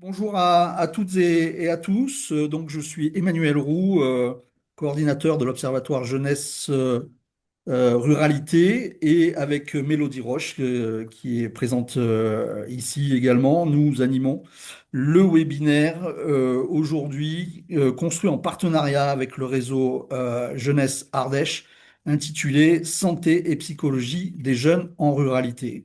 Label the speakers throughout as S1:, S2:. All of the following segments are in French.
S1: Bonjour à toutes et à tous. Donc, je suis Emmanuel Roux, coordinateur de l'Observatoire Jeunesse Ruralité, et avec Mélodie Roche, qui est présente ici également, nous animons le webinaire aujourd'hui construit en partenariat avec le réseau Jeunesse Ardèche, intitulé Santé et psychologie des jeunes en ruralité.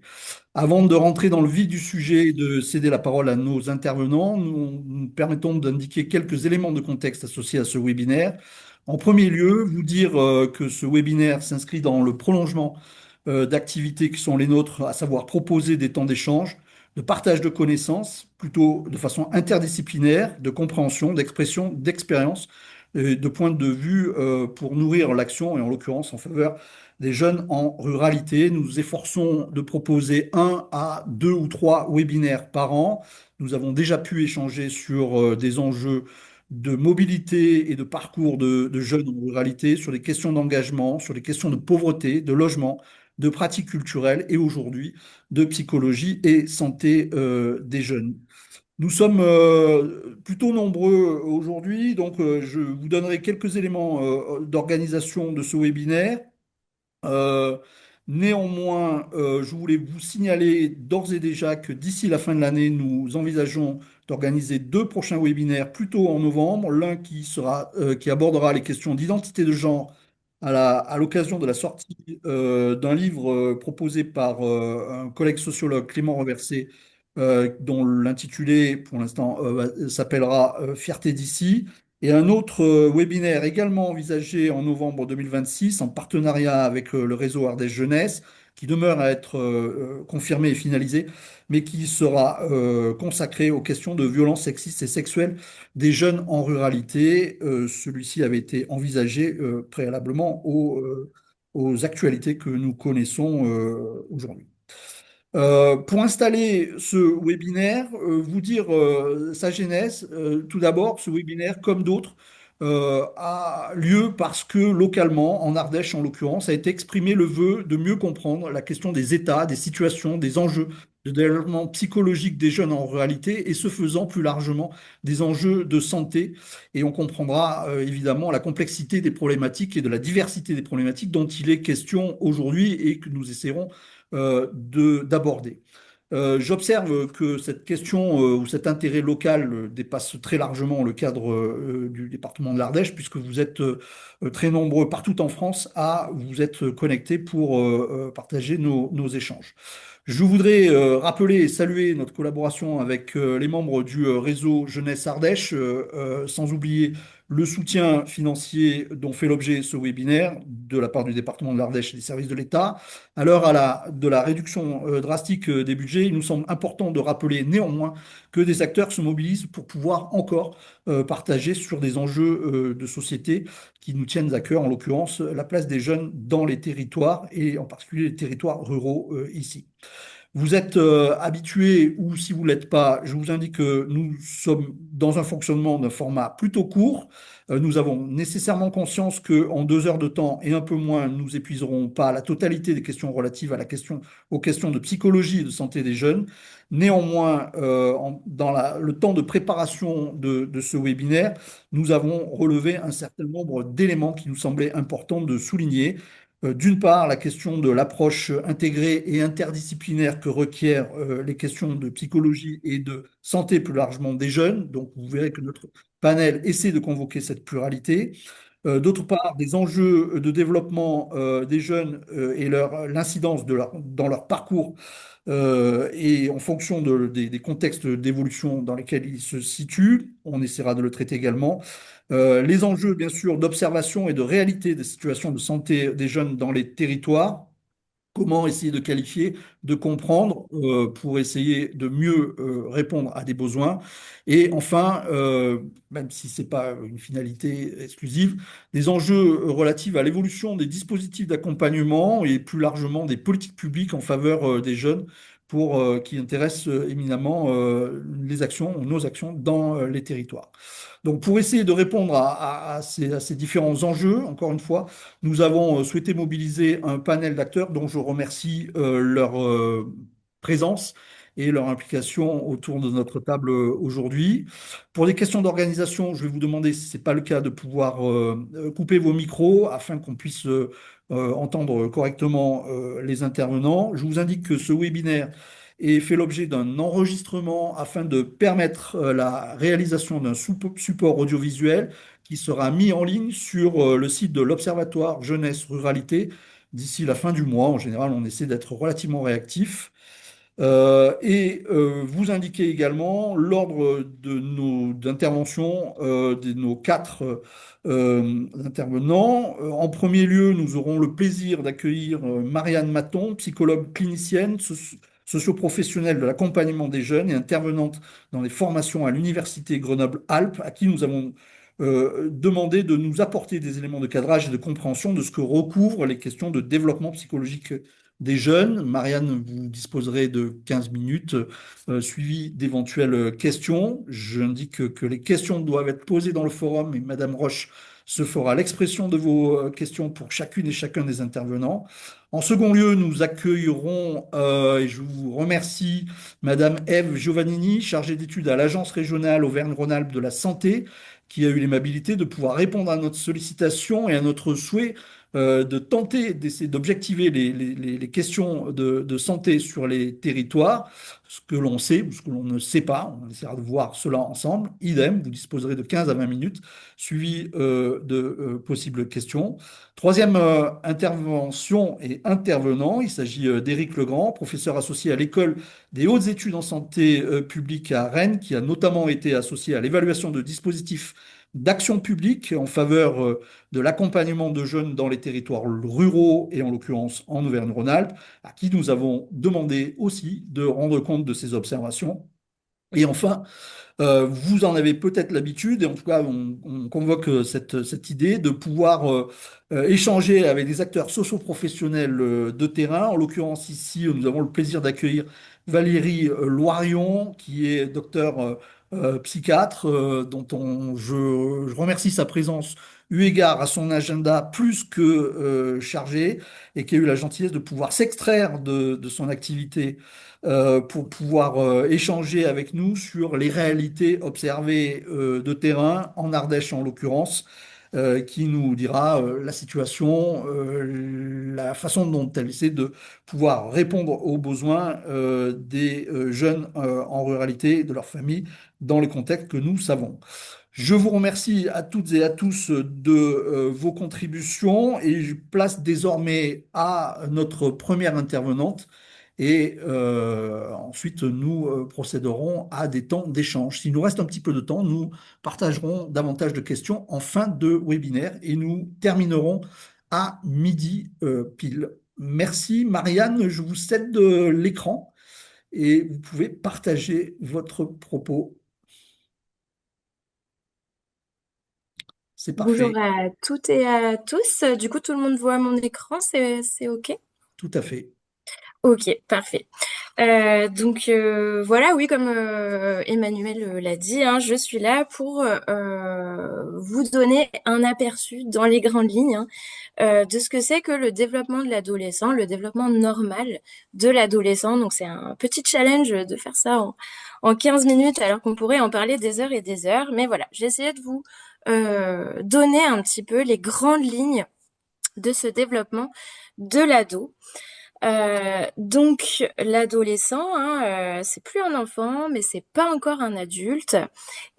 S1: Avant de rentrer dans le vif du sujet et de céder la parole à nos intervenants, nous permettons d'indiquer quelques éléments de contexte associés à ce webinaire. En premier lieu, vous dire que ce webinaire s'inscrit dans le prolongement d'activités qui sont les nôtres, à savoir proposer des temps d'échange, de partage de connaissances, plutôt de façon interdisciplinaire, de compréhension, d'expression, d'expérience, de points de vue pour nourrir l'action, et en l'occurrence en faveur des jeunes en ruralité. Nous nous efforçons de proposer un à deux ou trois webinaires par an. Nous avons déjà pu échanger sur des enjeux de mobilité et de parcours de jeunes en ruralité, sur les questions d'engagement, sur les questions de pauvreté, de logement, de pratiques culturelles et aujourd'hui de psychologie et santé des jeunes. Nous sommes plutôt nombreux aujourd'hui, donc je vous donnerai quelques éléments d'organisation de ce webinaire. Euh, Néanmoins, je voulais vous signaler d'ores et déjà que d'ici la fin de l'année, nous envisageons d'organiser deux prochains webinaires plutôt en novembre. L'un qui abordera les questions d'identité de genre à l'occasion de la sortie d'un livre proposé par un collègue sociologue, Clément Reversé, dont l'intitulé, pour l'instant, s'appellera Fierté d'ici. Et un autre webinaire également envisagé en novembre 2026 en partenariat avec le réseau Ardèche Jeunesse, qui demeure à être confirmé et finalisé, mais qui sera consacré aux questions de violences sexistes et sexuelles des jeunes en ruralité. Celui-ci avait été envisagé préalablement aux actualités que nous connaissons aujourd'hui. Pour installer ce webinaire, vous dire sa genèse. Tout d'abord, ce webinaire, comme d'autres, a lieu parce que localement, en Ardèche en l'occurrence, a été exprimé le vœu de mieux comprendre la question des états, des situations, des enjeux de développement psychologique des jeunes en ruralité et ce faisant plus largement des enjeux de santé. Et on comprendra évidemment la complexité des problématiques et de la diversité des problématiques dont il est question aujourd'hui et que nous essaierons d'aborder. J'observe que cette question ou cet intérêt local dépasse très largement le cadre du département de l'Ardèche, puisque vous êtes très nombreux partout en France à vous être connectés pour partager nos échanges. Je voudrais rappeler et saluer notre collaboration avec les membres du réseau Jeunesse Ardèche, sans oublier le soutien financier dont fait l'objet ce webinaire de la part du département de l'Ardèche et des services de l'État. À l'heure de la réduction drastique des budgets, il nous semble important de rappeler néanmoins que des acteurs se mobilisent pour pouvoir encore partager sur des enjeux de société qui nous tiennent à cœur, en l'occurrence la place des jeunes dans les territoires et en particulier les territoires ruraux ici. Vous êtes habitué ou si vous ne l'êtes pas, je vous indique que nous sommes dans un fonctionnement d'un format plutôt court. Nous avons nécessairement conscience qu'en 2 heures de temps et un peu moins, nous épuiserons pas la totalité des questions relatives aux questions de psychologie et de santé des jeunes. Néanmoins, dans le temps de préparation de ce webinaire, nous avons relevé un certain nombre d'éléments qui nous semblaient importants de souligner. D'une part, la question de l'approche intégrée et interdisciplinaire que requièrent les questions de psychologie et de santé plus largement des jeunes. Donc, vous verrez que notre panel essaie de convoquer cette pluralité. D'autre part, des enjeux de développement des jeunes et l'incidence dans leur parcours et en fonction des contextes d'évolution dans lesquels ils se situent. On essaiera de le traiter également. Les enjeux, bien sûr, d'observation et de réalité des situations de santé des jeunes dans les territoires. Comment essayer de qualifier, de comprendre pour essayer de mieux répondre à des besoins. Et enfin, même si ce n'est pas une finalité exclusive, des enjeux relatifs à l'évolution des dispositifs d'accompagnement et plus largement des politiques publiques en faveur des jeunes qui intéressent éminemment les actions, nos actions dans les territoires. Donc, pour essayer de répondre à ces différents enjeux, encore une fois, nous avons souhaité mobiliser un panel d'acteurs dont je remercie leur présence et leur implication autour de notre table aujourd'hui. Pour des questions d'organisation, je vais vous demander, si ce n'est pas le cas, de pouvoir couper vos micros afin qu'on puisse entendre correctement les intervenants. Je vous indique que ce webinaire est fait l'objet d'un enregistrement afin de permettre la réalisation d'un support audiovisuel qui sera mis en ligne sur le site de l'Observatoire Jeunesse Ruralité d'ici la fin du mois. En général, on essaie d'être relativement réactif. Vous indiquez également l'ordre de nos d'intervention de nos quatre intervenants. En premier lieu, nous aurons le plaisir d'accueillir Marianne Maton, psychologue clinicienne, socioprofessionnelle de l'accompagnement des jeunes et intervenante dans les formations à l'Université Grenoble-Alpes, à qui nous avons demandé de nous apporter des éléments de cadrage et de compréhension de ce que recouvrent les questions de développement psychologique des jeunes. Marianne, vous disposerez de 15 minutes, suivies d'éventuelles questions. J'indique que les questions doivent être posées dans le forum et Madame Roche se fera l'expression de vos questions pour chacune et chacun des intervenants. En second lieu, nous accueillerons, et je vous remercie, Madame Ève Giovannini, chargée d'études à l'Agence régionale Auvergne-Rhône-Alpes de la santé, qui a eu l'aimabilité de pouvoir répondre à notre sollicitation et à notre souhait de tenter d'essayer d'objectiver les questions de santé sur les territoires, ce que l'on sait ou ce que l'on ne sait pas. On essaiera de voir cela ensemble. Idem, vous disposerez de 15 à 20 minutes, suivi de possibles questions. Troisième intervention et intervenant, il s'agit d'Éric Legrand, professeur associé à l'École des hautes études en santé publique à Rennes, qui a notamment été associé à l'évaluation de dispositifs d'action publique en faveur de l'accompagnement de jeunes dans les territoires ruraux et en l'occurrence en Auvergne-Rhône-Alpes, à qui nous avons demandé aussi de rendre compte de ces observations. Et enfin, vous en avez peut-être l'habitude, et en tout cas, on convoque cette idée de pouvoir échanger avec des acteurs socio-professionnels de terrain. En l'occurrence, ici, nous avons le plaisir d'accueillir Valérie Loirion, qui est docteur psychiatre, dont je remercie sa présence eu égard à son agenda plus que chargé, et qui a eu la gentillesse de pouvoir s'extraire de son activité pour pouvoir échanger avec nous sur les réalités observées de terrain, en Ardèche en l'occurrence, qui nous dira la situation, la façon dont elle essaie de pouvoir répondre aux besoins des jeunes en ruralité, de leur famille, dans les contextes que nous savons. Je vous remercie à toutes et à tous de vos contributions et je place désormais à notre première intervenante. Et ensuite, nous procéderons à des temps d'échange. S'il nous reste un petit peu de temps, nous partagerons davantage de questions en fin de webinaire et nous terminerons à midi pile. Merci Marianne, je vous cède l'écran et vous pouvez partager votre propos. C'est
S2: Bonjour
S1: parfait,
S2: à toutes et à tous. Du coup, tout le monde voit mon écran, c'est OK?
S1: tout à fait.
S2: OK, parfait. Voilà, oui, comme Emmanuel l'a dit, hein, je suis là pour vous donner un aperçu dans les grandes lignes, hein, de ce que c'est que le développement de l'adolescent, le développement normal de l'adolescent. Donc c'est un petit challenge de faire ça en 15 minutes alors qu'on pourrait en parler des heures et des heures. Mais voilà, j'ai essayé de vous donner un petit peu les grandes lignes de ce développement de l'ado. Donc l'adolescent, hein, c'est plus un enfant, mais c'est pas encore un adulte,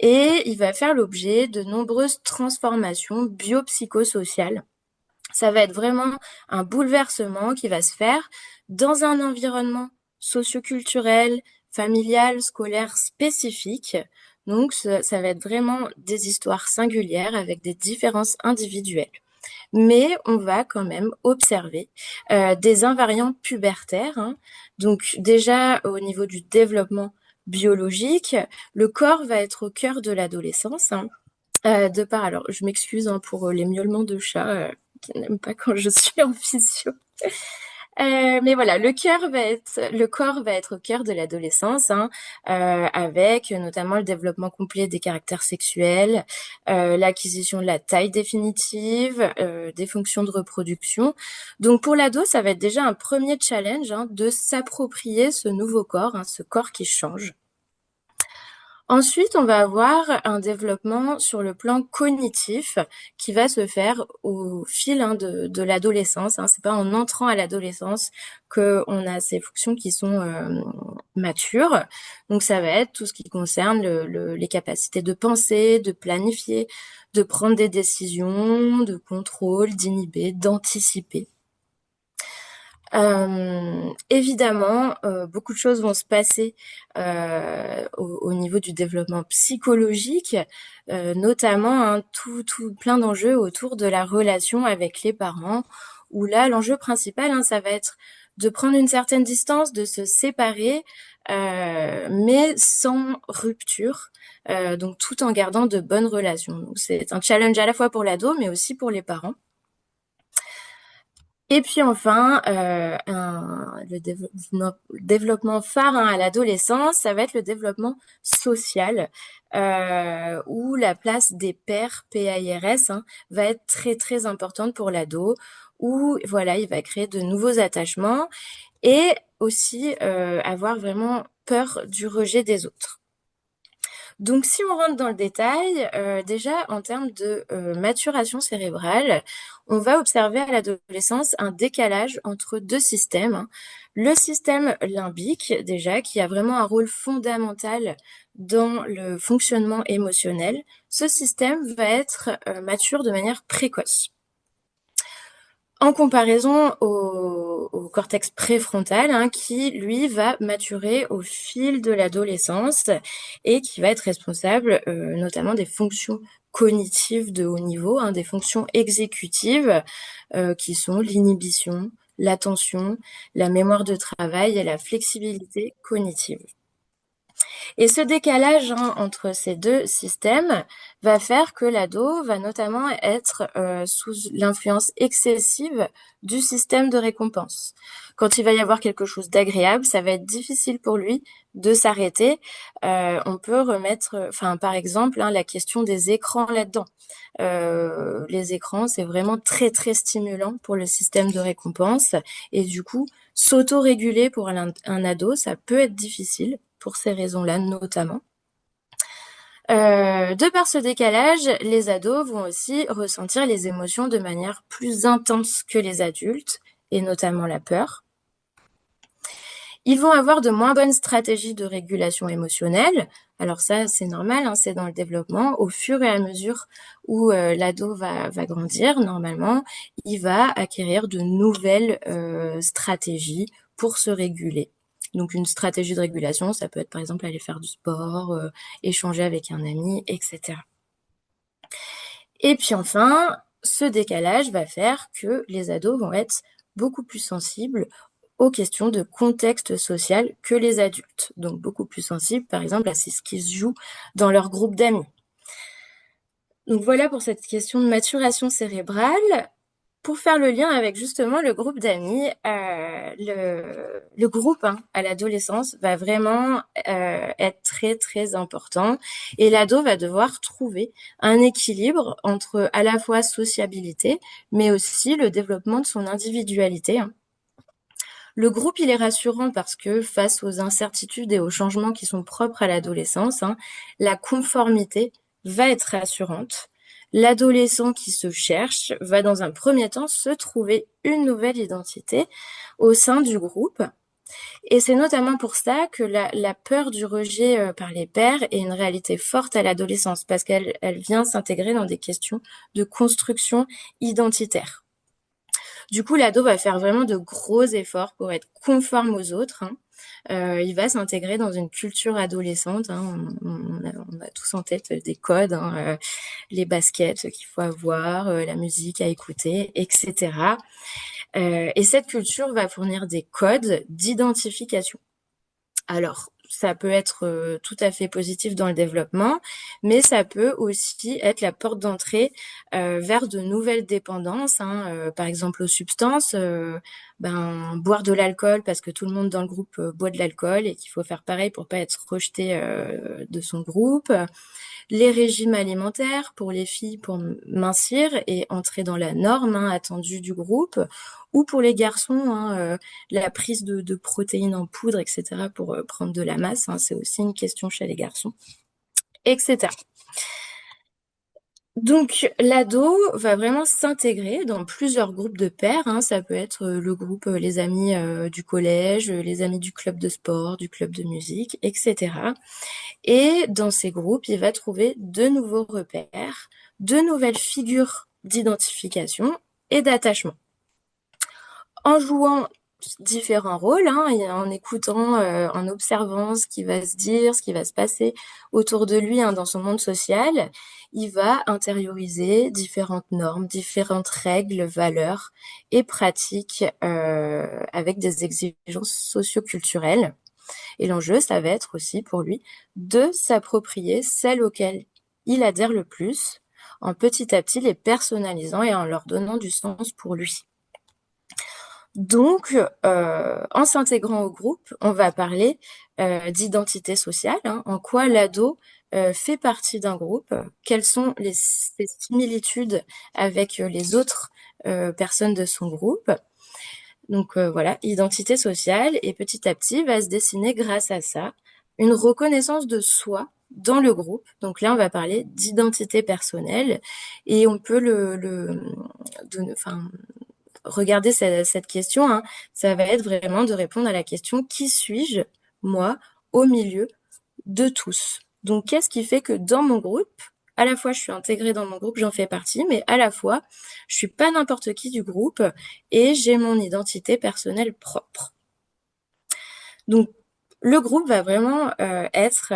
S2: et il va faire l'objet de nombreuses transformations biopsychosociales. Ça va être vraiment un bouleversement qui va se faire dans un environnement socioculturel, familial, scolaire spécifique. Donc ça va être vraiment des histoires singulières avec des différences individuelles, mais on va quand même observer des invariants pubertaires, hein. Donc déjà au niveau du développement biologique, le corps va être au cœur de l'adolescence, hein. Alors je m'excuse hein, pour les miaulements de chat qui n'aiment pas quand je suis en physio. Mais voilà, le corps va être au cœur de l'adolescence, hein, avec notamment le développement complet des caractères sexuels, l'acquisition de la taille définitive, des fonctions de reproduction. Donc pour l'ado, ça va être déjà un premier challenge, hein, de s'approprier ce nouveau corps, hein, ce corps qui change. Ensuite, on va avoir un développement sur le plan cognitif qui va se faire au fil, hein, de l'adolescence, hein. C'est pas en entrant à l'adolescence qu'on a ces fonctions qui sont matures. Donc ça va être tout ce qui concerne les capacités de penser, de planifier, de prendre des décisions, de contrôle, d'inhiber, d'anticiper. Évidemment, beaucoup de choses vont se passer au niveau du développement psychologique, notamment, hein, tout plein d'enjeux autour de la relation avec les parents, où là, l'enjeu principal, hein, ça va être de prendre une certaine distance, de se séparer, mais sans rupture, donc tout en gardant de bonnes relations. Donc, c'est un challenge à la fois pour l'ado, mais aussi pour les parents. Et puis enfin, développement phare, hein, à l'adolescence, ça va être le développement social, où la place des pairs, PAIRS, hein, va être très très importante pour l'ado, où voilà, il va créer de nouveaux attachements et aussi avoir vraiment peur du rejet des autres. Donc, si on rentre dans le détail, déjà en termes de maturation cérébrale, on va observer à l'adolescence un décalage entre deux systèmes, hein. Le système limbique, déjà, qui a vraiment un rôle fondamental dans le fonctionnement émotionnel. Ce système va être mature de manière précoce. En comparaison au cortex préfrontal, hein, qui, lui, va maturer au fil de l'adolescence et qui va être responsable notamment des fonctions cognitives de haut niveau, hein, des fonctions exécutives qui sont l'inhibition, l'attention, la mémoire de travail et la flexibilité cognitive. Et ce décalage, hein, entre ces deux systèmes va faire que l'ado va notamment être sous l'influence excessive du système de récompense. Quand il va y avoir quelque chose d'agréable, ça va être difficile pour lui de s'arrêter. On peut remettre, enfin par exemple, hein, la question des écrans là-dedans. Les écrans, c'est vraiment très très stimulant pour le système de récompense et du coup, s'auto-réguler pour un ado, ça peut être difficile pour ces raisons-là notamment. De par ce décalage, les ados vont aussi ressentir les émotions de manière plus intense que les adultes, et notamment la peur. Ils vont avoir de moins bonnes stratégies de régulation émotionnelle. Alors ça, c'est normal, hein, c'est dans le développement. Au fur et à mesure où l'ado va grandir, normalement, il va acquérir de nouvelles stratégies pour se réguler. Donc une stratégie de régulation, ça peut être par exemple aller faire du sport, échanger avec un ami, etc. Et puis enfin, ce décalage va faire que les ados vont être beaucoup plus sensibles aux questions de contexte social que les adultes. Donc beaucoup plus sensibles, par exemple, à ce qui se joue dans leur groupe d'amis. Donc voilà pour cette question de maturation cérébrale. Pour faire le lien avec justement le groupe d'amis, le groupe, hein, à l'adolescence va vraiment être très très important et l'ado va devoir trouver un équilibre entre à la fois sociabilité mais aussi le développement de son individualité, hein. Le groupe, il est rassurant parce que face aux incertitudes et aux changements qui sont propres à l'adolescence, hein, la conformité va être rassurante. L'adolescent qui se cherche va dans un premier temps se trouver une nouvelle identité au sein du groupe. Et c'est notamment pour ça que la peur du rejet par les pairs est une réalité forte à l'adolescence, parce qu'elle vient s'intégrer dans des questions de construction identitaire. Du coup, l'ado va faire vraiment de gros efforts pour être conforme aux autres, hein. Il va s'intégrer dans une culture adolescente, hein. On a tous en tête des codes, hein, les baskets qu'il faut avoir, la musique à écouter, etc. Et cette culture va fournir des codes d'identification. Alors, ça peut être tout à fait positif dans le développement, mais ça peut aussi être la porte d'entrée vers de nouvelles dépendances, hein, par exemple aux substances, boire de l'alcool parce que tout le monde dans le groupe boit de l'alcool et qu'il faut faire pareil pour pas être rejeté de son groupe. Les régimes alimentaires pour les filles pour mincir et entrer dans la norme attendue du groupe, ou pour les garçons, la prise de protéines en poudre, etc., pour prendre de la masse, c'est aussi une question chez les garçons, etc. Donc, l'ado va vraiment s'intégrer dans plusieurs groupes de pairs. Ça peut être le groupe, les amis du collège, les amis du club de sport, du club de musique, etc. Et dans ces groupes, il va trouver de nouveaux repères, de nouvelles figures d'identification et d'attachement. En jouant différents rôles, et en écoutant, en observant ce qui va se dire, ce qui va se passer autour de lui dans son monde social, il va intérioriser différentes normes, différentes règles, valeurs et pratiques avec des exigences socio-culturelles. Et l'enjeu, ça va être aussi pour lui de s'approprier celles auxquelles il adhère le plus, en petit à petit les personnalisant et en leur donnant du sens pour lui. Donc, en s'intégrant au groupe, on va parler d'identité sociale, en quoi l'ado fait partie d'un groupe, quelles sont ses similitudes avec les autres personnes de son groupe. Donc voilà, identité sociale, et petit à petit va se dessiner grâce à ça une reconnaissance de soi dans le groupe. Donc là, on va parler d'identité personnelle, et on peut regarder cette question, ça va être vraiment de répondre à la question: qui suis-je, moi, au milieu de tous? Donc, qu'est-ce qui fait que dans mon groupe, à la fois je suis intégrée dans mon groupe, j'en fais partie, mais à la fois je suis pas n'importe qui du groupe et j'ai mon identité personnelle propre. Donc, le groupe va vraiment être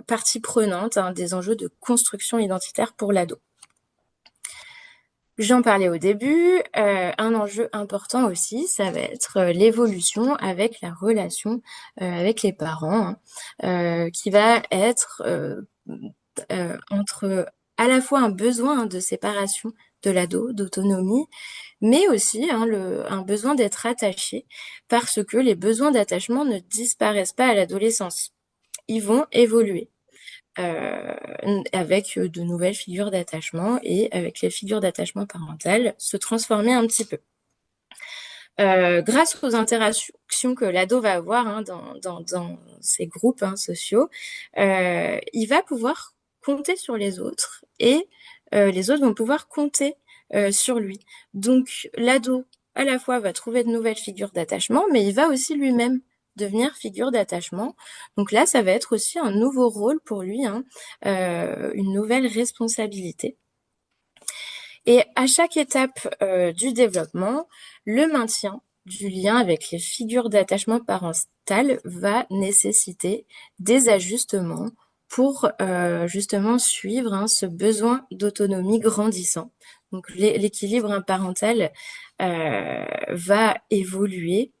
S2: partie prenante des enjeux de construction identitaire pour l'ado. J'en parlais au début, un enjeu important aussi, ça va être l'évolution avec la relation avec les parents, qui va être entre à la fois un besoin de séparation de l'ado, d'autonomie, mais aussi un besoin d'être attaché, parce que les besoins d'attachement ne disparaissent pas à l'adolescence. Ils vont évoluer avec de nouvelles figures d'attachement, et avec les figures d'attachement parentales se transformer un petit peu. Grâce aux interactions que l'ado va avoir dans ces groupes sociaux, il va pouvoir compter sur les autres, et les autres vont pouvoir compter sur lui. Donc l'ado, à la fois, va trouver de nouvelles figures d'attachement, mais il va aussi lui-même devenir figure d'attachement. Donc là, ça va être aussi un nouveau rôle pour lui, une nouvelle responsabilité. Et à chaque étape du développement, le maintien du lien avec les figures d'attachement parental va nécessiter des ajustements pour justement suivre ce besoin d'autonomie grandissant. Donc l'équilibre parental va évoluer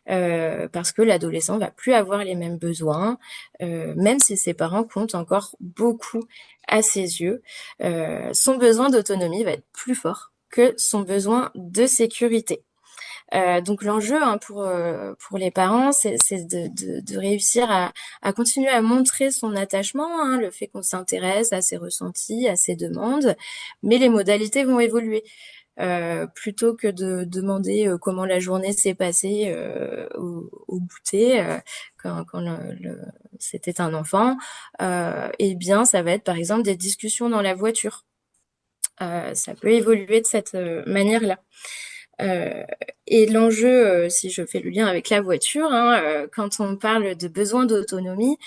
S2: parce que l'adolescent va plus avoir les mêmes besoins, même si ses parents comptent encore beaucoup à ses yeux. Son besoin d'autonomie va être plus fort que son besoin de sécurité. Donc l'enjeu pour les parents, c'est de réussir à continuer à montrer son attachement, le fait qu'on s'intéresse à ses ressentis, à ses demandes, mais les modalités vont évoluer. Plutôt que de demander comment la journée s'est passée au goûter quand c'était un enfant, eh bien ça va être par exemple des discussions dans la voiture. Ça peut évoluer de cette manière-là. Et l'enjeu, si je fais le lien avec la voiture, quand on parle de besoin d'autonomie,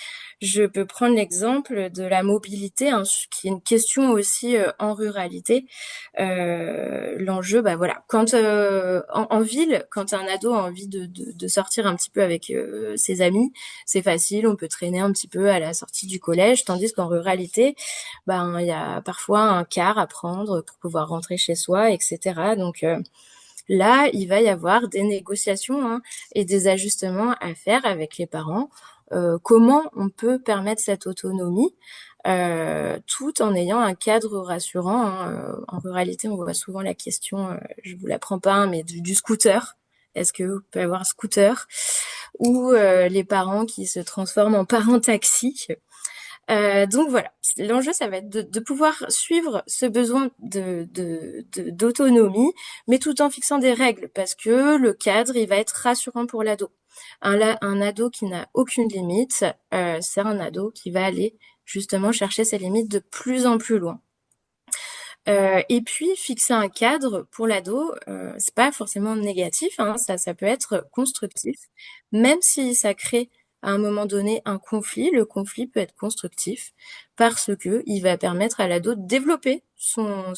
S2: je peux prendre l'exemple de la mobilité, qui est une question aussi en ruralité. L'enjeu, voilà, quand en ville, quand un ado a envie de sortir un petit peu avec ses amis, c'est facile, on peut traîner un petit peu à la sortie du collège, tandis qu'en ruralité, il y a parfois un car à prendre pour pouvoir rentrer chez soi, etc. Donc là, il va y avoir des négociations et des ajustements à faire avec les parents. Comment on peut permettre cette autonomie tout en ayant un cadre rassurant. En ruralité, on voit souvent la question, je vous l'apprends pas, mais du scooter. Est-ce que vous pouvez avoir un scooter ou les parents qui se transforment en parents taxi. Donc voilà, l'enjeu, ça va être de pouvoir suivre ce besoin d'autonomie, mais tout en fixant des règles, parce que le cadre, il va être rassurant pour l'ado. Un ado qui n'a aucune limite, c'est un ado qui va aller justement chercher ses limites de plus en plus loin. Et puis fixer un cadre pour l'ado, c'est pas forcément négatif, hein, ça peut être constructif, même si ça crée à un moment donné un conflit. Le conflit peut être constructif parce que il va permettre à l'ado de développer son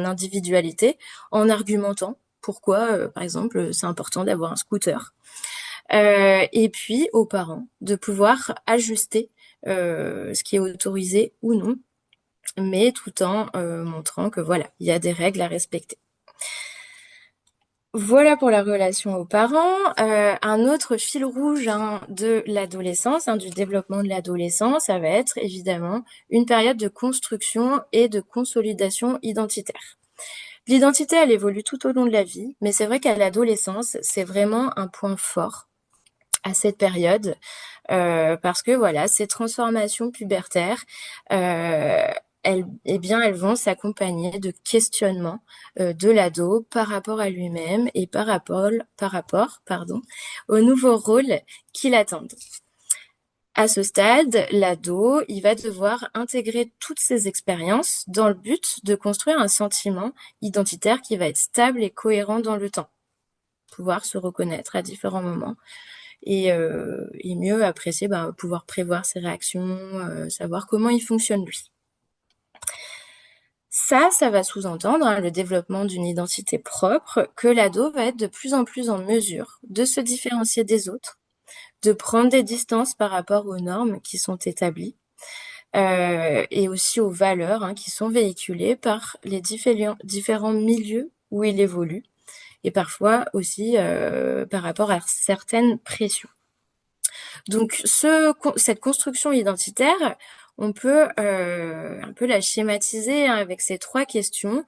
S2: individualité en argumentant pourquoi, par exemple, c'est important d'avoir un scooter. Et puis aux parents de pouvoir ajuster ce qui est autorisé ou non, mais tout en montrant que voilà, il y a des règles à respecter. Voilà pour la relation aux parents. Un autre fil rouge de l'adolescence, du développement de l'adolescence, ça va être évidemment une période de construction et de consolidation identitaire. L'identité, elle évolue tout au long de la vie, mais c'est vrai qu'à l'adolescence, c'est vraiment un point fort à cette période, parce que voilà, ces transformations pubertaires, elles vont s'accompagner de questionnements de l'ado par rapport à lui-même et par rapport, aux nouveaux rôles qui l'attendent. À ce stade, l'ado, il va devoir intégrer toutes ces expériences dans le but de construire un sentiment identitaire qui va être stable et cohérent dans le temps, pouvoir se reconnaître à différents moments et mieux apprécier, pouvoir prévoir ses réactions, savoir comment il fonctionne lui. Ça va sous-entendre le développement d'une identité propre, que l'ado va être de plus en plus en mesure de se différencier des autres, de prendre des distances par rapport aux normes qui sont établies, et aussi aux valeurs qui sont véhiculées par les différents milieux où il évolue, et parfois aussi par rapport à certaines pressions. Donc cette construction identitaire, on peut un peu la schématiser avec ces 3 questions.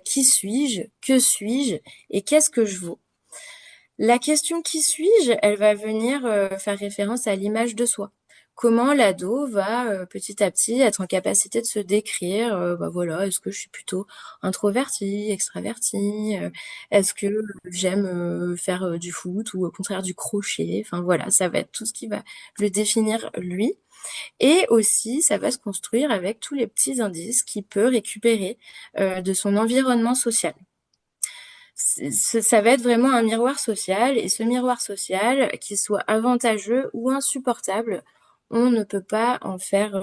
S2: Qui suis-je? Que suis-je? Et qu'est-ce que je vaux? La question qui suis-je, elle va venir faire référence à l'image de soi. Comment l'ado va petit à petit être en capacité de se décrire, voilà, est-ce que je suis plutôt introverti, extraverti, est-ce que j'aime faire du foot ou au contraire du crochet, enfin voilà, ça va être tout ce qui va le définir lui. Et aussi, ça va se construire avec tous les petits indices qu'il peut récupérer de son environnement social. Ça va être vraiment un miroir social, et ce miroir social, qu'il soit avantageux ou insupportable, on ne peut pas en faire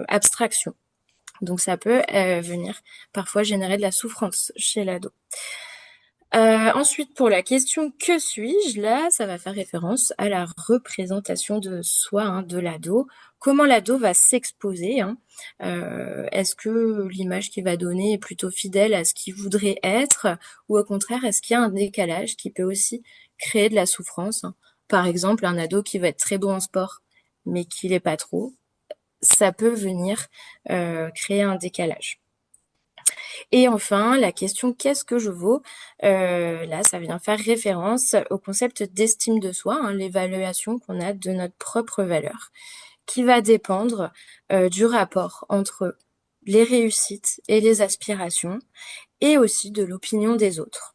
S2: abstraction. Donc ça peut venir parfois générer de la souffrance chez l'ado. Ensuite, pour la question que suis-je, là, ça va faire référence à la représentation de soi de l'ado. Comment l'ado va s'exposer, est-ce que l'image qu'il va donner est plutôt fidèle à ce qu'il voudrait être, ou au contraire, est-ce qu'il y a un décalage qui peut aussi créer de la souffrance, Par exemple, un ado qui va être très bon en sport, mais qui l'est pas trop, ça peut venir créer un décalage. Et enfin, la question qu'est-ce que je vaux, là, ça vient faire référence au concept d'estime de soi, l'évaluation qu'on a de notre propre valeur, qui va dépendre du rapport entre les réussites et les aspirations, et aussi de l'opinion des autres.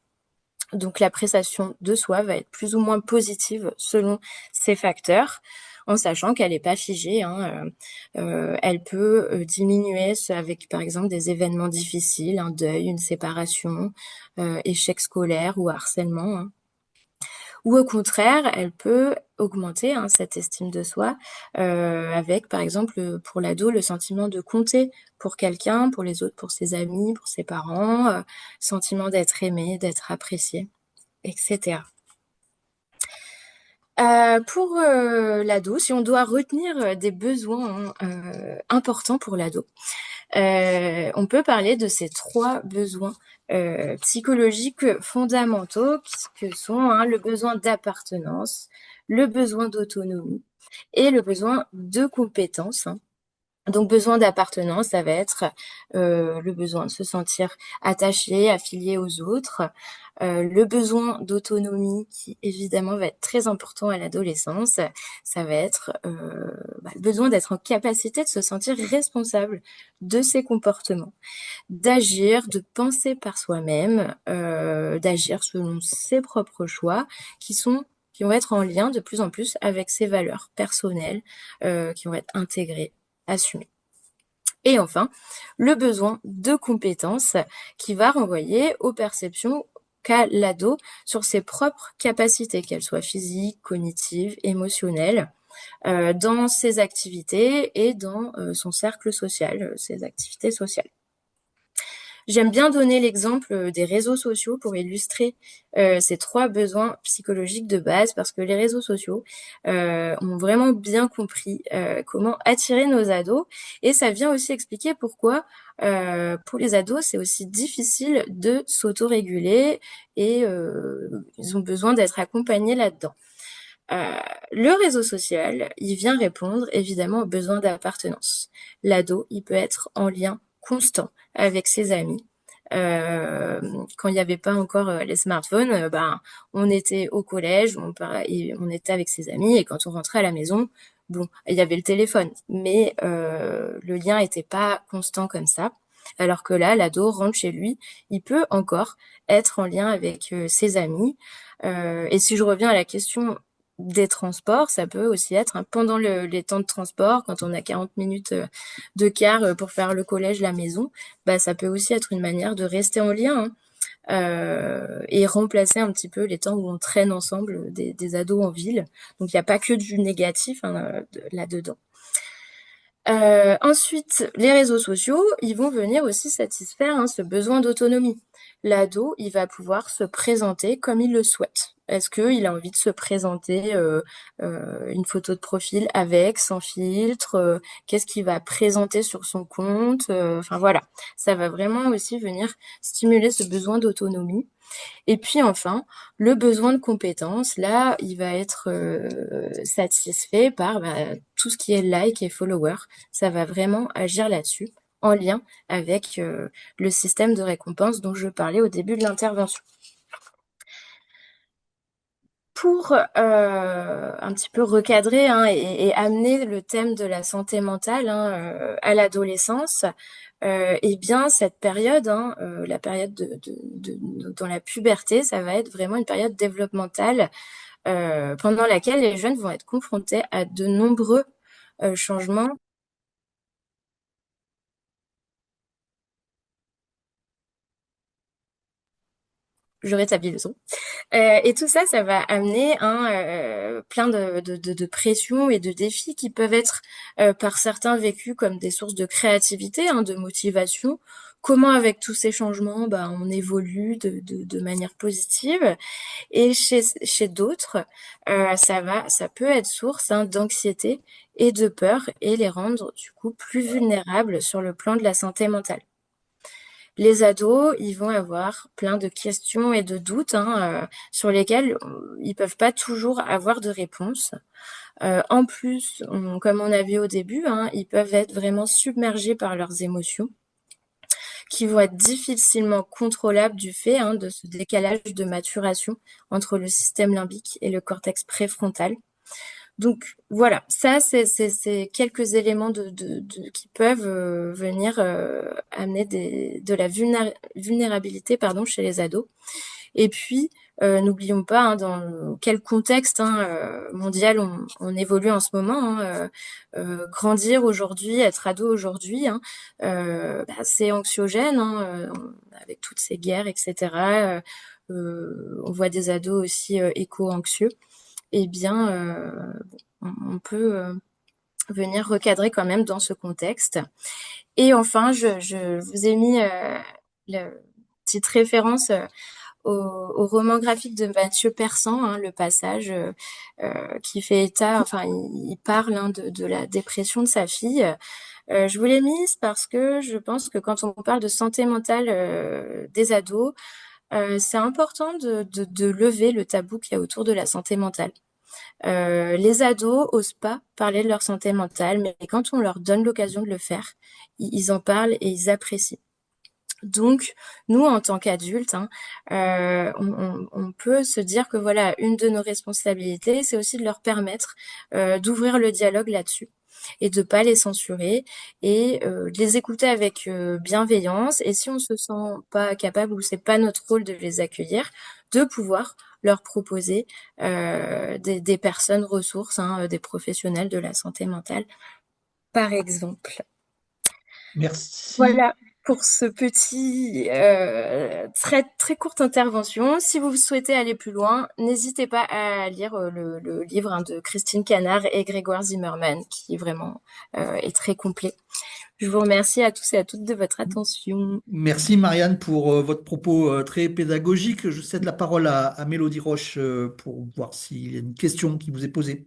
S2: Donc l'appréciation de soi va être plus ou moins positive selon ces facteurs, en sachant qu'elle n'est pas figée. Elle peut diminuer avec, par exemple, des événements difficiles, un deuil, une séparation, échec scolaire ou harcèlement. Ou au contraire, elle peut augmenter cette estime de soi avec, par exemple, pour l'ado, le sentiment de compter pour quelqu'un, pour les autres, pour ses amis, pour ses parents, sentiment d'être aimé, d'être apprécié, etc. Pour l'ado, si on doit retenir des besoins importants pour l'ado, on peut parler de ces 3 besoins psychologiques fondamentaux que sont le besoin d'appartenance, le besoin d'autonomie et le besoin de compétence. Donc, besoin d'appartenance, ça va être le besoin de se sentir attaché, affilié aux autres. Le besoin d'autonomie, qui évidemment va être très important à l'adolescence, ça va être le besoin d'être en capacité de se sentir responsable de ses comportements, d'agir, de penser par soi-même, d'agir selon ses propres choix, qui vont être en lien de plus en plus avec ses valeurs personnelles, qui vont être intégrées, assumées. Et enfin, le besoin de compétences qui va renvoyer aux perceptions qu'a l'ado sur ses propres capacités, qu'elles soient physiques, cognitives, émotionnelles, dans ses activités et dans son cercle social, ses activités sociales. J'aime bien donner l'exemple des réseaux sociaux pour illustrer ces 3 besoins psychologiques de base, parce que les réseaux sociaux ont vraiment bien compris comment attirer nos ados, et ça vient aussi expliquer pourquoi pour les ados c'est aussi difficile de s'autoréguler et ils ont besoin d'être accompagnés là-dedans. Le réseau social, il vient répondre évidemment aux besoins d'appartenance. L'ado, il peut être en lien constant avec ses amis. Quand il n'y avait pas encore les smartphones, on était au collège, on était avec ses amis, et quand on rentrait à la maison, bon, il y avait le téléphone, mais le lien n'était pas constant comme ça. Alors que là, l'ado rentre chez lui, il peut encore être en lien avec ses amis. Et si je reviens à la question des transports, ça peut aussi être pendant les temps de transport, quand on a 40 minutes de car pour faire le collège, la maison, ça peut aussi être une manière de rester en lien, et remplacer un petit peu les temps où on traîne ensemble des ados en ville. Donc il n'y a pas que du négatif là-dedans. Ensuite, les réseaux sociaux, ils vont venir aussi satisfaire ce besoin d'autonomie. L'ado, il va pouvoir se présenter comme il le souhaite. Est-ce qu'il a envie de se présenter une photo de profil avec, sans filtre, qu'est-ce qu'il va présenter sur son compte, enfin voilà, ça va vraiment aussi venir stimuler ce besoin d'autonomie. Et puis enfin, le besoin de compétences, là, il va être satisfait par tout ce qui est like et follower. Ça va vraiment agir là-dessus, en lien avec le système de récompense dont je parlais au début de l'intervention. Pour un petit peu recadrer et amener le thème de la santé mentale à l'adolescence, eh bien cette période, la période dans la puberté, ça va être vraiment une période développementale pendant laquelle les jeunes vont être confrontés à de nombreux changements. Je rétablis le son. Et tout ça, ça va amener plein de pressions et de défis qui peuvent être par certains vécus comme des sources de créativité, de motivation. Comment avec tous ces changements, on évolue de manière positive. Et chez d'autres, ça peut être source d'anxiété et de peur, et les rendre du coup plus vulnérables sur le plan de la santé mentale. Les ados, ils vont avoir plein de questions et de doutes sur lesquels ils peuvent pas toujours avoir de réponse. En plus, comme on a vu au début, ils peuvent être vraiment submergés par leurs émotions, qui vont être difficilement contrôlables du fait de ce décalage de maturation entre le système limbique et le cortex préfrontal. Donc voilà, ça c'est quelques éléments qui peuvent venir amener de la vulnérabilité chez les ados. Et puis n'oublions pas dans quel contexte mondial on évolue en ce moment. Grandir aujourd'hui, être ado aujourd'hui, c'est anxiogène avec toutes ces guerres, etc. On voit des ados aussi éco-anxieux. Eh bien, on peut venir recadrer quand même dans ce contexte. Et enfin, je vous ai mis la petite référence au roman graphique de Mathieu Persan, le passage qui fait état, enfin, il parle de la dépression de sa fille. Je vous l'ai mise parce que je pense que quand on parle de santé mentale des ados, c'est important de lever le tabou qu'il y a autour de la santé mentale. Les ados osent pas parler de leur santé mentale, mais quand on leur donne l'occasion de le faire, ils en parlent et ils apprécient. Donc, nous, en tant qu'adultes, hein, on peut se dire que voilà, une de nos responsabilités, c'est aussi de leur permettre d'ouvrir le dialogue là-dessus et de pas les censurer et de les écouter avec bienveillance. Et si on se sent pas capable ou c'est pas notre rôle de les accueillir, de pouvoir leur proposer des personnes ressources, hein, des professionnels de la santé mentale, par exemple.
S1: Merci.
S2: Voilà pour ce petit très très courte intervention. Si vous souhaitez aller plus loin, n'hésitez pas à lire le livre, hein, de Christine Canard et Grégoire Zimmermann, qui vraiment est très complet. Je vous remercie à tous et à toutes de votre attention.
S1: Merci Marianne pour votre propos très pédagogique. Je cède la parole à Mélodie Roche pour voir s'il y a une question qui vous est posée.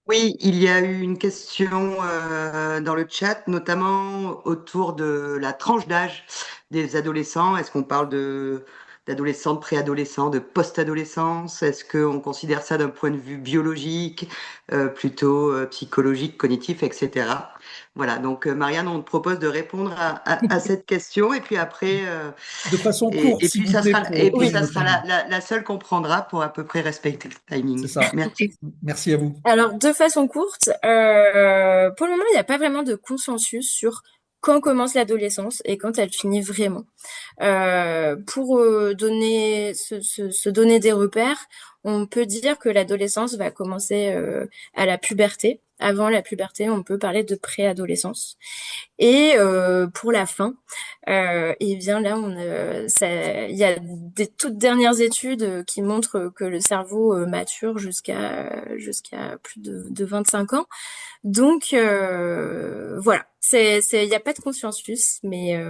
S3: Oui, il y a eu une question dans le chat, notamment autour de la tranche d'âge des adolescents. Est-ce qu'on parle de d'adolescents, de préadolescents, de post-adolescence? Est-ce qu'on considère ça d'un point de vue biologique, plutôt psychologique, cognitif, etc. Voilà, donc Marianne, on te propose de répondre à cette question et puis après,
S1: De façon courte,
S3: et
S1: s'il
S3: puis
S1: vous plaît, pour
S3: et puis
S1: poser
S2: Oui.
S3: ça
S1: notre
S3: sera
S1: avis.
S3: la seule qu'on prendra pour à peu près respecter le
S1: C'est
S3: timing.
S1: ça.
S3: Merci.
S1: Merci à vous.
S2: Alors, de façon courte, pour le moment, il n'y a pas vraiment de consensus sur quand commence l'adolescence et quand elle finit vraiment. Pour se donner des repères, on peut dire que l'adolescence va commencer à la puberté. Avant la puberté, on peut parler de préadolescence. Et pour la fin, et bien là, il y a des toutes dernières études qui montrent que le cerveau mature jusqu'à plus de 25 ans. Donc voilà, il n'y a pas de consensus, mais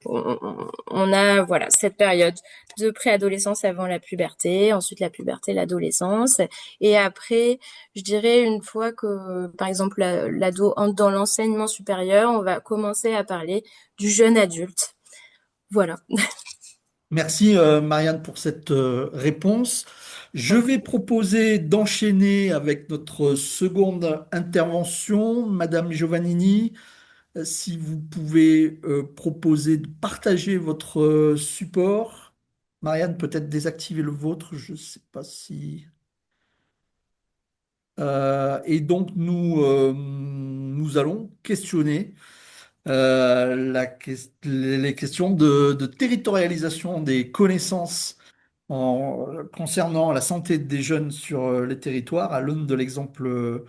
S2: on a voilà cette période de préadolescence avant la puberté, ensuite la puberté, l'adolescence, et après, je dirais une fois que par exemple l'ado entre dans l'enseignement supérieur, on va commencer à parler du jeune adulte. Voilà.
S1: Merci Marianne pour cette réponse. Je vais proposer d'enchaîner avec notre seconde intervention. Madame Giovannini, si vous pouvez proposer de partager votre support. Marianne, peut-être désactiver le vôtre, je ne sais pas si... et donc nous allons questionner les questions de territorialisation des connaissances concernant la santé des jeunes sur les territoires, à l'aune de l'exemple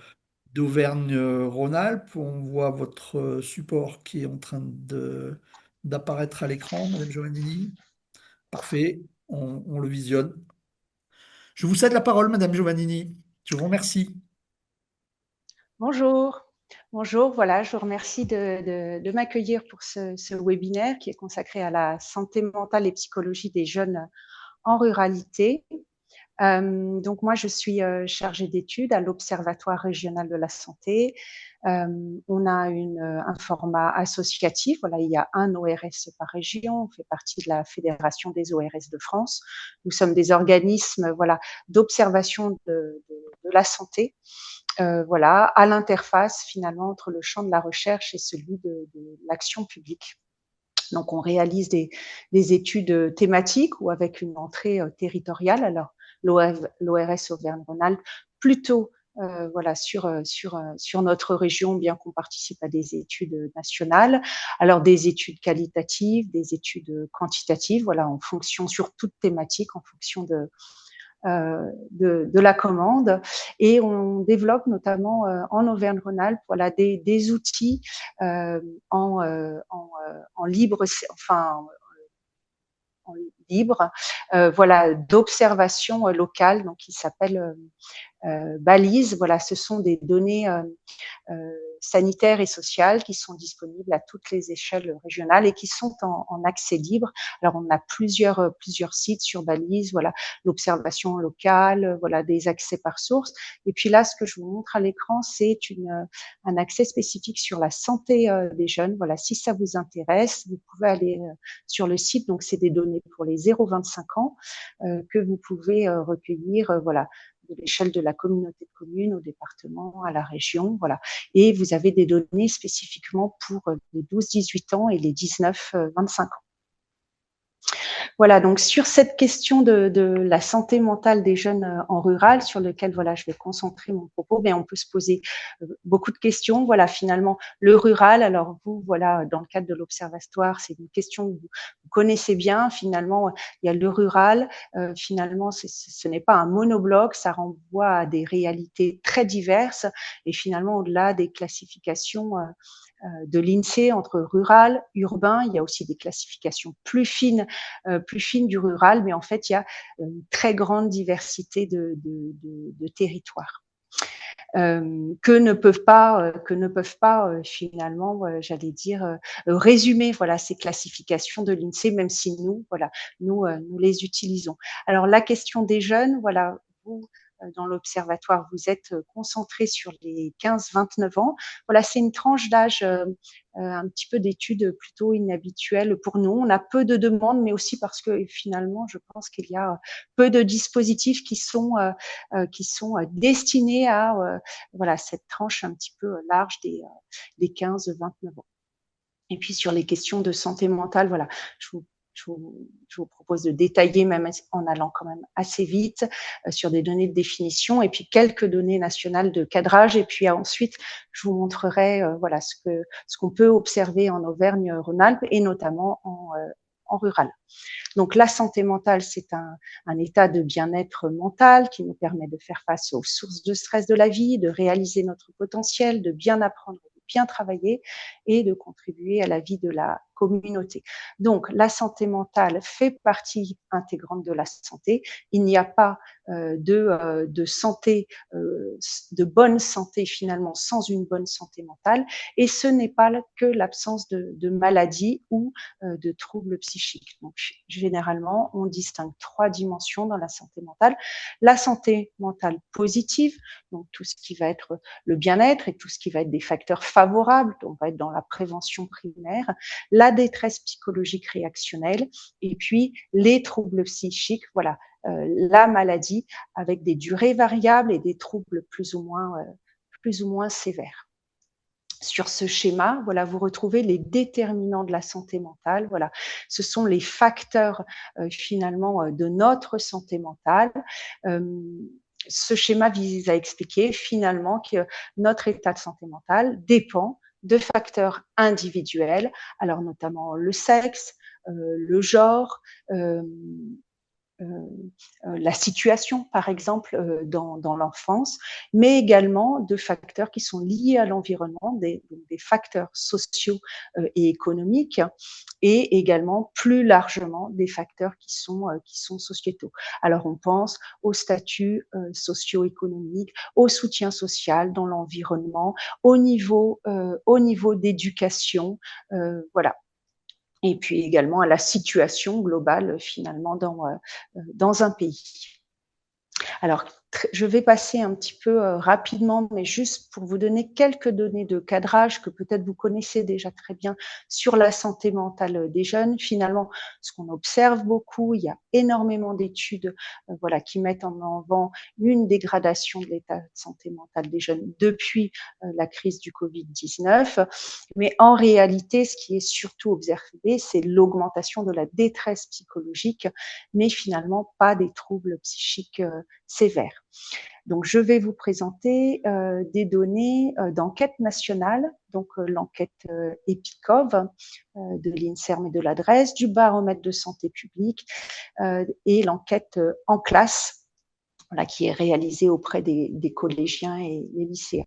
S1: d'Auvergne-Rhône-Alpes. On voit votre support qui est en train d'apparaître à l'écran, Madame Giovannini. Parfait, on le visionne. Je vous cède la parole, Madame Giovannini. Je vous remercie.
S4: Bonjour. Bonjour, voilà, je vous remercie de m'accueillir pour ce webinaire qui est consacré à la santé mentale et psychologie des jeunes en ruralité. Donc moi, je suis chargée d'études à l'Observatoire régional de la santé. On a un format associatif. Voilà, il y a un ORS par région. On fait partie de la Fédération des ORS de France. Nous sommes des organismes, voilà, d'observation de la santé. Voilà, à l'interface finalement entre le champ de la recherche et celui de l'action publique. Donc, on réalise des études thématiques ou avec une entrée territoriale. Alors, l'ORS Auvergne-Rhône-Alpes, plutôt voilà, sur notre région, bien qu'on participe à des études nationales. Alors, des études qualitatives, des études quantitatives, voilà, en fonction, sur toute thématique, en fonction de la commande, et on développe notamment en Auvergne-Rhône-Alpes voilà des outils en libre, enfin en libre, voilà, d'observation locale, donc qui s'appelle Balise. Voilà, ce sont des données sanitaires et sociales qui sont disponibles à toutes les échelles régionales et qui sont en accès libre. Alors, on a plusieurs sites sur Balise, voilà, l'observation locale, voilà, des accès par source. Et puis là, ce que je vous montre à l'écran, c'est un accès spécifique sur la santé des jeunes. Voilà, si ça vous intéresse, vous pouvez aller sur le site. Donc, c'est des données pour les 0-25 ans que vous pouvez recueillir, voilà, de l'échelle de la communauté de communes, au département, à la région, voilà. Et vous avez des données spécifiquement pour les 12-18 ans et les 19-25 ans. Voilà, donc sur cette question de la santé mentale des jeunes en rural, sur lequel voilà, je vais concentrer mon propos, mais on peut se poser beaucoup de questions. Voilà, finalement, le rural, alors vous, voilà, dans le cadre de l'Observatoire, c'est une question que vous connaissez bien. Finalement, il y a le rural. Finalement, ce n'est pas un monobloc, ça renvoie à des réalités très diverses. Et finalement, au-delà des classifications de l'INSEE entre rural, urbain, il y a aussi des classifications plus fines du rural, mais en fait, il y a une très grande diversité de territoires que ne peuvent pas finalement, j'allais dire, résumer voilà ces classifications de l'INSEE, même si nous, voilà, nous les utilisons. Alors la question des jeunes, voilà, vous dans l'observatoire, vous êtes concentré sur les 15-29 ans. Voilà, c'est une tranche d'âge, un petit peu d'études plutôt inhabituelles pour nous. On a peu de demandes, mais aussi parce que finalement, je pense qu'il y a peu de dispositifs qui sont destinés à voilà cette tranche un petit peu large des 15-29 ans. Et puis sur les questions de santé mentale, voilà, je vous propose de détailler, même en allant quand même assez vite, sur des données de définition et puis quelques données nationales de cadrage. Et puis ensuite, je vous montrerai voilà ce qu'on peut observer en Auvergne-Rhône-Alpes et notamment en rural. Donc la santé mentale, c'est un état de bien-être mental qui nous permet de faire face aux sources de stress de la vie, de réaliser notre potentiel, de bien apprendre, de bien travailler et de contribuer à la vie de la communauté. Donc la santé mentale fait partie intégrante de la santé. Il n'y a pas de santé, de bonne santé finalement sans une bonne santé mentale, et ce n'est pas que l'absence de maladie ou de troubles psychiques. Donc généralement, on distingue 3 dimensions dans la santé mentale. La santé mentale positive, donc tout ce qui va être le bien-être et tout ce qui va être des facteurs favorables, on va être dans la prévention primaire, la détresse psychologique réactionnelle et puis les troubles psychiques, voilà, la maladie avec des durées variables et des troubles plus ou moins sévères. Sur ce schéma, voilà, vous retrouvez les déterminants de la santé mentale. Voilà, ce sont les facteurs finalement de notre santé mentale. Ce schéma vise à expliquer finalement que notre état de santé mentale dépend de facteurs individuels, alors notamment le sexe, le genre, la situation, par exemple, dans l'enfance, mais également de facteurs qui sont liés à l'environnement, des facteurs sociaux et économiques, et également plus largement des facteurs qui sont sociétaux. Alors on pense au statut socio-économique, au soutien social dans l'environnement, au niveau d'éducation, voilà. Et puis également à la situation globale finalement dans un pays. Alors, je vais passer un petit peu rapidement, mais juste pour vous donner quelques données de cadrage que peut-être vous connaissez déjà très bien sur la santé mentale des jeunes. Finalement, ce qu'on observe beaucoup, il y a énormément d'études voilà, qui mettent en avant une dégradation de l'état de santé mentale des jeunes depuis la crise du Covid-19. Mais en réalité, ce qui est surtout observé, c'est l'augmentation de la détresse psychologique, mais finalement pas des troubles psychiques sévères. Donc, je vais vous présenter des données d'enquête nationale, donc l'enquête EPICOV de l'INSERM et de l'adresse, du baromètre de santé publique et l'enquête en classe, voilà, qui est réalisée auprès des collégiens et les lycéens.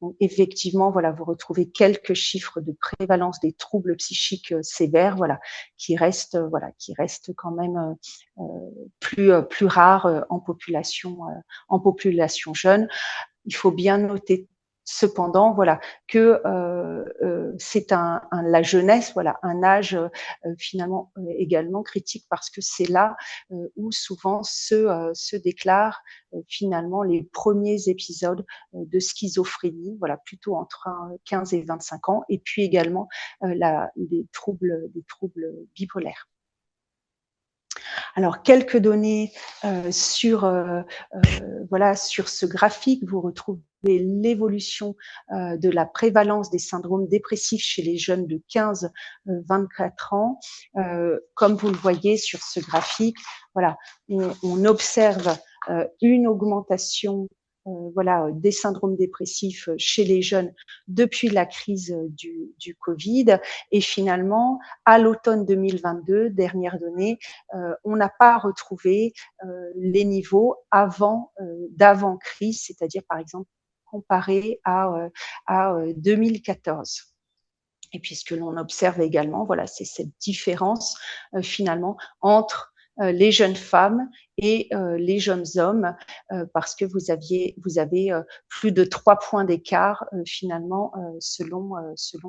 S4: Donc, effectivement, voilà, vous retrouvez quelques chiffres de prévalence des troubles psychiques sévères, voilà, qui restent quand même plus rares en population jeune. Il faut bien noter cependant, voilà, que c'est la jeunesse, voilà, un âge finalement également critique parce que c'est là où souvent se déclarent finalement les premiers épisodes de schizophrénie, voilà, plutôt entre 15 et 25 ans, et puis également des troubles bipolaires. Alors, quelques données voilà, sur ce graphique. Vous retrouvez l'évolution de la prévalence des syndromes dépressifs chez les jeunes de 15-24 ans. Comme vous le voyez sur ce graphique, voilà, on observe une augmentation voilà, des syndromes dépressifs chez les jeunes depuis la crise du Covid. Et finalement, à l'automne 2022, dernière donnée, on n'a pas retrouvé les niveaux d'avant-crise, c'est-à-dire par exemple comparé à 2014. Et puis ce que l'on observe également, voilà, c'est cette différence finalement entre les jeunes femmes et les jeunes hommes, parce que vous avez plus de 3 points d'écart finalement selon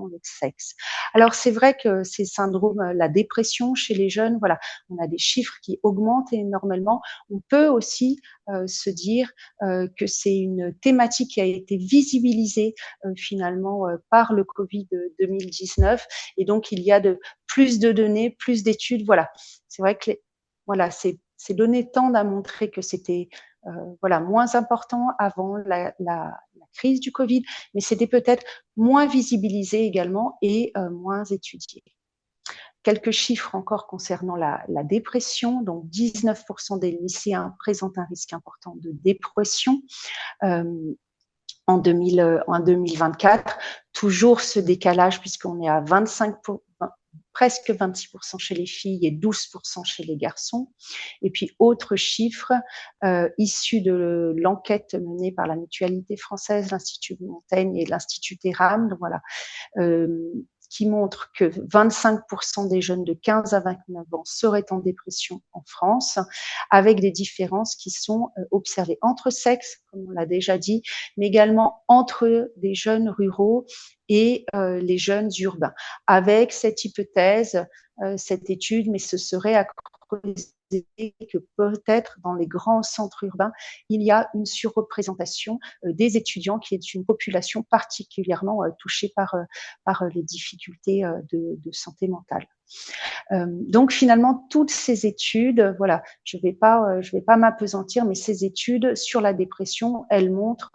S4: le sexe. Alors c'est vrai que ces syndromes, la dépression chez les jeunes, voilà, on a des chiffres qui augmentent énormément. On peut aussi se dire que c'est une thématique qui a été visibilisée finalement par le Covid 2019, et donc il y a plus de données, plus d'études. Voilà, c'est vrai que voilà, ces données tendent à montrer que c'était voilà, moins important avant la crise du Covid, mais c'était peut-être moins visibilisé également et moins étudié. Quelques chiffres encore concernant la dépression. Donc, 19% des lycéens présentent un risque important de dépression en 2024. Toujours ce décalage puisqu'on est à 25 presque 26% chez les filles et 12% chez les garçons. Et puis, autre chiffre issu de l'enquête menée par la Mutualité française, l'Institut Montaigne et l'Institut Theram. Donc voilà, qui montre que 25% des jeunes de 15 à 29 ans seraient en dépression en France, avec des différences qui sont observées entre sexes, comme on l'a déjà dit, mais également entre des jeunes ruraux et les jeunes urbains. Avec cette hypothèse, cette étude, mais ce serait à creuser que peut-être dans les grands centres urbains, il y a une surreprésentation des étudiants, qui est une population particulièrement touchée par les difficultés de santé mentale. Donc finalement, toutes ces études, voilà, je vais pas m'appesantir, mais ces études sur la dépression, elles montrent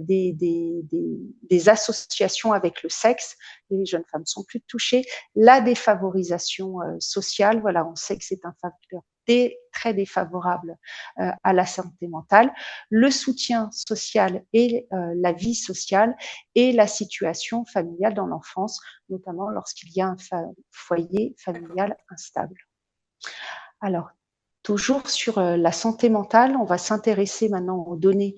S4: des associations avec le sexe. Les jeunes femmes sont plus touchées. La défavorisation sociale, voilà, on sait que c'est un facteur très défavorable à la santé mentale, le soutien social et la vie sociale et la situation familiale dans l'enfance, notamment lorsqu'il y a un foyer familial instable. Alors, toujours sur la santé mentale, on va s'intéresser maintenant aux données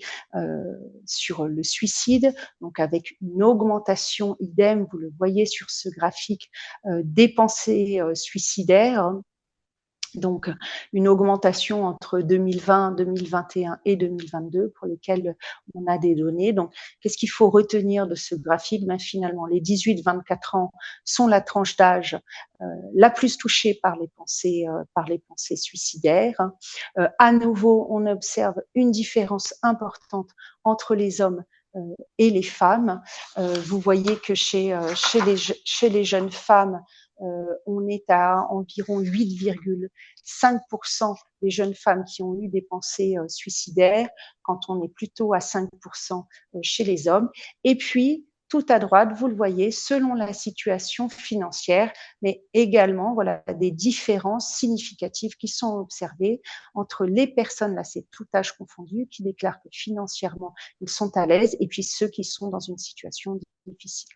S4: sur le suicide, donc avec une augmentation idem, vous le voyez sur ce graphique, des pensées suicidaires. Donc, une augmentation entre 2020, 2021 et 2022 pour lesquelles on a des données. Donc, qu'est-ce qu'il faut retenir de ce graphique? Ben, finalement, les 18-24 ans sont la tranche d'âge la plus touchée par les pensées suicidaires. À nouveau, on observe une différence importante entre les hommes et les femmes. Vous voyez que chez les jeunes femmes, on est à environ 8,5% des jeunes femmes qui ont eu des pensées suicidaires, quand on est plutôt à 5% chez les hommes. Et puis, tout à droite, vous le voyez, selon la situation financière, mais également voilà, des différences significatives qui sont observées entre les personnes, là c'est tout âge confondu, qui déclarent que financièrement ils sont à l'aise, et puis ceux qui sont dans une situation difficile.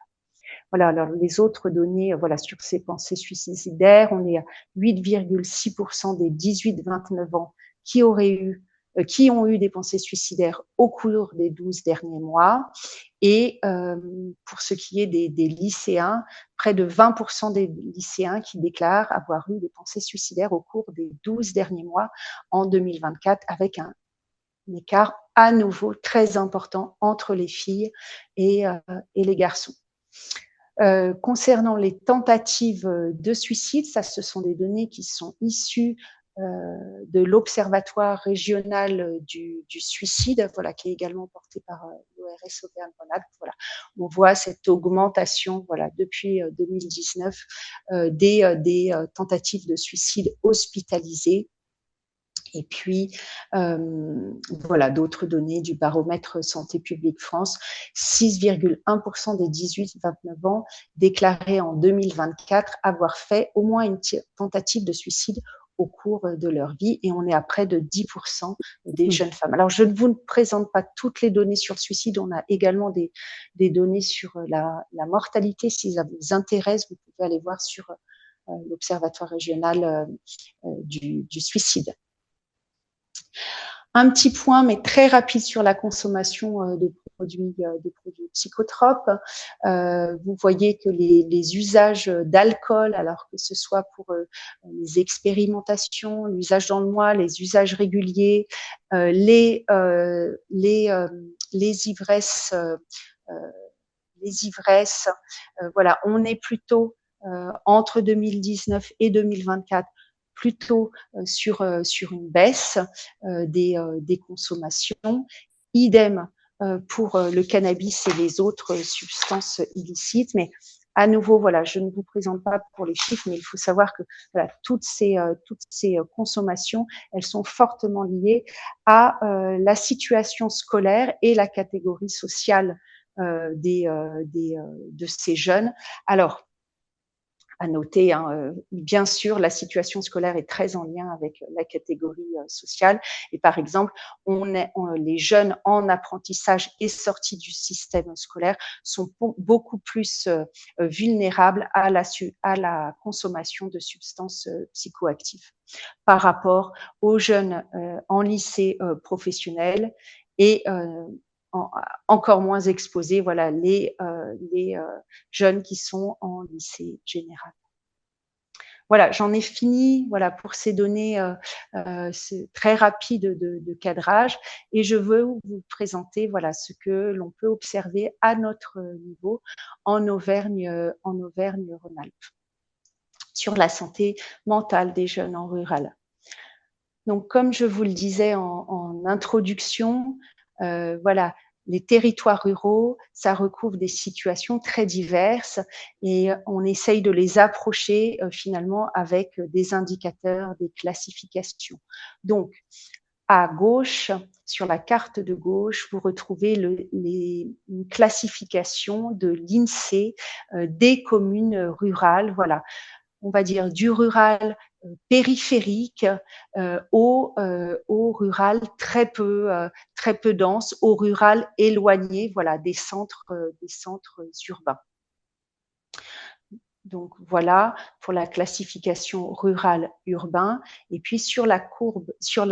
S4: Voilà, alors les autres données, voilà, sur ces pensées suicidaires, on est à 8,6% des 18-29 ans qui ont eu des pensées suicidaires au cours des 12 derniers mois. Et pour ce qui est des lycéens, près de 20% des lycéens qui déclarent avoir eu des pensées suicidaires au cours des 12 derniers mois en 2024, avec un écart à nouveau très important entre les filles et les garçons. Concernant les tentatives de suicide, ça, ce sont des données qui sont issues de l'Observatoire régional du suicide, voilà, qui est également porté par l'ORS Auvergne-Rhône-Alpes. Voilà, on voit cette augmentation, voilà, depuis 2019 des tentatives de suicide hospitalisées. Et puis, voilà, d'autres données du baromètre Santé publique France, 6,1% des 18-29 ans déclaraient en 2024 avoir fait au moins une tentative de suicide au cours de leur vie, et on est à près de 10% des jeunes femmes. Alors, je ne vous présente pas toutes les données sur le suicide, on a également des données sur la mortalité. Si ça vous intéresse, vous pouvez aller voir sur l'Observatoire régional du suicide. Un petit point, mais très rapide, sur la consommation de produits psychotropes. Vous voyez que les usages d'alcool, alors que ce soit pour les expérimentations, l'usage dans le mois, les usages réguliers, les ivresses, voilà, on est plutôt entre 2019 et 2024 plutôt sur une baisse des consommations. Idem pour le cannabis et les autres substances illicites. Mais à nouveau, voilà, je ne vous présente pas pour les chiffres, mais il faut savoir que voilà, toutes ces consommations, elles sont fortement liées à la situation scolaire et la catégorie sociale de ces jeunes. Alors, à noter, bien sûr, la situation scolaire est très en lien avec la catégorie sociale. Et par exemple, les jeunes en apprentissage et sortis du système scolaire sont beaucoup plus vulnérables à la consommation de substances psychoactives par rapport aux jeunes en lycée professionnel et encore moins exposés, voilà, les jeunes qui sont en lycée général. Voilà, j'en ai fini, voilà, pour ces données très rapides de cadrage, et je veux vous présenter, voilà, ce que l'on peut observer à notre niveau en Auvergne-Rhône-Alpes sur la santé mentale des jeunes en rural. Donc, comme je vous le disais en introduction, voilà, les territoires ruraux, ça recouvre des situations très diverses, et on essaye de les approcher finalement avec des indicateurs, des classifications. Donc, à gauche, sur la carte de gauche, vous retrouvez une classification de l'INSEE des communes rurales. Voilà, on va dire du rural périphérique au rural très peu dense, au rural éloigné, voilà, des centres urbains. Donc voilà pour la classification rural-urbain. Et puis sur la courbe, sur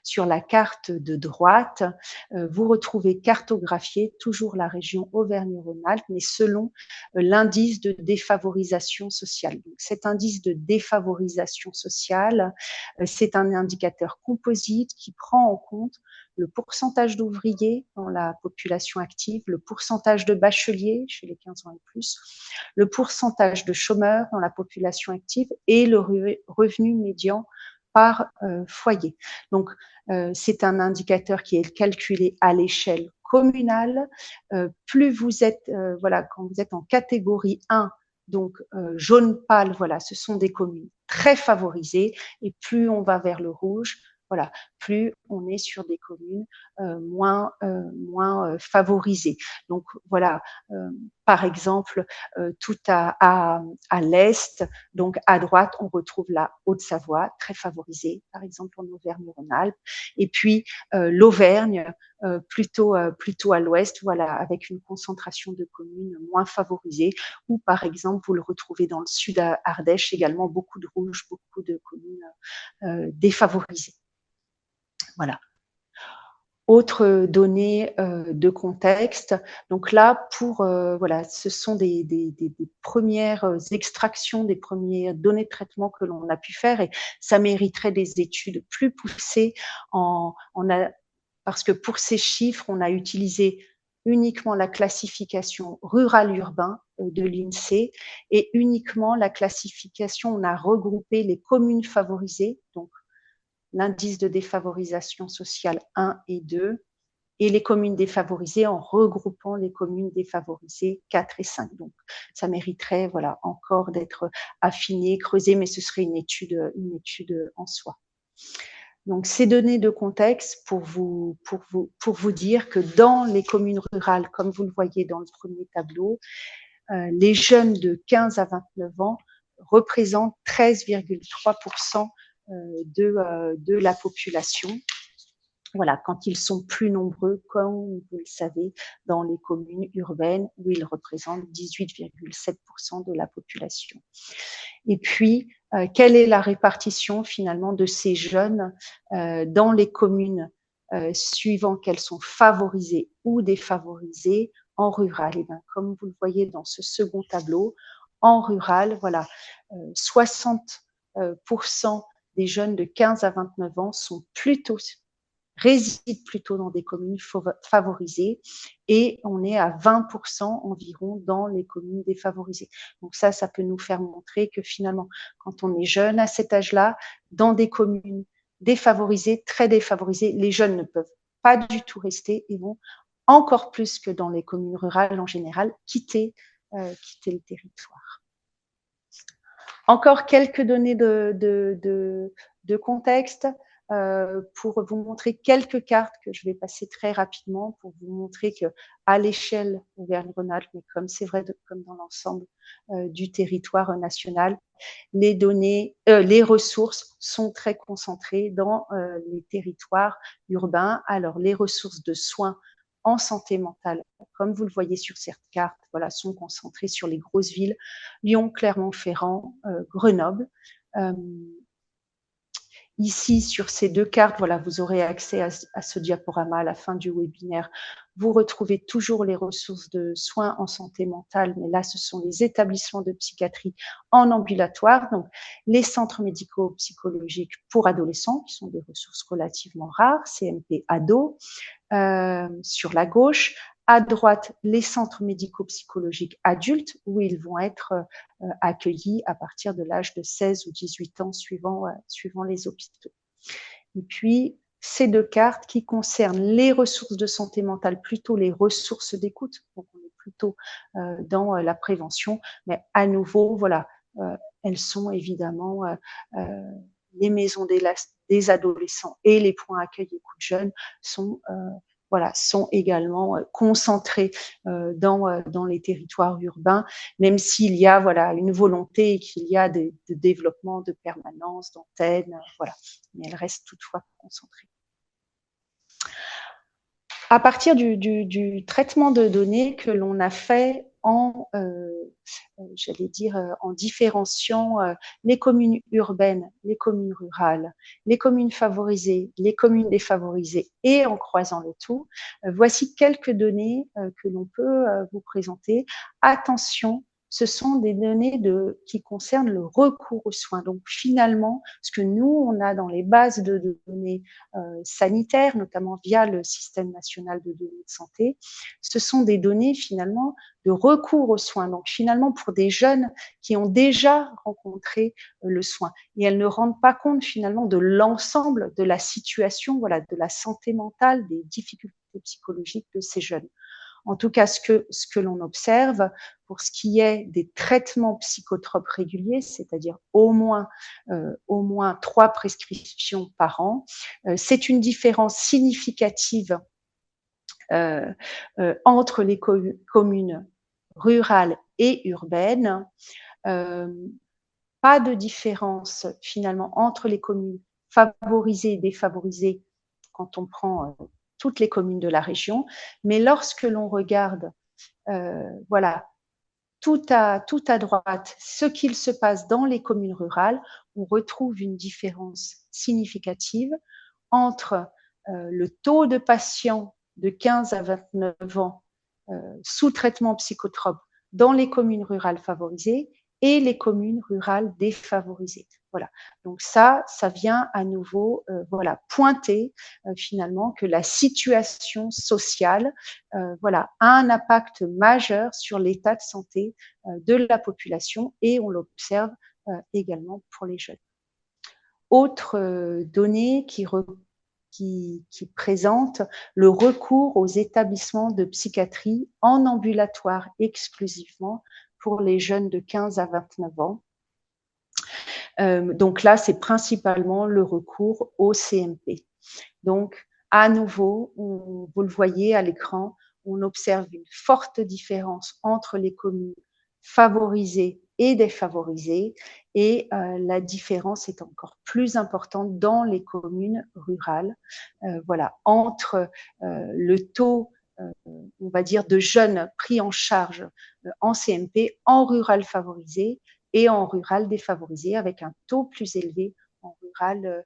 S4: sur la carte de droite, vous retrouvez cartographié toujours la région Auvergne-Rhône-Alpes, mais selon l'indice de défavorisation sociale. Donc, cet indice de défavorisation sociale, c'est un indicateur composite qui prend en compte le pourcentage d'ouvriers dans la population active, le pourcentage de bacheliers chez les 15 ans et plus, le pourcentage de chômeurs dans la population active et le revenu médian par foyer. Donc, c'est un indicateur qui est calculé à l'échelle communale. Plus vous êtes, voilà, quand vous êtes en catégorie 1, donc jaune pâle, voilà, ce sont des communes très favorisées, et plus on va vers le rouge, voilà, plus on est sur des communes moins favorisées. Donc voilà, par exemple, tout à l'est, donc à droite, on retrouve la Haute-Savoie, très favorisée, par exemple en Auvergne-Rhône-Alpes, et puis l'Auvergne, plutôt à l'ouest, voilà, avec une concentration de communes moins favorisées, ou par exemple, vous le retrouvez dans le sud à Ardèche, également beaucoup de rouge, beaucoup de communes défavorisées. Voilà. Autre donnée de contexte. Donc là, voilà, ce sont des premières extractions, des premières données de traitement que l'on a pu faire, et ça mériterait des études plus poussées parce que pour ces chiffres, on a utilisé uniquement la classification rural-urbain de l'INSEE, et uniquement la classification, on a regroupé les communes favorisées, donc l'indice de défavorisation sociale 1 et 2, et les communes défavorisées en regroupant les communes défavorisées 4 et 5. Donc, ça mériterait voilà, encore d'être affiné, creusé, mais ce serait une étude en soi. Donc, ces données de contexte pour vous dire que dans les communes rurales, comme vous le voyez dans le premier tableau, les jeunes de 15 à 29 ans représentent 13,3% de la population. Voilà, quand ils sont plus nombreux, comme vous le savez, dans les communes urbaines où ils représentent 18,7% de la population. Et puis, quelle est la répartition finalement de ces jeunes dans les communes suivant qu'elles sont favorisées ou défavorisées en rural? Et bien, comme vous le voyez dans ce second tableau, en rural, voilà, 60% des jeunes de 15 à 29 ans résident plutôt dans des communes favorisées et on est à 20% environ dans les communes défavorisées. Donc ça peut nous faire montrer que finalement, quand on est jeune à cet âge-là, dans des communes défavorisées, très défavorisées, les jeunes ne peuvent pas du tout rester et vont encore plus que dans les communes rurales en général, quitter le territoire. Encore quelques données de contexte pour vous montrer quelques cartes que je vais passer très rapidement pour vous montrer que à l'échelle Auvergne-Rhône-Alpes, mais comme c'est vrai comme dans l'ensemble du territoire national, les ressources sont très concentrées dans les territoires urbains. Alors les ressources de soins en santé mentale, comme vous le voyez sur cette carte, voilà, sont concentrées sur les grosses villes, Lyon, Clermont-Ferrand, Grenoble. Ici, sur ces deux cartes, voilà, vous aurez accès à ce diaporama à la fin du webinaire. Vous retrouvez toujours les ressources de soins en santé mentale, mais là, ce sont les établissements de psychiatrie en ambulatoire, donc les centres médico-psychologiques pour adolescents, qui sont des ressources relativement rares, CMP Ado, sur la gauche. À droite, les centres médico-psychologiques adultes, où ils vont être accueillis à partir de l'âge de 16 ou 18 ans, suivant les hôpitaux. Et puis, ces deux cartes qui concernent les ressources de santé mentale, plutôt les ressources d'écoute, donc on est plutôt dans la prévention, mais à nouveau, voilà, elles sont évidemment les maisons des adolescents et les points accueil écoute jeunes sont également concentrés dans les territoires urbains, même s'il y a une volonté et qu'il y a de développement de permanence, d'antennes, mais elles restent toutefois concentrées. À partir du traitement de données que l'on a fait en différenciant les communes urbaines, les communes rurales, les communes favorisées, les communes défavorisées et en croisant le tout, voici quelques données que l'on peut vous présenter. Attention, ce sont des données qui concernent le recours aux soins. Donc finalement, ce que nous, on a dans les bases de données sanitaires, notamment via le système national de données de santé, ce sont des données finalement de recours aux soins. Donc finalement, pour des jeunes qui ont déjà rencontré le soin. Et elles ne rendent pas compte finalement de l'ensemble de la situation, de la santé mentale, des difficultés psychologiques de ces jeunes. En tout cas, ce que l'on observe pour ce qui est des traitements psychotropes réguliers, c'est-à-dire au moins 3 prescriptions par an, c'est une différence significative entre les communes rurales et urbaines. Pas de différence finalement entre les communes favorisées et défavorisées quand on prend toutes les communes de la région, mais lorsque l'on regarde tout à droite ce qu'il se passe dans les communes rurales, on retrouve une différence significative entre le taux de patients de 15 à 29 ans sous traitement psychotrope dans les communes rurales favorisées et les communes rurales défavorisées. Voilà. Donc ça vient à nouveau pointer finalement que la situation sociale a un impact majeur sur l'état de santé de la population et on l'observe également pour les jeunes. Autre donnée qui qui présente le recours aux établissements de psychiatrie en ambulatoire exclusivement pour les jeunes de 15 à 29 ans. Donc là, c'est principalement le recours au CMP. Donc, à nouveau, vous le voyez à l'écran, on observe une forte différence entre les communes favorisées et défavorisées, et la différence est encore plus importante dans les communes rurales. Voilà, entre le taux, on va dire, de jeunes pris en charge en CMP en rural favorisé et en rural défavorisé, avec un taux plus élevé en rural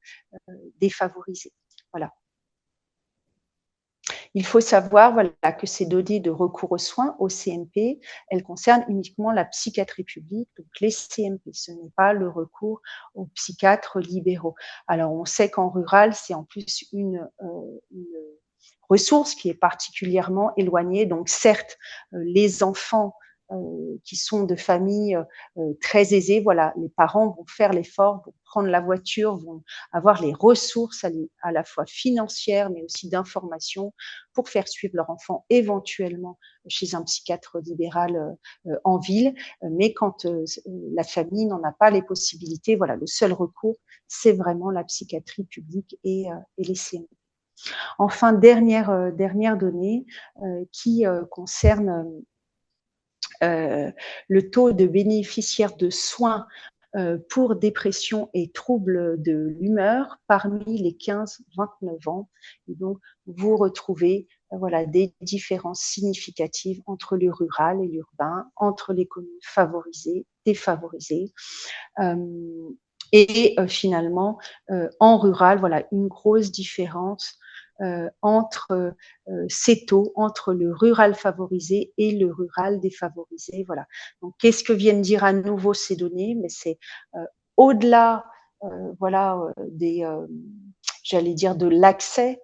S4: défavorisé. Voilà. Il faut savoir voilà, que ces données de recours aux soins, au CMP, elles concernent uniquement la psychiatrie publique, donc les CMP. Ce n'est pas le recours aux psychiatres libéraux. Alors, on sait qu'en rural, c'est en plus une ressource qui est particulièrement éloignée. Donc, certes, les enfants qui sont de familles très aisées, voilà, les parents vont faire l'effort, vont prendre la voiture, vont avoir les ressources à la fois financières, mais aussi d'information pour faire suivre leur enfant éventuellement chez un psychiatre libéral en ville. Mais quand la famille n'en a pas les possibilités, voilà, le seul recours, c'est vraiment la psychiatrie publique et les CMP. Enfin, dernière donnée qui concerne le taux de bénéficiaires de soins pour dépression et troubles de l'humeur parmi les 15-29 ans. Et donc, vous retrouvez voilà, des différences significatives entre le rural et l'urbain, entre les communes favorisées, défavorisées. Finalement, en rural, voilà, une grosse différence entre ces taux, entre le rural favorisé et le rural défavorisé. Voilà. Donc, qu'est-ce que viennent dire à nouveau ces données? Mais c'est au-delà, voilà, j'allais dire, de l'accès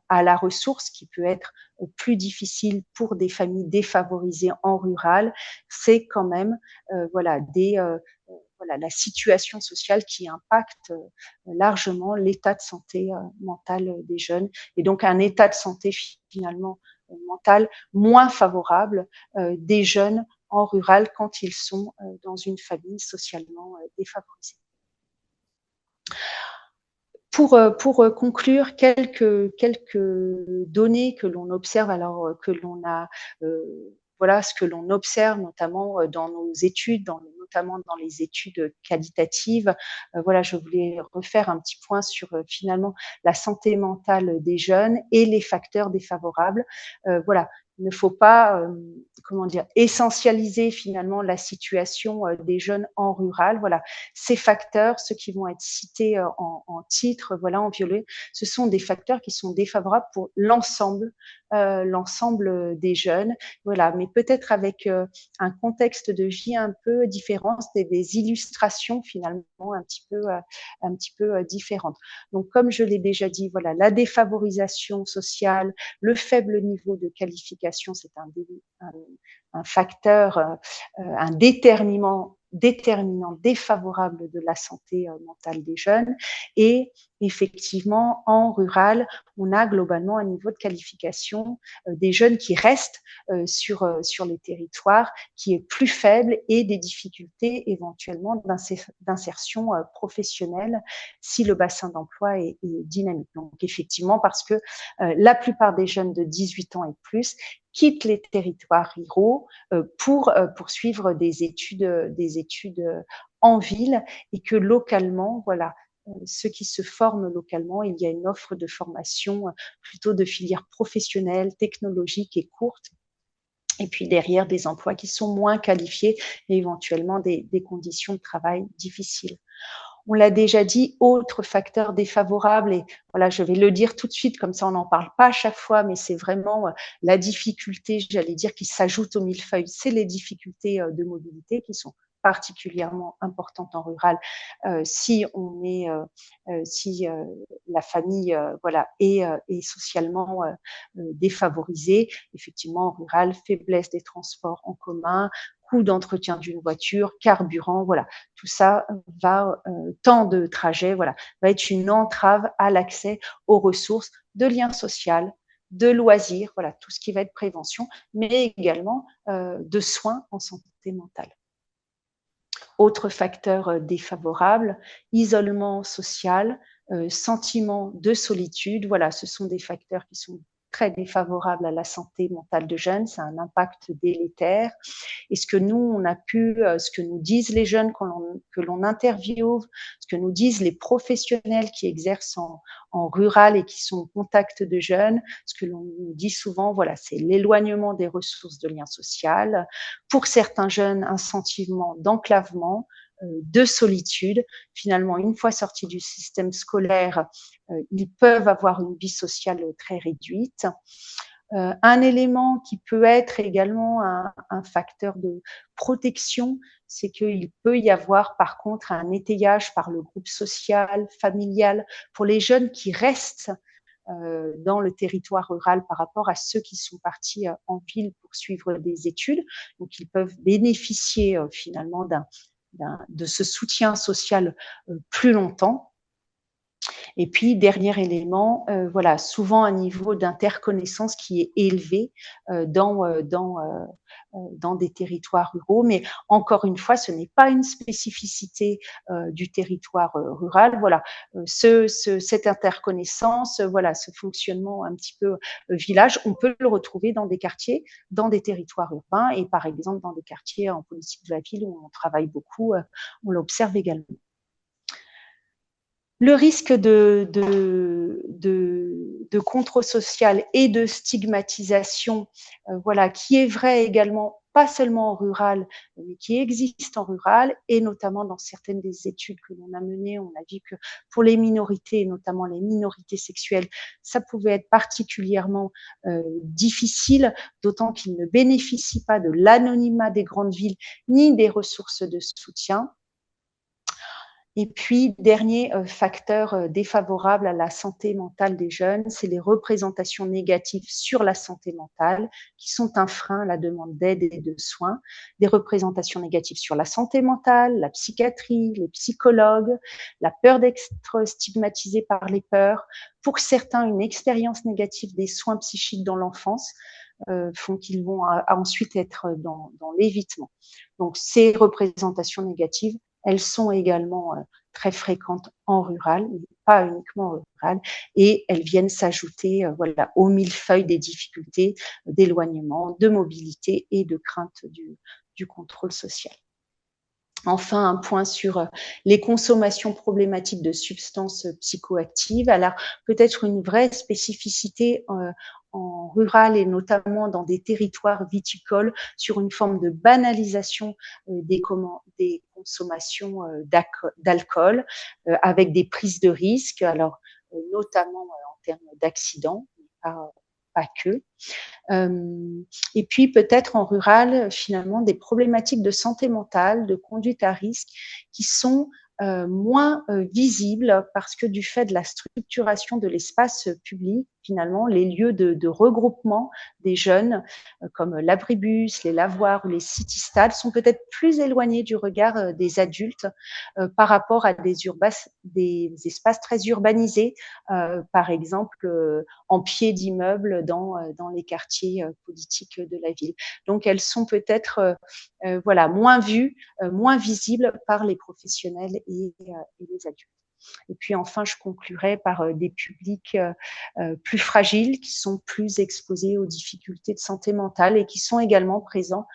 S4: à la ressource qui peut être plus difficile pour des familles défavorisées en rural, c'est quand même voilà voilà, la situation sociale qui impacte largement l'état de santé mentale des jeunes, et donc un état de santé finalement mental moins favorable des jeunes en rural quand ils sont dans une famille socialement défavorisée. Pour conclure, quelques données que l'on observe, alors que l'on a, voilà, ce que l'on observe notamment dans nos études, notamment dans les études qualitatives. Voilà, je voulais refaire un petit point sur finalement la santé mentale des jeunes et les facteurs défavorables. Voilà, il ne faut pas, comment dire, essentialiser finalement la situation des jeunes en rural. Voilà, ces facteurs, ceux qui vont être cités en titre, voilà, en violet, ce sont des facteurs qui sont défavorables pour l'ensemble des jeunes. Voilà, mais peut-être avec un contexte de vie un peu différent, des illustrations finalement un petit peu différentes. Donc, comme je l'ai déjà dit, voilà, la défavorisation sociale, le faible niveau de qualification, c'est un facteur, un déterminant défavorable de la santé mentale des jeunes. Et effectivement, en rural, on a globalement un niveau de qualification des jeunes qui restent sur les territoires qui est plus faible, et des difficultés éventuellement d'insertion professionnelle si le bassin d'emploi est dynamique. Donc effectivement, parce que la plupart des jeunes de 18 ans et plus quittent les territoires ruraux pour poursuivre des études en ville, et que localement, voilà, ceux qui se forment localement, il y a une offre de formation plutôt de filières professionnelles, technologiques et courtes. Et puis derrière, des emplois qui sont moins qualifiés et éventuellement des conditions de travail difficiles. On l'a déjà dit, autre facteur défavorable, et voilà, je vais le dire tout de suite, comme ça on n'en parle pas à chaque fois, mais c'est vraiment la difficulté, j'allais dire, qui s'ajoute au millefeuille, c'est les difficultés de mobilité qui sont particulièrement importantes en rural si la famille voilà est socialement défavorisée. Effectivement, en rural, faiblesse des transports en commun, coût d'entretien d'une voiture, carburant, voilà. Tout ça temps de trajet, voilà, va être une entrave à l'accès aux ressources de liens sociaux, de loisirs, voilà, tout ce qui va être prévention, mais également de soins en santé mentale. Autre facteur défavorable, isolement social, sentiment de solitude. Voilà, ce sont des facteurs qui sont très défavorables à la santé mentale de jeunes. Ça a un impact délétère. Et ce que ce que nous disent les jeunes que l'on interviewe, ce que nous disent les professionnels qui exercent en rural et qui sont au contact de jeunes, ce que l'on nous dit souvent, voilà, c'est l'éloignement des ressources de lien social. Pour certains jeunes, un sentiment d'enclavement, de solitude. Finalement, une fois sortis du système scolaire, ils peuvent avoir une vie sociale très réduite. Un élément qui peut être également un facteur de protection, c'est qu'il peut y avoir par contre un étayage par le groupe social, familial, pour les jeunes qui restent dans le territoire rural par rapport à ceux qui sont partis en ville pour suivre des études. Donc, ils peuvent bénéficier finalement de ce soutien social plus longtemps. Et puis, dernier élément, voilà, souvent un niveau d'interconnaissance qui est élevé dans des territoires ruraux. Mais encore une fois, ce n'est pas une spécificité du territoire rural. Voilà, cette interconnaissance, voilà, ce fonctionnement un petit peu village, on peut le retrouver dans des quartiers, dans des territoires urbains et par exemple dans des quartiers en politique de la ville où on travaille beaucoup, on l'observe également. Le risque de contrôle social et de stigmatisation, voilà, qui est vrai également, pas seulement en rural, mais qui existe en rural, et notamment dans certaines des études que l'on a menées, on a vu que pour les minorités, et notamment les minorités sexuelles, ça pouvait être particulièrement difficile, d'autant qu'ils ne bénéficient pas de l'anonymat des grandes villes, ni des ressources de soutien. Et puis, dernier facteur défavorable à la santé mentale des jeunes, c'est les représentations négatives sur la santé mentale qui sont un frein à la demande d'aide et de soins. Des représentations négatives sur la santé mentale, la psychiatrie, les psychologues, la peur d'être stigmatisé par les peurs. Pour certains, une expérience négative des soins psychiques dans l'enfance font qu'ils vont ensuite être dans l'évitement. Donc, ces représentations négatives, elles sont également très fréquentes en rural, mais pas uniquement en rural, et elles viennent s'ajouter voilà, au millefeuille des difficultés d'éloignement, de mobilité et de crainte du contrôle social. Enfin, un point sur les consommations problématiques de substances psychoactives. Alors, peut-être une vraie spécificité en rural et notamment dans des territoires viticoles sur une forme de banalisation des consommations d'alcool avec des prises de risques, alors notamment en termes d'accidents, pas que. Et puis peut-être en rural, finalement, des problématiques de santé mentale, de conduite à risque qui sont moins visibles parce que du fait de la structuration de l'espace public, finalement, les lieux de regroupement des jeunes, comme l'abribus, les lavoirs ou les city-stades, sont peut-être plus éloignés du regard des adultes par rapport à des espaces très urbanisés, par exemple en pied d'immeubles dans les quartiers politiques de la ville. Donc, elles sont peut-être voilà, moins vues, moins visibles par les professionnels et les adultes. Et puis enfin, je conclurai par des publics plus fragiles, qui sont plus exposés aux difficultés de santé mentale et qui sont également présents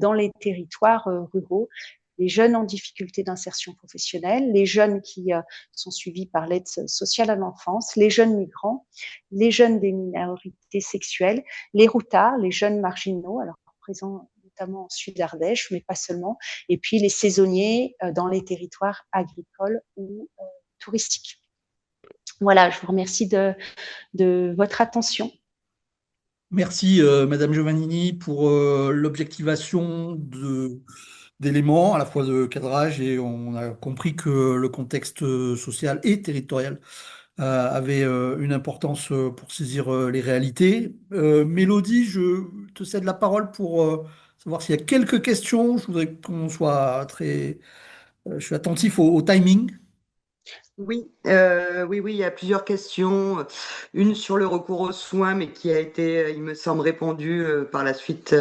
S4: dans les territoires ruraux. Les jeunes en difficulté d'insertion professionnelle, les jeunes qui sont suivis par l'aide sociale à l'enfance, les jeunes migrants, les jeunes des minorités sexuelles, les routards, les jeunes marginaux, alors présents notamment en Sud-Ardèche, mais pas seulement, et puis les saisonniers dans les territoires agricoles ou touristiques. Voilà, je vous remercie de votre attention.
S1: Merci, Madame Giovannini, pour l'objectivation d'éléments, à la fois de cadrage, et on a compris que le contexte social et territorial avait une importance pour saisir les réalités. Mélodie, je te cède la parole pour savoir s'il y a quelques questions. Je voudrais qu'on soit très... je suis attentif au timing.
S3: Oui, oui, il y a plusieurs questions. Une sur le recours aux soins, mais qui a été, il me semble, répondue par la suite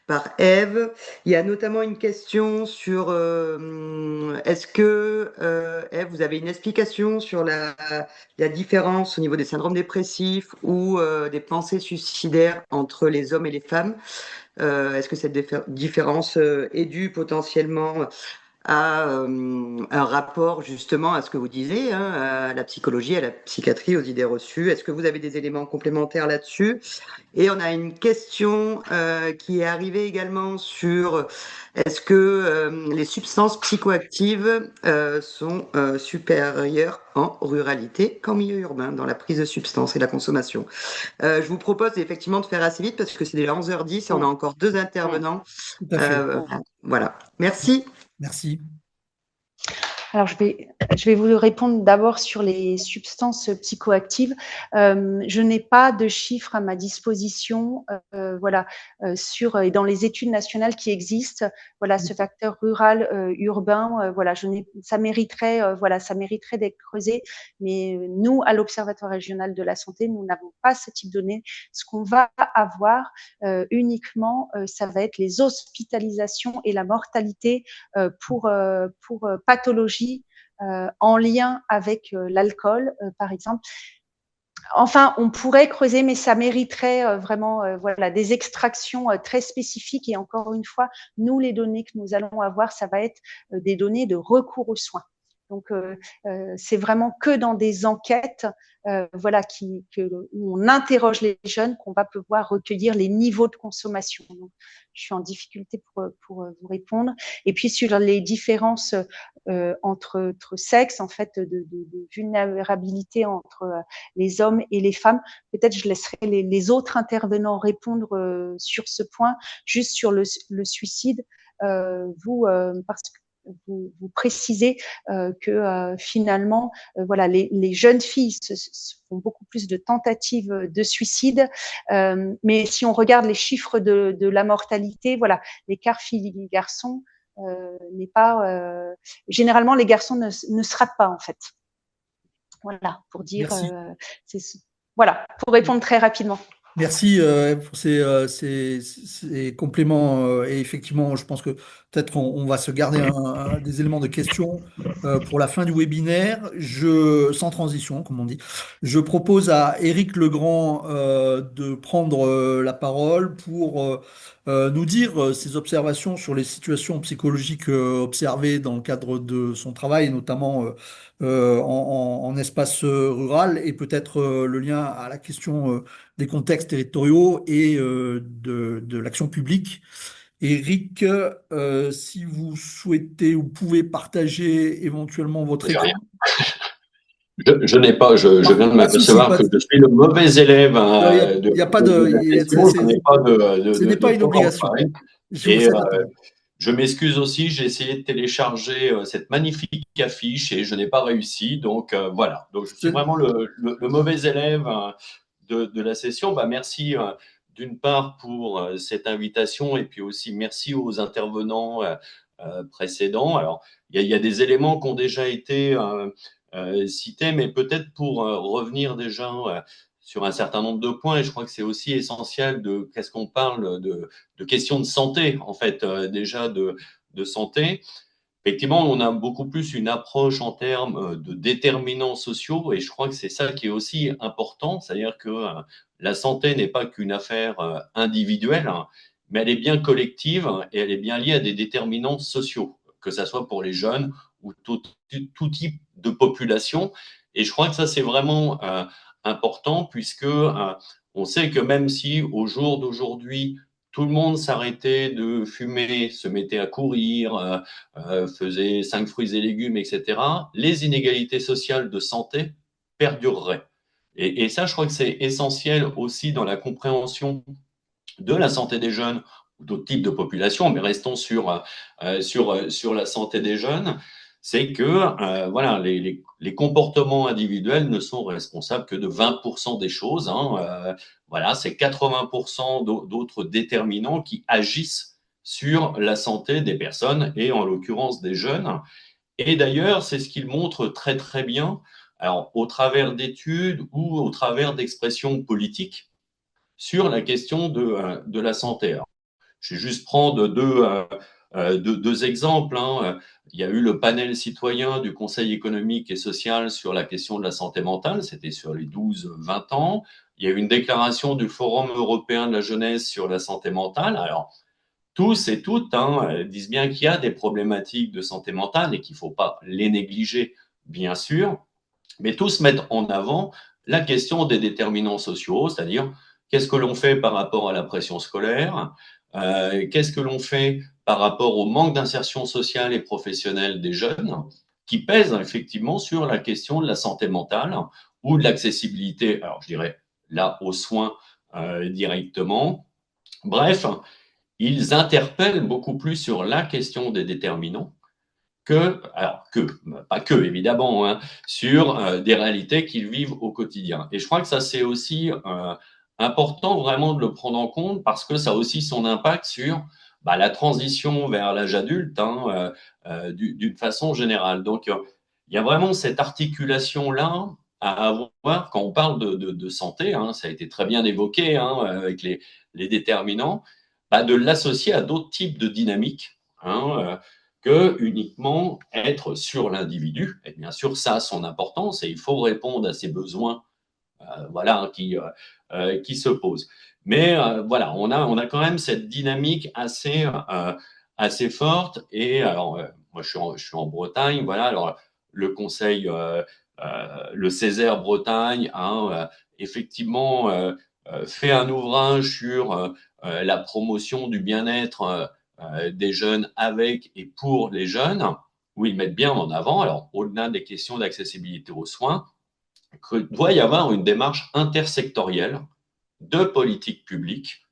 S3: par Ève. Il y a notamment une question sur est-ce que, Ève, vous avez une explication sur la différence au niveau des syndromes dépressifs ou des pensées suicidaires entre les hommes et les femmes? Est-ce que cette différence est due potentiellement à un rapport justement à ce que vous disiez, hein, à la psychologie, à la psychiatrie, aux idées reçues? Est-ce que vous avez des éléments complémentaires là-dessus? Et on a une question qui est arrivée également sur est-ce que les substances psychoactives sont supérieures en ruralité qu'en milieu urbain dans la prise de substances et la consommation? Je vous propose effectivement de faire assez vite parce que c'est déjà 11h10 et on a encore deux intervenants.
S1: Tout à fait.
S3: Voilà. Merci.
S1: Merci.
S4: Alors, je vais vous répondre d'abord sur les substances psychoactives. Je n'ai pas de chiffres à ma disposition, voilà, sur et dans les études nationales qui existent, voilà, ce facteur rural urbain, voilà, ça mériterait, voilà, ça mériterait d'être creusé. Mais nous, à l'Observatoire régional de la santé, nous n'avons pas ce type de données. Ce qu'on va avoir uniquement, ça va être les hospitalisations et la mortalité pour pathologie en lien avec l'alcool, par exemple. Enfin, on pourrait creuser, mais ça mériterait vraiment voilà, des extractions très spécifiques. Et encore une fois, nous, les données que nous allons avoir, ça va être des données de recours aux soins. Donc, c'est vraiment que dans des enquêtes voilà, où on interroge les jeunes qu'on va pouvoir recueillir les niveaux de consommation. Donc, je suis en difficulté pour vous répondre. Et puis, sur les différences entre sexes, en fait, de vulnérabilité entre les hommes et les femmes, peut-être je laisserai les autres intervenants répondre sur ce point. Juste sur le suicide, parce que vous précisez que finalement, voilà, les jeunes filles font beaucoup plus de tentatives de suicide, mais si on regarde les chiffres de la mortalité, voilà, l'écart filles-garçons n'est pas. Généralement, les garçons ne se ratent pas en fait. Voilà, pour dire. Voilà, pour répondre très rapidement.
S1: Merci pour ces compléments. Et effectivement, je pense que peut-être on va se garder des éléments de questions pour la fin du webinaire. Sans transition, comme on dit, je propose à Éric Legrand de prendre la parole pour nous dire ses observations sur les situations psychologiques observées dans le cadre de son travail, notamment en espace rural, et peut-être le lien à la question des contextes territoriaux et de l'action publique. Éric, si vous souhaitez ou pouvez partager éventuellement votre écran.
S5: Je n'ai pas, je viens de m'apercevoir que je suis le mauvais élève.
S1: Il n'y a pas de. Ce n'est pas une obligation.
S5: Je m'excuse aussi, j'ai essayé de télécharger cette magnifique affiche et je n'ai pas réussi. Donc voilà, donc je suis vraiment le mauvais élève de la session. Bah, merci d'une part pour cette invitation et puis aussi merci aux intervenants précédents. Alors, il y a des éléments qui ont déjà été cités, mais peut-être pour revenir déjà sur un certain nombre de points, et je crois que c'est aussi essentiel de qu'est-ce qu'on parle de questions de santé, en fait, déjà de santé. Effectivement, on a beaucoup plus une approche en termes de déterminants sociaux, et je crois que c'est ça qui est aussi important, c'est-à-dire que la santé n'est pas qu'une affaire individuelle, hein, mais elle est bien collective et elle est bien liée à des déterminants sociaux, que ça soit pour les jeunes ou tout type de population. Et je crois que ça, c'est vraiment important, puisque on sait que même si au jour d'aujourd'hui, tout le monde s'arrêtait de fumer, se mettait à courir, faisait 5 fruits et légumes, etc., les inégalités sociales de santé perdureraient. Et ça, je crois que c'est essentiel aussi dans la compréhension de la santé des jeunes ou d'autres types de populations, mais restons sur la santé des jeunes, c'est que voilà, les comportements individuels ne sont responsables que de 20% des choses. Hein, voilà, c'est 80% d'autres déterminants qui agissent sur la santé des personnes et en l'occurrence des jeunes. Et d'ailleurs, c'est ce qu'il montre très très bien, alors au travers d'études ou au travers d'expressions politiques sur la question de la santé. Alors, je vais juste prendre deux exemples, hein. Il y a eu le panel citoyen du Conseil économique et social sur la question de la santé mentale, c'était sur les 12-20 ans. Il y a eu une déclaration du Forum européen de la jeunesse sur la santé mentale. Alors, tous et toutes disent bien qu'il y a des problématiques de santé mentale et qu'il ne faut pas les négliger, bien sûr, mais tous mettent en avant la question des déterminants sociaux, c'est-à-dire qu'est-ce que l'on fait par rapport à la pression scolaire, qu'est-ce que l'on fait par rapport au manque d'insertion sociale et professionnelle des jeunes, qui pèsent effectivement sur la question de la santé mentale ou de l'accessibilité, alors je dirais là aux soins directement. Bref, ils interpellent beaucoup plus sur la question des déterminants pas que évidemment, hein, sur des réalités qu'ils vivent au quotidien. Et je crois que ça, c'est aussi important vraiment de le prendre en compte parce que ça a aussi son impact sur la transition vers l'âge adulte d'une façon générale. Donc, il y a vraiment cette articulation-là à avoir quand on parle de santé, hein, ça a été très bien évoqué avec les déterminants, de l'associer à d'autres types de dynamiques. Que uniquement être sur l'individu. Et bien sûr, ça a son importance et il faut répondre à ces besoins qui se posent. Mais voilà, on a quand même cette dynamique assez forte. Et alors, moi, je suis en Bretagne. Voilà, alors le conseil, le Césaire Bretagne, effectivement, fait un ouvrage sur la promotion du bien-être des jeunes avec et pour les jeunes, où ils mettent bien en avant, alors au-delà des questions d'accessibilité aux soins, qu'il doit y avoir une démarche intersectorielle de politique publique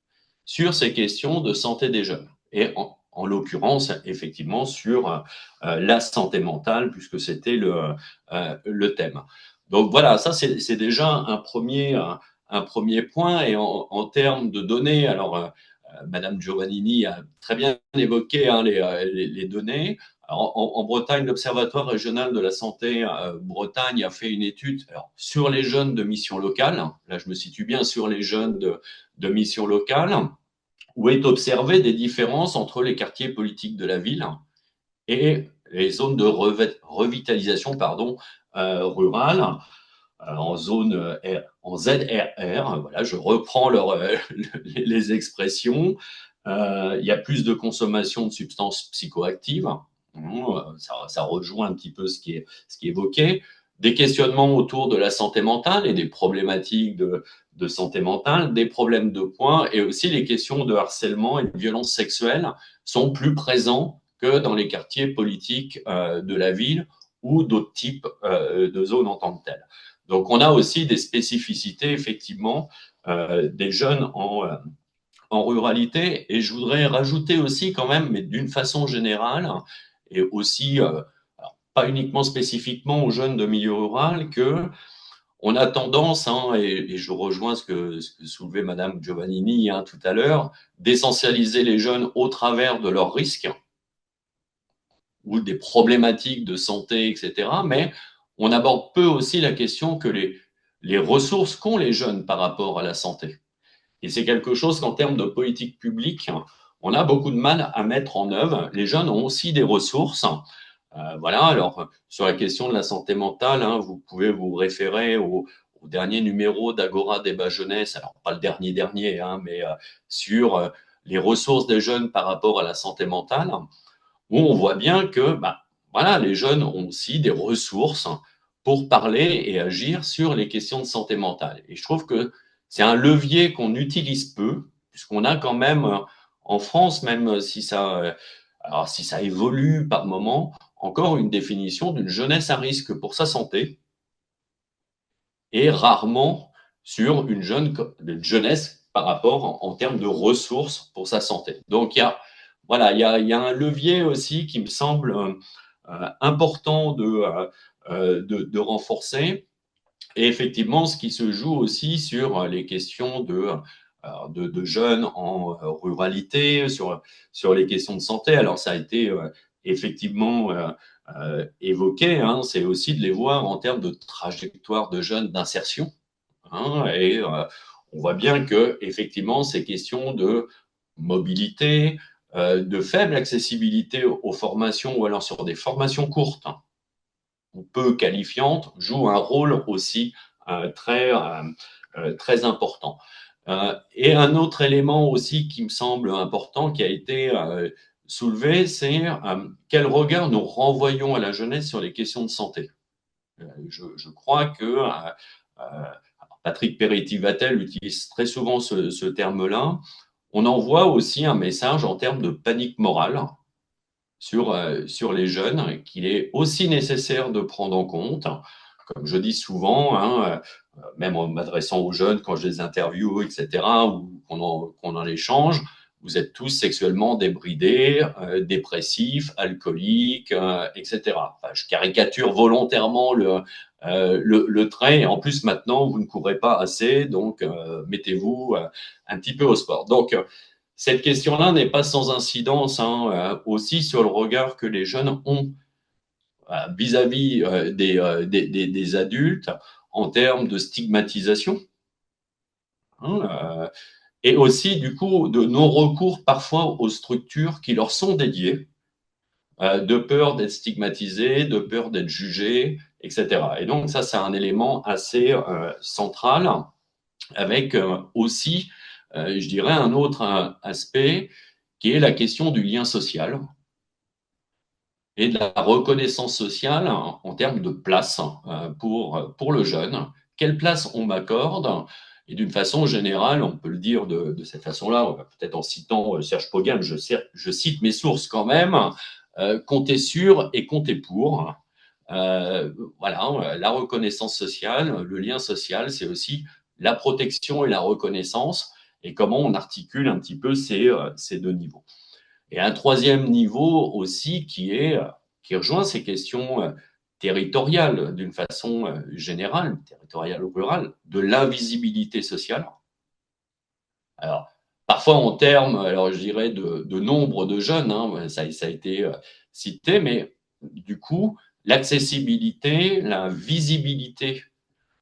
S5: sur ces questions de santé des jeunes. Et en l'occurrence, effectivement, sur la santé mentale, puisque c'était le thème. Donc voilà, ça c'est déjà un premier point. Et en termes de données, alors Madame Giovannini a très bien évoqué les données. Alors, en Bretagne, l'Observatoire régional de la santé Bretagne a fait une étude sur les jeunes de mission locale. Là, je me situe bien sur les jeunes de mission locale, où est observé des différences entre les quartiers politiques de la ville et les zones de revitalisation rurale. En zone en ZRR, voilà, je reprends les expressions. Il y a plus de consommation de substances psychoactives. Ça rejoint un petit peu ce qui est évoqué. Des questionnements autour de la santé mentale et des problématiques de santé mentale, des problèmes de poids et aussi les questions de harcèlement et de violence sexuelle sont plus présents que dans les quartiers politiques de la ville ou d'autres types de zones en tant que telles. Donc, on a aussi des spécificités, effectivement, des jeunes en ruralité. Et je voudrais rajouter aussi quand même, mais d'une façon générale, et aussi, alors, pas uniquement spécifiquement aux jeunes de milieu rural, que on a tendance, et je rejoins ce que soulevait Madame Giovannini tout à l'heure, d'essentialiser les jeunes au travers de leurs risques ou des problématiques de santé, etc. Mais on aborde peu aussi la question que les ressources qu'ont les jeunes par rapport à la santé. Et c'est quelque chose qu'en termes de politique publique, on a beaucoup de mal à mettre en œuvre. Les jeunes ont aussi des ressources. Voilà, alors sur la question de la santé mentale, vous pouvez vous référer au dernier numéro d'Agora Débat Jeunesse, alors pas le dernier, mais sur les ressources des jeunes par rapport à la santé mentale, où on voit bien que voilà, les jeunes ont aussi des ressources pour parler et agir sur les questions de santé mentale. Et je trouve que c'est un levier qu'on utilise peu, puisqu'on a quand même en France, même si ça évolue par moment, encore une définition d'une jeunesse à risque pour sa santé, et rarement sur une jeunesse par rapport en termes de ressources pour sa santé. Donc il y a un levier aussi qui me semble important de renforcer. Et effectivement, ce qui se joue aussi sur les questions de jeunes en ruralité, sur les questions de santé. Alors, ça a été effectivement évoqué, hein, c'est aussi de les voir en termes de trajectoire de jeunes d'insertion. Hein, et on voit bien que effectivement, ces questions de mobilité, de faible accessibilité aux formations ou alors sur des formations courtes, hein, ou peu qualifiantes, jouent un rôle aussi très important. Et un autre élément aussi qui me semble important, qui a été soulevé, c'est quel regard nous renvoyons à la jeunesse sur les questions de santé. Je crois que Patrick Peretti-Vatel utilise très souvent ce terme-là. On envoie aussi un message en termes de panique morale sur les jeunes, qu'il est aussi nécessaire de prendre en compte. Comme je dis souvent, hein, même en m'adressant aux jeunes quand je les interviewe, etc., ou qu'on en échange, vous êtes tous sexuellement débridés, dépressifs, alcooliques, etc. Enfin, je caricature volontairement le trait. Et en plus, maintenant, vous ne courez pas assez, donc mettez-vous un petit peu au sport. Donc, cette question-là n'est pas sans incidence, hein, aussi sur le regard que les jeunes ont vis-à-vis des adultes en termes de stigmatisation, hein, et aussi du coup de non-recours parfois aux structures qui leur sont dédiées, de peur d'être stigmatisés, de peur d'être jugés, etc. Et donc ça, c'est un élément assez central, avec aussi, je dirais, un autre aspect qui est la question du lien social et de la reconnaissance sociale en termes de place pour le jeune. Quelle place on m'accorde? Et d'une façon générale, on peut le dire de cette façon-là, peut-être en citant Serge Pogam, je cite mes sources quand même, comptez sur et comptez pour. Voilà, la reconnaissance sociale, le lien social, c'est aussi la protection et la reconnaissance, et comment on articule un petit peu ces deux niveaux. Et un troisième niveau aussi qui rejoint ces questions territoriales d'une façon générale, territoriale ou rurale, de l'invisibilité sociale. Alors, parfois en termes, alors je dirais, de nombre de jeunes, hein, ça a été cité, mais du coup, l'accessibilité, la visibilité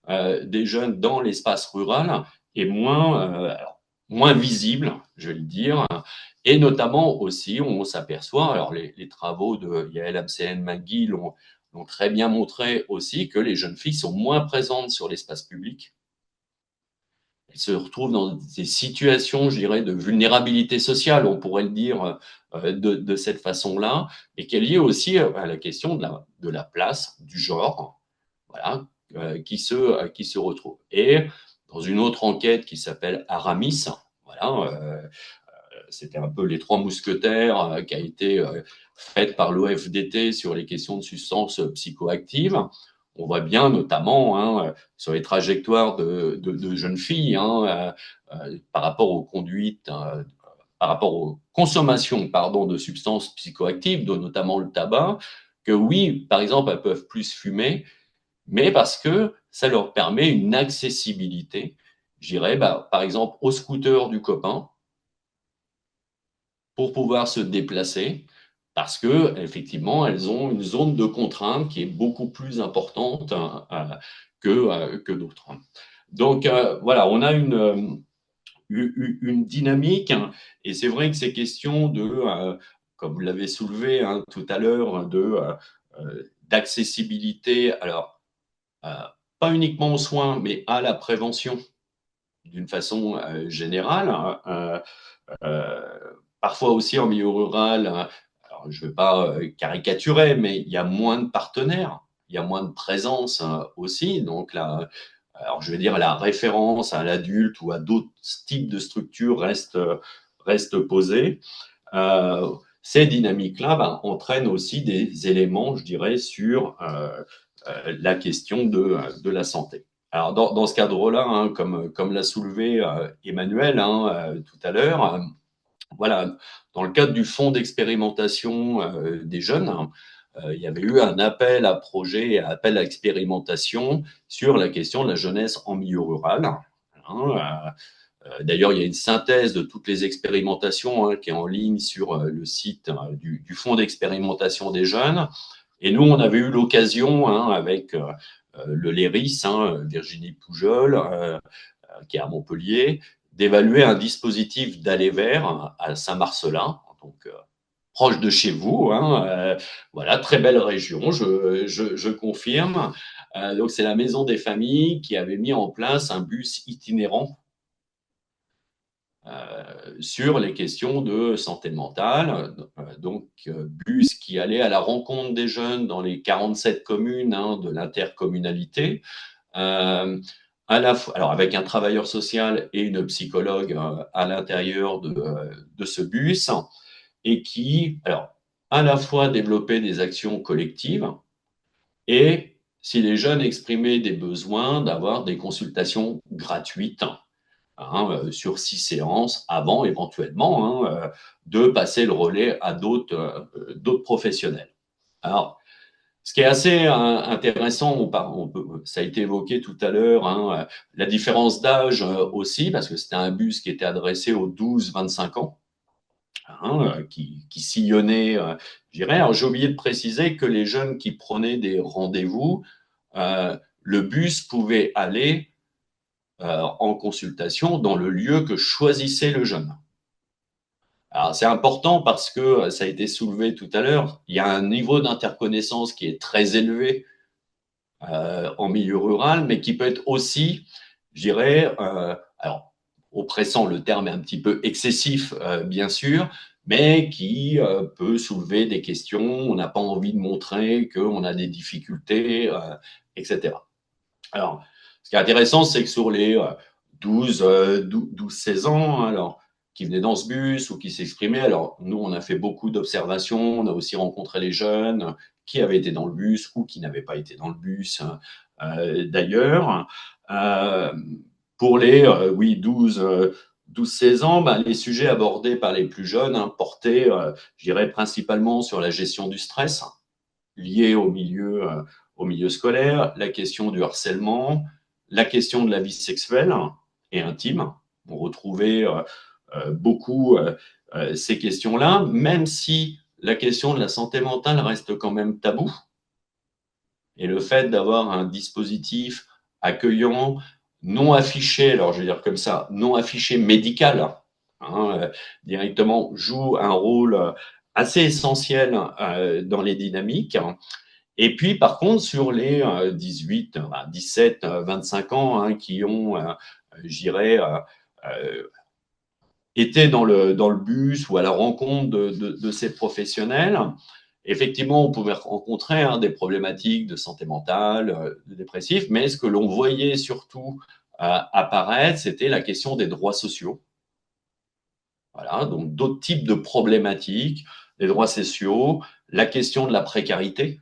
S5: des jeunes dans l'espace rural est moins visible, je vais le dire, et notamment aussi, on s'aperçoit, alors les travaux de Yael Amsehen-Magui l'ont très bien montré aussi, que les jeunes filles sont moins présentes sur l'espace public. Elles se retrouvent dans des situations, je dirais, de vulnérabilité sociale, on pourrait le dire de cette façon-là, et qui est liée aussi à la question de la place, du genre, voilà, qui se retrouve. Et dans une autre enquête qui s'appelle Aramis, voilà, c'était un peu les trois mousquetaires qui a été faite par l'OFDT sur les questions de substances psychoactives. On voit bien notamment sur les trajectoires de jeunes filles par rapport aux conduites, par rapport aux consommations de substances psychoactives, notamment le tabac, que oui, par exemple, elles peuvent plus fumer, mais parce que ça leur permet une accessibilité, je dirais, par exemple, au scooter du copain, pour pouvoir se déplacer, parce que effectivement, elles ont une zone de contrainte qui est beaucoup plus importante que d'autres. Donc voilà, on a une dynamique, et c'est vrai que ces questions comme vous l'avez soulevé tout à l'heure, d'accessibilité, alors pas uniquement aux soins, mais à la prévention d'une façon générale. Parfois aussi en milieu rural, alors je ne vais pas caricaturer, mais il y a moins de partenaires, il y a moins de présence aussi. Donc là, alors je vais dire la référence à l'adulte ou à d'autres types de structures reste posée. Ces dynamiques-là entraînent aussi des éléments, je dirais, sur la question de la santé. Alors dans ce cadre-là, comme l'a soulevé Emmanuel tout à l'heure, voilà, dans le cadre du fonds d'expérimentation des jeunes, il y avait eu un appel à projet et un appel à expérimentation sur la question de la jeunesse en milieu rural. D'ailleurs, il y a une synthèse de toutes les expérimentations qui est en ligne sur le site du Fonds d'expérimentation des jeunes. Et nous, on avait eu l'occasion, avec le LERIS, Virginie Poujol, qui est à Montpellier, d'évaluer un dispositif d'aller vers à Saint-Marcellin, donc proche de chez vous. Voilà, très belle région, je confirme. Donc, c'est la Maison des Familles qui avait mis en place un bus itinérant sur les questions de santé mentale. Donc, bus qui allait à la rencontre des jeunes dans les 47 communes de l'intercommunalité. Alors avec un travailleur social et une psychologue à l'intérieur de ce bus, et qui, alors, à la fois développait des actions collectives et, si les jeunes exprimaient des besoins, d'avoir des consultations gratuites sur 6 séances avant éventuellement de passer le relais à d'autres professionnels. Alors, ce qui est assez intéressant, ça a été évoqué tout à l'heure, la différence d'âge aussi, parce que c'était un bus qui était adressé aux 12-25 ans, qui sillonnait, je dirais. Alors, j'ai oublié de préciser que les jeunes qui prenaient des rendez-vous, le bus pouvait aller en consultation dans le lieu que choisissait le jeune. Alors, c'est important parce que ça a été soulevé tout à l'heure, il y a un niveau d'interconnaissance qui est très élevé en milieu rural, mais qui peut être aussi, je dirais, alors, oppressant, le terme est un petit peu excessif, bien sûr, mais qui peut soulever des questions. On n'a pas envie de montrer qu'on a des difficultés, etc. Alors, ce qui est intéressant, c'est que sur les 12-16 ans, alors, qui venaient dans ce bus ou qui s'exprimaient, alors nous, on a fait beaucoup d'observations, on a aussi rencontré les jeunes qui avaient été dans le bus ou qui n'avaient pas été dans le bus d'ailleurs. Pour les 12-16 ans, les sujets abordés par les plus jeunes portaient, je dirais, principalement sur la gestion du stress lié au milieu scolaire, la question du harcèlement, la question de la vie sexuelle et intime. On retrouvait beaucoup ces questions-là, même si la question de la santé mentale reste quand même tabou. Et le fait d'avoir un dispositif accueillant, non affiché, alors je vais dire comme ça, non affiché médical, directement joue un rôle assez essentiel dans les dynamiques. Et puis, par contre, sur les 18, 17, 25 ans qui ont, je dirais, été dans le bus ou à la rencontre de ces professionnels, effectivement, on pouvait rencontrer des problématiques de santé mentale, de dépressif, mais ce que l'on voyait surtout apparaître, c'était la question des droits sociaux. Voilà, donc d'autres types de problématiques, les droits sociaux, la question de la précarité.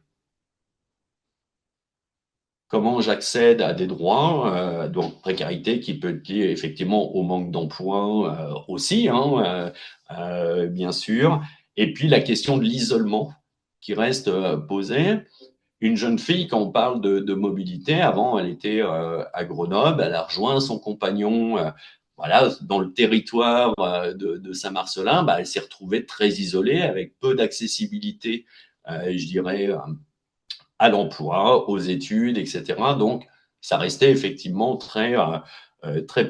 S5: Comment j'accède à des droits, donc précarité qui peut être liée effectivement au manque d'emploi aussi, bien sûr. Et puis la question de l'isolement qui reste posée. Une jeune fille, quand on parle de mobilité, avant elle était à Grenoble, elle a rejoint son compagnon voilà, dans le territoire de Saint-Marcellin, elle s'est retrouvée très isolée avec peu d'accessibilité, je dirais, à l'emploi, aux études, etc. Donc, ça restait effectivement très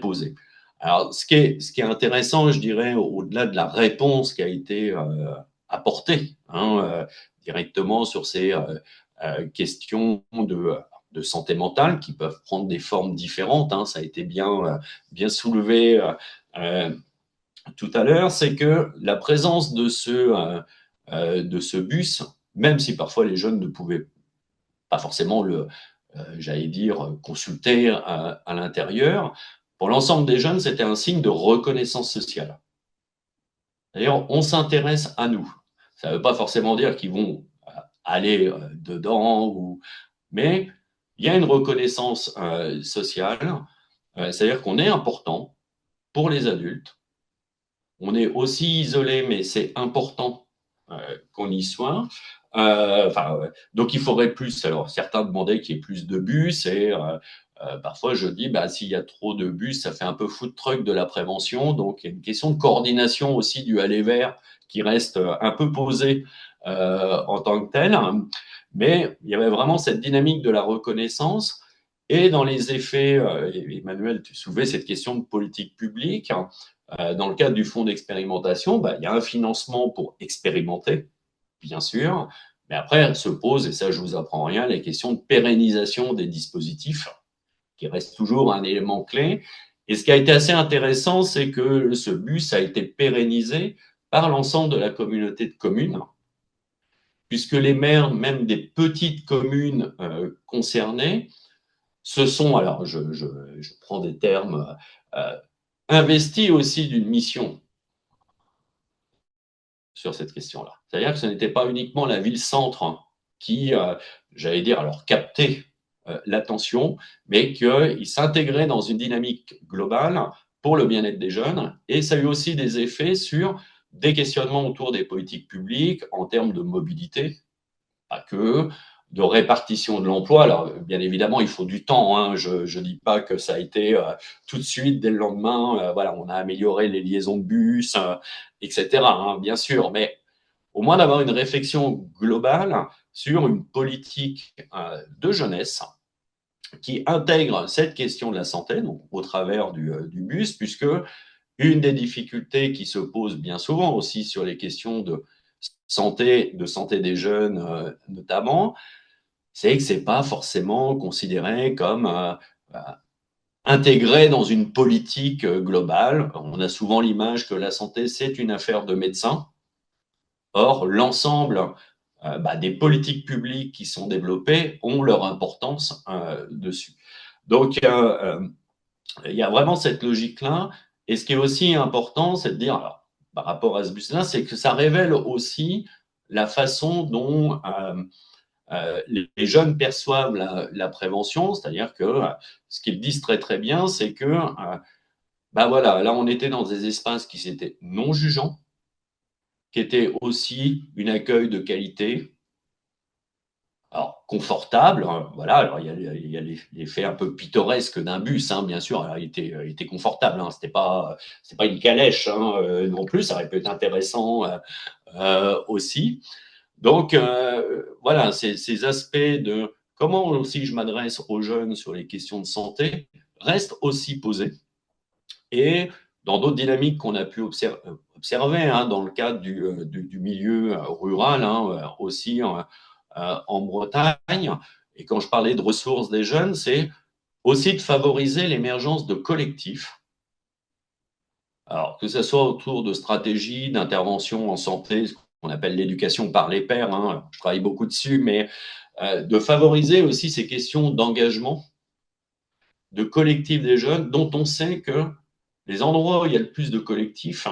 S5: posé. Alors, ce qui est intéressant, je dirais, au-delà de la réponse qui a été apportée directement sur ces questions de santé mentale qui peuvent prendre des formes différentes, ça a été bien soulevé tout à l'heure, c'est que la présence de ce bus, même si parfois les jeunes ne pouvaient pas forcément j'allais dire, consulter à l'intérieur. Pour l'ensemble des jeunes, c'était un signe de reconnaissance sociale. D'ailleurs, on s'intéresse à nous. Ça ne veut pas forcément dire qu'ils vont aller dedans, mais il y a une reconnaissance sociale. C'est-à-dire qu'on est important pour les adultes. On est aussi isolé, mais c'est important qu'on y soit. Donc il faudrait plus. Alors certains demandaient qu'il y ait plus de bus et Parfois, je dis, bah, s'il y a trop de bus, ça fait un peu food truck de la prévention. Donc, il y a une question de coordination aussi du aller vers qui reste un peu posée en tant que telle. Mais il y avait vraiment cette dynamique de la reconnaissance. Et dans les effets, Emmanuel, tu soulevais cette question de politique publique. Dans le cadre du fonds d'expérimentation, bah, il y a un financement pour expérimenter, bien sûr. Mais après, se pose, et ça, je vous apprends rien, les questions de pérennisation des dispositifs, qui reste toujours un élément clé. Et ce qui a été assez intéressant, c'est que ce bus a été pérennisé par l'ensemble de la communauté de communes, puisque les maires, même des petites communes concernées, se sont, alors je prends des termes, investis aussi d'une mission sur cette question-là. C'est-à-dire que ce n'était pas uniquement la ville-centre qui, j'allais dire, alors captait l'attention, mais qu'il s'intégrait dans une dynamique globale pour le bien-être des jeunes. Et ça a eu aussi des effets sur des questionnements autour des politiques publiques en termes de mobilité, pas que, de répartition de l'emploi. Alors, bien évidemment, il faut du temps. Hein. Je ne dis pas que ça a été tout de suite, dès le lendemain, voilà, on a amélioré les liaisons de bus, etc., hein, bien sûr. Mais au moins d'avoir une réflexion globale sur une politique de jeunesse qui intègre cette question de la santé, donc au travers du bus, puisque une des difficultés qui se posent bien souvent aussi sur les questions de santé des jeunes notamment, c'est que c'est pas forcément considéré comme intégré dans une politique globale. On a souvent l'image que la santé, c'est une affaire de médecins. Or, l'ensemble des politiques publiques qui sont développées ont leur importance dessus. Donc, il y a vraiment cette logique-là. Et ce qui est aussi important, c'est de dire, alors, par rapport à ce bus-là, c'est que ça révèle aussi la façon dont les jeunes perçoivent la prévention, c'est-à-dire que ce qu'ils disent très très bien, c'est que voilà, là on était dans des espaces qui étaient non jugeants, qui étaient aussi une accueil de qualité, alors confortable, hein, voilà. Alors il y a l'effet un peu pittoresque d'un bus, hein, bien sûr. Alors, il était confortable, hein, c'est pas une calèche hein, non plus. Ça aurait pu être intéressant aussi. Donc, voilà, ces aspects de comment aussi je m'adresse aux jeunes sur les questions de santé restent aussi posés. Et dans d'autres dynamiques qu'on a pu observer hein, dans le cadre du milieu rural, hein, aussi en Bretagne, et quand je parlais de ressources des jeunes, c'est aussi de favoriser l'émergence de collectifs. Alors, que ce soit autour de stratégies d'intervention en santé, ce qu'on appelle l'éducation par les pairs, hein, je travaille beaucoup dessus, mais de favoriser aussi ces questions d'engagement, de collectifs des jeunes, dont on sait que les endroits où il y a le plus de collectifs,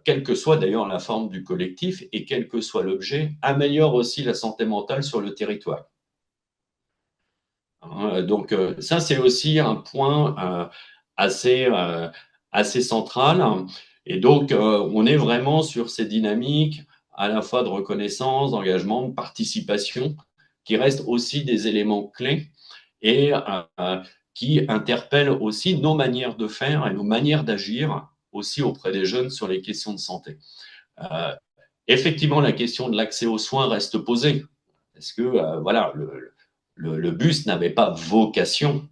S5: quelle que soit d'ailleurs la forme du collectif et quel que soit l'objet, améliorent aussi la santé mentale sur le territoire. Donc ça, c'est aussi un point assez central. Et donc, on est vraiment sur ces dynamiques à la fois de reconnaissance, d'engagement, de participation, qui restent aussi des éléments clés et qui interpellent aussi nos manières de faire et nos manières d'agir aussi auprès des jeunes sur les questions de santé. Effectivement, la question de l'accès aux soins reste posée. Parce que, voilà, le bus n'avait pas vocation,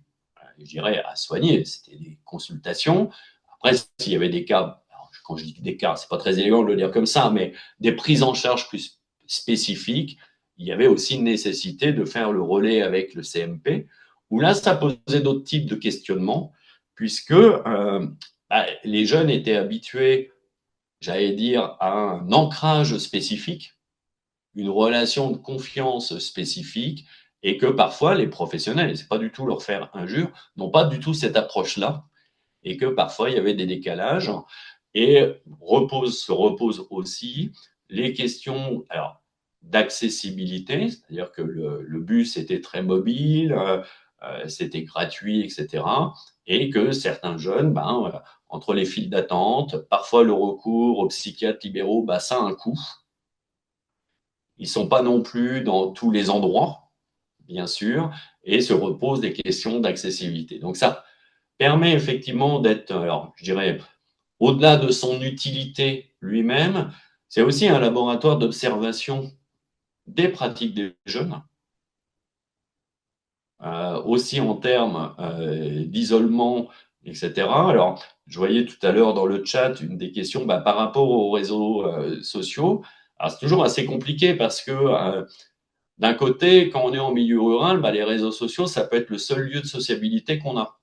S5: je dirais, à soigner. C'était des consultations. Après, s'il y avait des cas, quand je dis des cas, c'est pas très élégant de le dire comme ça, mais des prises en charge plus spécifiques, il y avait aussi une nécessité de faire le relais avec le CMP, où là, ça posait d'autres types de questionnements, puisque les jeunes étaient habitués, j'allais dire, à un ancrage spécifique, une relation de confiance spécifique, et que parfois les professionnels, et c'est pas du tout leur faire injure, n'ont pas du tout cette approche-là, et que parfois il y avait des décalages, et se reposent aussi les questions d'accessibilité, c'est-à-dire que le bus était très mobile, c'était gratuit, etc., et que certains jeunes, entre les files d'attente, parfois le recours aux psychiatres libéraux, ça a un coût. Ils ne sont pas non plus dans tous les endroits, bien sûr, et se repose des questions d'accessibilité. Donc ça permet effectivement d'être, alors je dirais, au-delà de son utilité lui-même, c'est aussi un laboratoire d'observation des pratiques des jeunes, aussi en termes d'isolement, etc. Alors, je voyais tout à l'heure dans le chat une des questions par rapport aux réseaux sociaux. Alors, c'est toujours assez compliqué parce que d'un côté, quand on est en milieu rural, les réseaux sociaux, ça peut être le seul lieu de sociabilité qu'on a.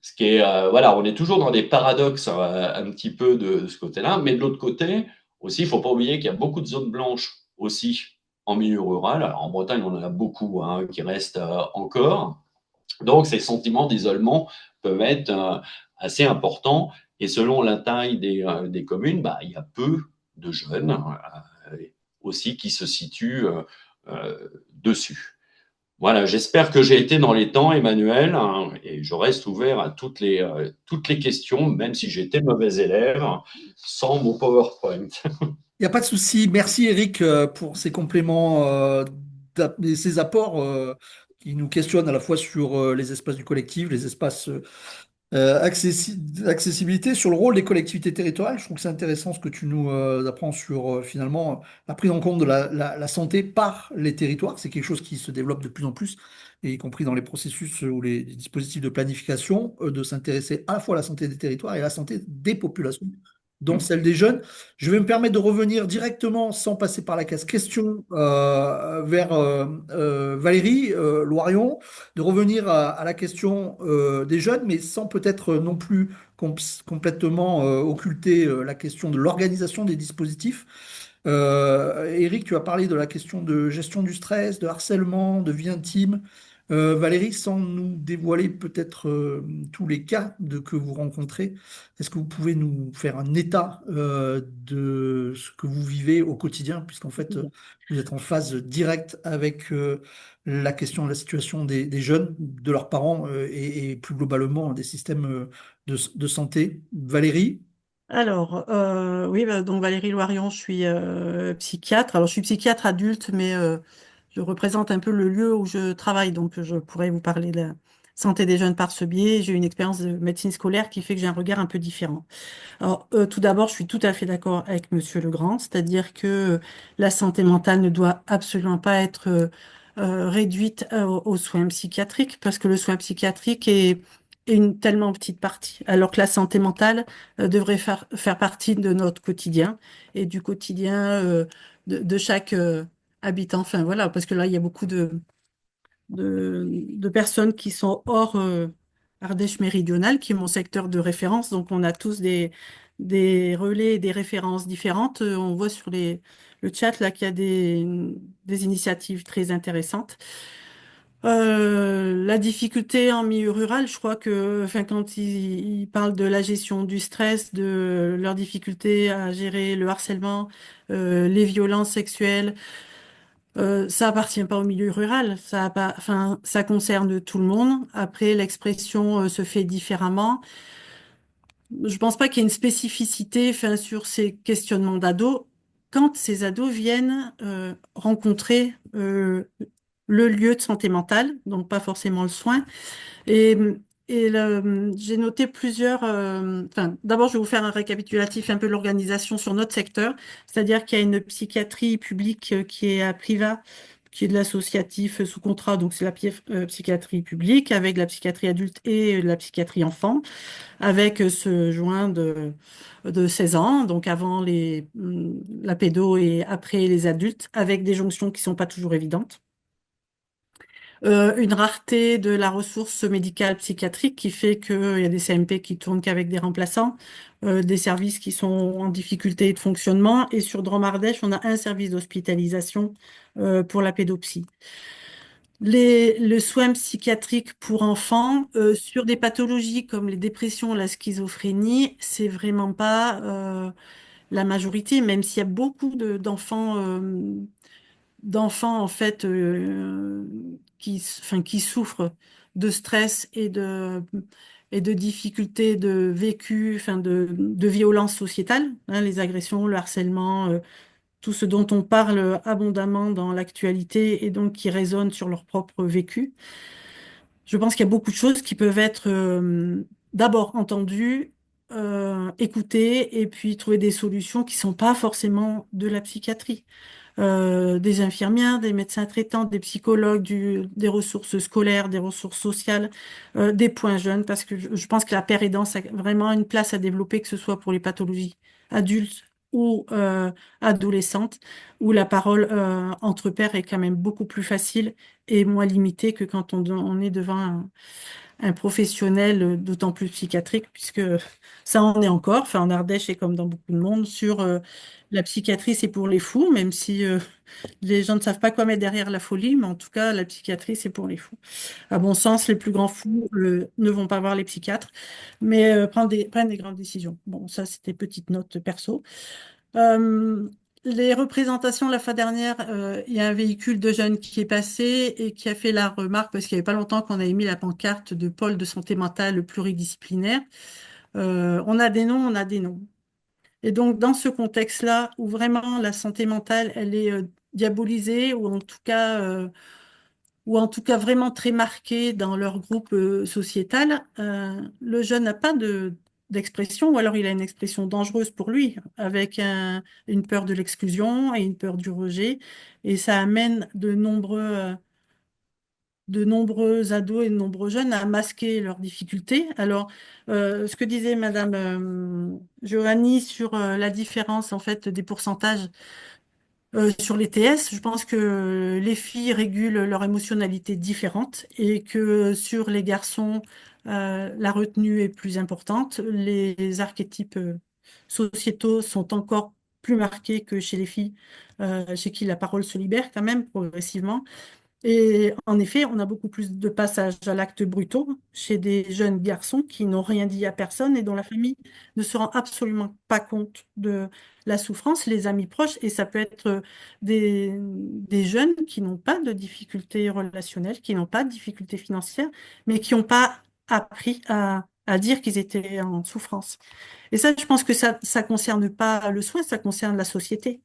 S5: Ce qui est, voilà, on est toujours dans des paradoxes un petit peu de ce côté-là, mais de l'autre côté, aussi, il ne faut pas oublier qu'il y a beaucoup de zones blanches aussi en milieu rural. Alors, en Bretagne, on en a beaucoup qui restent encore. Donc, ces sentiments d'isolement peuvent être assez importants. Et selon la taille des communes, il y a peu de jeunes aussi qui se situent dessus. Voilà, j'espère que j'ai été dans les temps, Emmanuel, et je reste ouvert à toutes les questions, même si j'étais mauvais élève, sans mon PowerPoint.
S1: Il n'y a pas de souci. Merci Eric pour ces compléments et ces apports qui nous questionnent à la fois sur les espaces du collectif, les espaces accessibilité, sur le rôle des collectivités territoriales. Je trouve que c'est intéressant ce que tu nous apprends sur finalement la prise en compte de la santé par les territoires. C'est quelque chose qui se développe de plus en plus, et y compris dans les processus ou les dispositifs de planification, de s'intéresser à la fois à la santé des territoires et à la santé des populations, dont celle des jeunes. Je vais me permettre de revenir directement, sans passer par la case question, vers Valérie Loirion, de revenir à la question des jeunes, mais sans peut-être non plus complètement occulter la question de l'organisation des dispositifs. Eric, tu as parlé de la question de gestion du stress, de harcèlement, de vie intime. Valérie, sans nous dévoiler peut-être tous les cas que vous rencontrez, est-ce que vous pouvez nous faire un état de ce que vous vivez au quotidien, puisqu'en fait, vous êtes en phase directe avec la question de la situation des jeunes, de leurs parents et plus globalement des systèmes de santé. Valérie?
S6: Alors, oui, donc Valérie Loirion, je suis psychiatre. Alors, je suis psychiatre adulte, mais je représente un peu le lieu où je travaille. Donc, je pourrais vous parler de la santé des jeunes par ce biais. J'ai une expérience de médecine scolaire qui fait que j'ai un regard un peu différent. Alors, tout d'abord, je suis tout à fait d'accord avec Monsieur Legrand, c'est-à-dire que la santé mentale ne doit absolument pas être réduite aux soins psychiatriques, parce que le soin psychiatrique est une tellement petite partie, alors que la santé mentale devrait faire partie de notre quotidien et du quotidien de chaque habitant. Enfin, voilà, parce que là, il y a beaucoup de personnes qui sont hors Ardèche méridionale, qui est mon secteur de référence. Donc, on a tous des relais et des références différentes. On voit sur le chat là qu'il y a des initiatives très intéressantes. La difficulté en milieu rural, je crois que, enfin, quand ils parlent de la gestion du stress, de leur difficulté à gérer le harcèlement, les violences sexuelles, ça appartient pas au milieu rural, enfin, ça concerne tout le monde. Après, l'expression se fait différemment. Je pense pas qu'il y ait une spécificité, enfin, sur ces questionnements d'ados. Quand ces ados viennent rencontrer le lieu de santé mentale, donc pas forcément le soin, et, j'ai noté plusieurs. Enfin, d'abord, je vais vous faire un récapitulatif un peu de l'organisation sur notre secteur, c'est-à-dire qu'il y a une psychiatrie publique qui est à Priva, qui est de l'associatif sous contrat, donc c'est la psychiatrie publique, avec la psychiatrie adulte et la psychiatrie enfant, avec ce joint de 16 ans, donc avant la pédo et après les adultes, avec des jonctions qui sont pas toujours évidentes. Une rareté de la ressource médicale psychiatrique qui fait qu'il y a des CMP qui tournent qu'avec des remplaçants, des services qui sont en difficulté de fonctionnement. Et sur Drôme-Ardèche, on a un service d'hospitalisation pour la pédopsie. Le soin psychiatrique pour enfants sur des pathologies comme les dépressions, la schizophrénie, c'est vraiment pas la majorité, même s'il y a beaucoup d'enfants en fait qui souffrent de stress et de difficultés de vécu, enfin de violences sociétales, hein, les agressions, le harcèlement, tout ce dont on parle abondamment dans l'actualité et donc qui résonne sur leur propre vécu. Je pense qu'il y a beaucoup de choses qui peuvent être d'abord entendues, écoutées et puis trouver des solutions qui sont pas forcément de la psychiatrie. Des infirmières, des médecins traitants, des psychologues, des ressources scolaires, des ressources sociales, des points jeunes, parce que je pense que la paire aidance a vraiment une place à développer, que ce soit pour les pathologies adultes ou adolescentes, où la parole entre pairs est quand même beaucoup plus facile et moins limitée que quand on est devant un professionnel, d'autant plus psychiatrique, puisque ça en est encore, enfin en Ardèche et comme dans beaucoup de monde, sur la psychiatrie, c'est pour les fous, même si les gens ne savent pas quoi mettre derrière la folie, mais en tout cas, la psychiatrie, c'est pour les fous. À bon sens, les plus grands fous ne vont pas voir les psychiatres, mais prennent des grandes décisions. Bon, ça, c'était petite note perso. Euh, les représentations, la fois dernière, il y a un véhicule de jeunes qui est passé et qui a fait la remarque, parce qu'il n'y avait pas longtemps qu'on avait mis la pancarte de pôle de santé mentale pluridisciplinaire. On a des noms, on a des noms. Et donc, dans ce contexte-là, où vraiment la santé mentale, elle est diabolisée, ou en tout cas vraiment très marquée dans leur groupe sociétal, le jeune n'a pas d'expression, ou alors il a une expression dangereuse pour lui, avec une peur de l'exclusion et une peur du rejet, et ça amène de nombreux ados et de nombreux jeunes à masquer leurs difficultés. Alors, ce que disait Madame Giovanni sur la différence en fait des pourcentages sur les TS, je pense que les filles régulent leur émotionnalité différente et que sur les garçons, la retenue est plus importante. Les archétypes sociétaux sont encore plus marqués que chez les filles, chez qui la parole se libère quand même progressivement. Et en effet, on a beaucoup plus de passages à l'acte brutaux chez des jeunes garçons qui n'ont rien dit à personne et dont la famille ne se rend absolument pas compte de la souffrance, les amis proches, et ça peut être des jeunes qui n'ont pas de difficultés relationnelles, qui n'ont pas de difficultés financières, mais qui n'ont pas appris à dire qu'ils étaient en souffrance. Et ça, je pense que ça concerne pas le soin, ça concerne la société.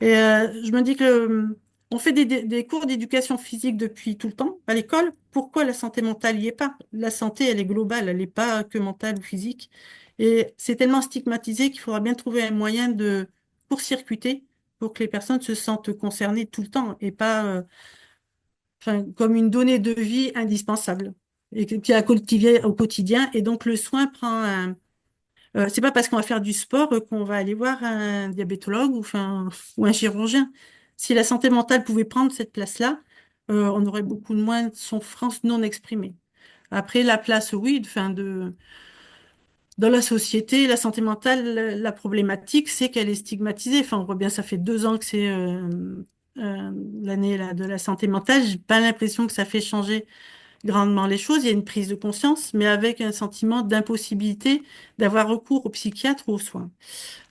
S6: Et je me dis que on fait des cours d'éducation physique depuis tout le temps à l'école. Pourquoi la santé mentale y est pas? La santé, elle est globale, elle n'est pas que mentale ou physique. Et c'est tellement stigmatisé qu'il faudra bien trouver un moyen de court-circuiter pour que les personnes se sentent concernées tout le temps et pas enfin, comme une donnée de vie indispensable et qui est à cultiver au quotidien. Et donc le soin prend un c'est pas parce qu'on va faire du sport qu'on va aller voir un diabétologue ou un chirurgien. Si la santé mentale pouvait prendre cette place-là, on aurait beaucoup moins de souffrance non exprimée. Après, la place, oui, dans la société, la santé mentale, la problématique, c'est qu'elle est stigmatisée. Enfin, on voit bien, ça fait 2 ans que c'est l'année là, de la santé mentale. J'ai pas l'impression que ça fait changer grandement les choses. Il y a une prise de conscience, mais avec un sentiment d'impossibilité d'avoir recours aux psychiatres ou aux soins.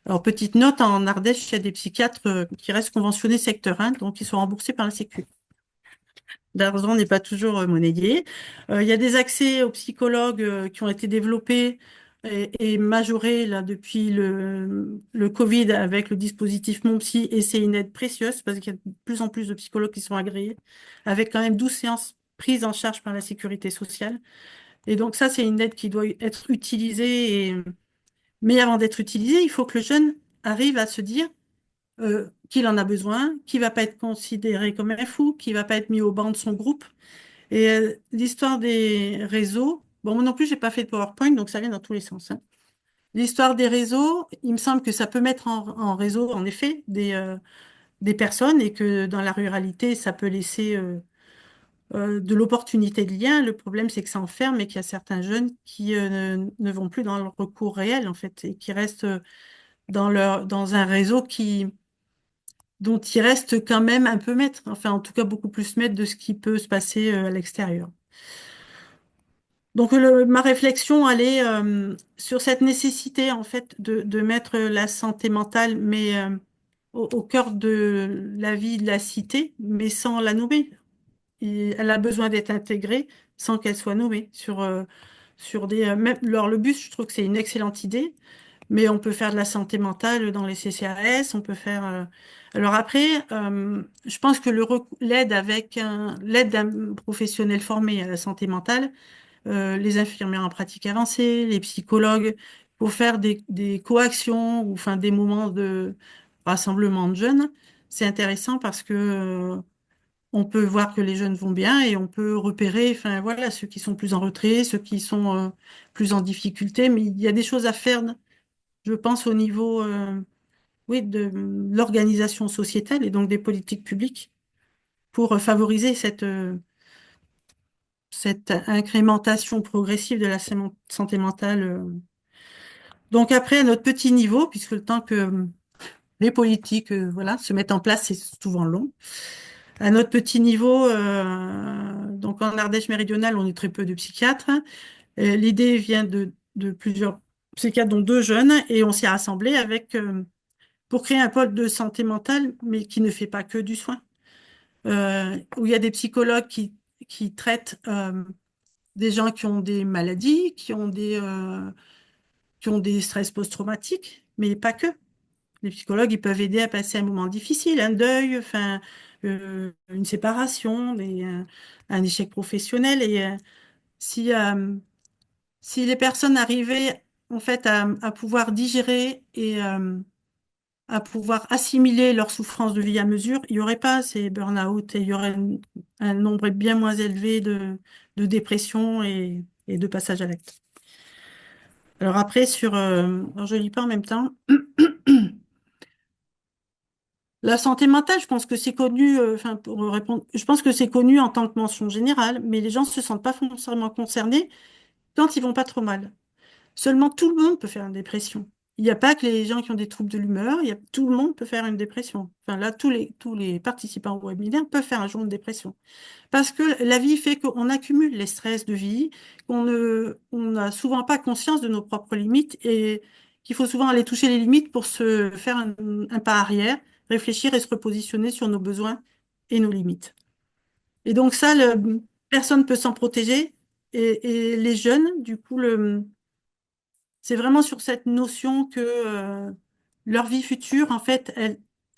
S6: Alors, petite note, en Ardèche, il y a des psychiatres qui restent conventionnés secteur 1, donc ils sont remboursés par la Sécu. L'argent n'est pas toujours monnayé. Il y a des accès aux psychologues qui ont été développés et majorés là, depuis le Covid avec le dispositif Mon Psy, et c'est une aide précieuse parce qu'il y a de plus en plus de psychologues qui sont agréés, avec quand même 12 séances prises en charge par la sécurité sociale. Et donc ça, c'est une aide qui doit être utilisée. Mais avant d'être utilisée, il faut que le jeune arrive à se dire qu'il en a besoin, qu'il va pas être considéré comme un fou, qu'il va pas être mis au banc de son groupe. Et l'histoire des réseaux, bon, moi non plus, j'ai pas fait de PowerPoint, donc ça vient dans tous les sens, hein. L'histoire des réseaux, il me semble que ça peut mettre en réseau, en effet, des personnes et que dans la ruralité, ça peut laisser de l'opportunité de lien. Le problème, c'est que ça enferme et qu'il y a certains jeunes qui ne vont plus dans le recours réel, en fait, et qui restent dans un réseau dont ils restent quand même un peu maîtres, enfin, en tout cas, beaucoup plus maîtres de ce qui peut se passer à l'extérieur. Donc, ma réflexion, elle est sur cette nécessité, en fait, de mettre la santé mentale, mais au cœur de la vie de la cité, mais sans la nommer. Et elle a besoin d'être intégrée sans qu'elle soit nommée sur des. Alors, le bus, je trouve que c'est une excellente idée, mais on peut faire de la santé mentale dans les CCAS, on peut faire... Alors après, je pense que l'aide d'un professionnel formé à la santé mentale, les infirmières en pratique avancée, les psychologues, pour faire des coactions ou enfin des moments de rassemblement de jeunes, c'est intéressant parce que on peut voir que les jeunes vont bien et on peut repérer, enfin voilà, ceux qui sont plus en retrait, ceux qui sont plus en difficulté, mais il y a des choses à faire, je pense, au niveau oui, de l'organisation sociétale et donc des politiques publiques pour favoriser cette incrémentation progressive de la santé mentale. Donc après, à notre petit niveau, puisque le temps que les politiques voilà, se mettent en place, c'est souvent long. À notre petit niveau, donc en Ardèche méridionale, on est très peu de psychiatres. L'idée vient de plusieurs psychiatres, dont deux jeunes, et on s'est rassemblés pour créer un pôle de santé mentale, mais qui ne fait pas que du soin, où il y a des psychologues qui traitent des gens qui ont des maladies, qui ont des stress post-traumatiques, mais pas que. Les psychologues, ils peuvent aider à passer un moment difficile, un deuil, enfin, une séparation, un échec professionnel. Et si, si les personnes arrivaient en fait à pouvoir digérer et à pouvoir assimiler leur souffrance de vie à mesure, il n'y aurait pas ces burn-out et il y aurait un nombre bien moins élevé de dépression et de passage à l'acte. Alors après, alors je lis pas en même temps. La santé mentale, je pense que c'est connu, enfin, pour répondre, je pense que c'est connu en tant que mention générale, mais les gens ne se sentent pas forcément concernés quand ils vont pas trop mal. Seulement, tout le monde peut faire une dépression. Il n'y a pas que les gens qui ont des troubles de l'humeur, tout le monde peut faire une dépression. Enfin, là, tous les participants au webinaire peuvent faire un jour de dépression. Parce que la vie fait qu'on accumule les stress de vie, on n'a souvent pas conscience de nos propres limites et qu'il faut souvent aller toucher les limites pour se faire un pas arrière, réfléchir et se repositionner sur nos besoins et nos limites. Et donc ça, personne ne peut s'en protéger. Et les jeunes, du coup, c'est vraiment sur cette notion que leur vie future, en fait,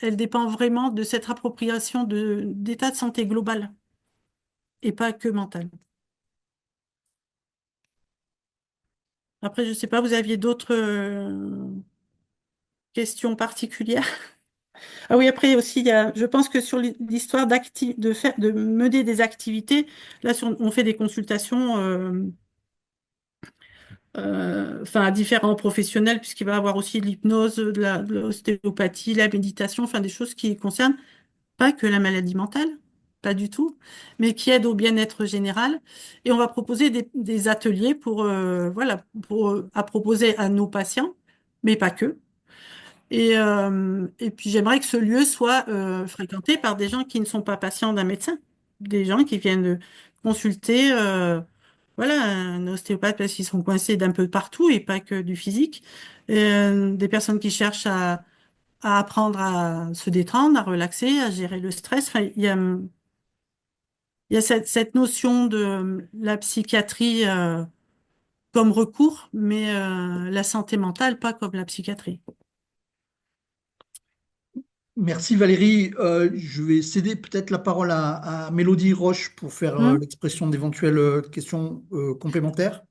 S6: elle dépend vraiment de cette appropriation d'état de santé global et pas que mental. Après, je ne sais pas, vous aviez d'autres questions particulières? Ah oui, après aussi, je pense que sur l'histoire de mener des activités, là, on fait des consultations enfin, à différents professionnels, puisqu'il va y avoir aussi de l'hypnose, de l'ostéopathie, la méditation, enfin des choses qui concernent pas que la maladie mentale, pas du tout, mais qui aident au bien-être général. Et on va proposer des ateliers voilà, à proposer à nos patients, mais pas que. Et puis j'aimerais que ce lieu soit fréquenté par des gens qui ne sont pas patients d'un médecin, des gens qui viennent consulter, voilà, un ostéopathe parce qu'ils sont coincés d'un peu partout et pas que du physique, des personnes qui cherchent à apprendre à se détendre, à relaxer, à gérer le stress. Enfin, il y a cette notion de la psychiatrie comme recours, mais la santé mentale pas comme la psychiatrie.
S1: Merci Valérie. Je vais céder peut-être la parole à Mélodie Roche pour faire
S6: Hmm.
S1: l'expression d'éventuelles questions complémentaires.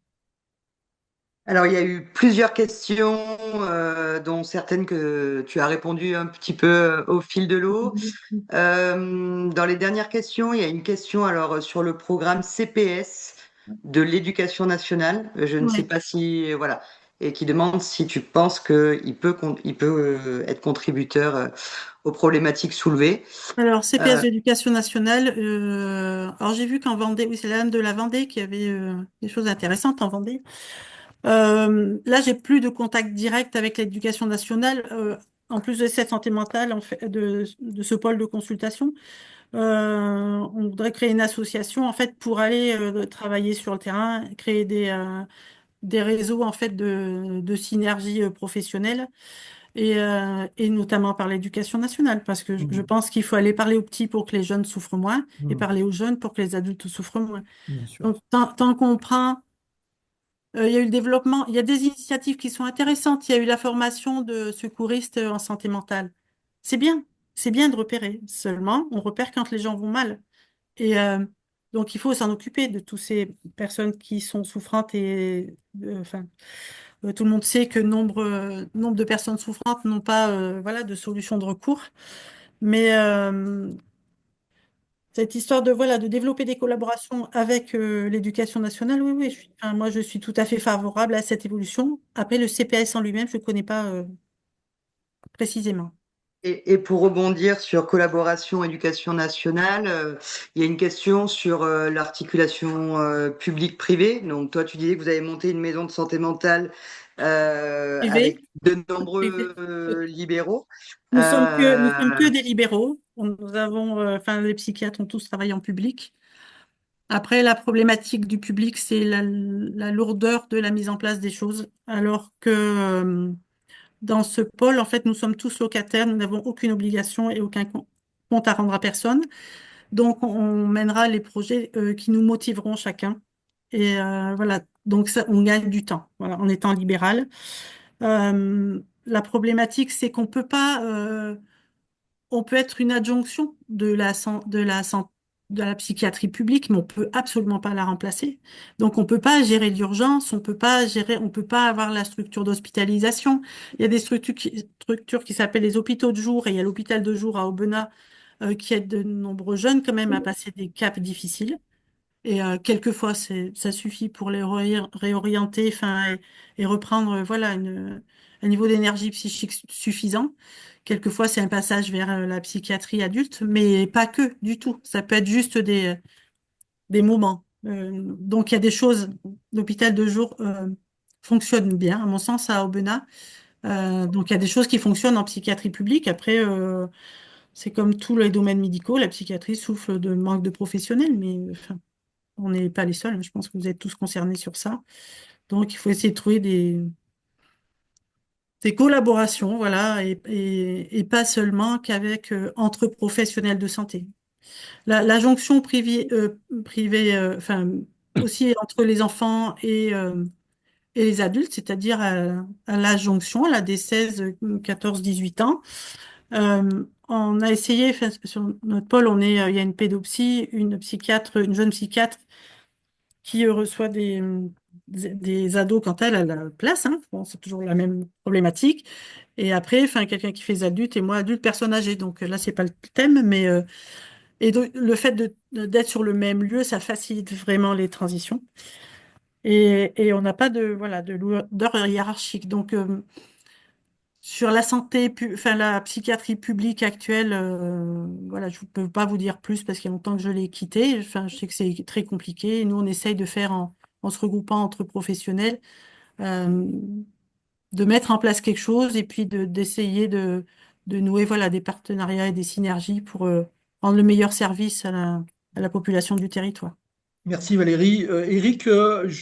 S3: Alors, il y a eu plusieurs questions, dont certaines que tu as répondu un petit peu au fil de l'eau. Dans les dernières questions, il y a une question alors sur le programme CPS de l'Éducation nationale. Je ne sais
S6: Ouais.
S3: pas si voilà, et qui demande si tu penses il peut être contributeur aux problématiques soulevées.
S6: Alors, CPS
S3: Euh,
S6: d'éducation nationale, alors j'ai vu qu'en Vendée, oui, c'est la dame de la Vendée qui avait des choses intéressantes en Vendée. Là, j'ai plus de contact direct avec l'éducation nationale, en plus de cette santé mentale, en fait, de ce pôle de consultation. On voudrait créer une association, en fait, pour aller travailler sur le terrain, créer des réseaux, en fait, de synergie professionnelle et notamment par l'éducation nationale, parce que je
S1: Mhm.
S6: pense qu'il faut aller parler aux petits pour que les jeunes souffrent moins et
S1: Mhm.
S6: parler aux jeunes pour que les adultes souffrent moins.
S1: Bien sûr.
S6: Donc, tant qu'on prend Il y a eu le développement, il y a des initiatives qui sont intéressantes. Il y a eu la formation de secouristes en santé mentale. C'est bien, c'est bien de repérer. Seulement, on repère quand les gens vont mal. Et donc, il faut s'en occuper de toutes ces personnes qui sont souffrantes et, enfin, tout le monde sait que nombre de personnes souffrantes n'ont pas, voilà, de solution de recours. Mais cette histoire de, voilà, de développer des collaborations avec l'éducation nationale, oui, oui, enfin, moi, je suis tout à fait favorable à cette évolution. Après, le CPS en lui-même, je ne connais pas précisément.
S3: Et pour rebondir sur collaboration éducation nationale, il y a une question sur l'articulation public-privé. Donc toi, tu disais que vous avez monté une maison de santé mentale avec
S6: Privé,
S3: de
S6: privé.
S3: nombreux libéraux.
S6: Nous sommes
S3: Euh,
S6: que des libéraux. Nous avons, enfin, les psychiatres ont tous travaillé en public. Après, la problématique du public, c'est la lourdeur de la mise en place des choses, alors que dans ce pôle, en fait, nous sommes tous locataires, nous n'avons aucune obligation et aucun compte à rendre à personne. Donc, on mènera les projets qui nous motiveront chacun. Et voilà, donc ça, on gagne du temps, voilà, en étant libéral. La problématique, c'est qu'on peut pas, on peut être une adjonction de la psychiatrie publique, mais on peut absolument pas la remplacer. Donc, on peut pas gérer l'urgence, on peut pas avoir la structure d'hospitalisation. Il y a des structures qui s'appellent les hôpitaux de jour et il y a l'hôpital de jour à Aubenas, qui aide de nombreux jeunes quand même à passer des caps difficiles. Et quelquefois, ça suffit pour les réorienter, enfin, et reprendre, voilà, un niveau d'énergie psychique suffisant. Quelquefois, c'est un passage vers la psychiatrie adulte, mais pas que, du tout. Ça peut être juste des moments. Donc, il y a des choses, l'hôpital de jour fonctionne bien, à mon sens, à Aubenas. Donc, il y a des choses qui fonctionnent en psychiatrie publique. Après, c'est comme tous les domaines médicaux, la psychiatrie souffre de manque de professionnels, mais enfin, on n'est pas les seuls, hein. Je pense que vous êtes tous concernés sur ça. Donc, il faut essayer de trouver des collaborations, voilà, et pas seulement qu'avec entre professionnels de santé. La jonction privée, enfin, aussi entre les enfants et les adultes, c'est-à-dire à la jonction, à la des 16, 14, 18 ans. On a essayé, enfin, sur notre pôle, il y a une pédopsie, une psychiatre, une jeune psychiatre qui reçoit des ados quand elle a la place, hein. Bon, c'est toujours la même problématique. Et après, enfin, quelqu'un qui fait des adultes et moi, adulte, personne âgée. Donc là, c'est pas le thème, mais et donc, le fait d'être sur le même lieu, ça facilite vraiment les transitions. Et on n'a pas de, voilà, de lourdeur hiérarchique. Donc, sur la santé, enfin, la psychiatrie publique actuelle, voilà, je ne peux pas vous dire plus parce qu'il y a longtemps que je l'ai quitté. Enfin, je sais que c'est très compliqué. Nous, on essaye de faire en se regroupant entre professionnels, euh, de mettre en place quelque chose et puis d'essayer de nouer, voilà, des partenariats et des synergies pour rendre le meilleur service à la population du territoire.
S1: Merci Valérie. Eric,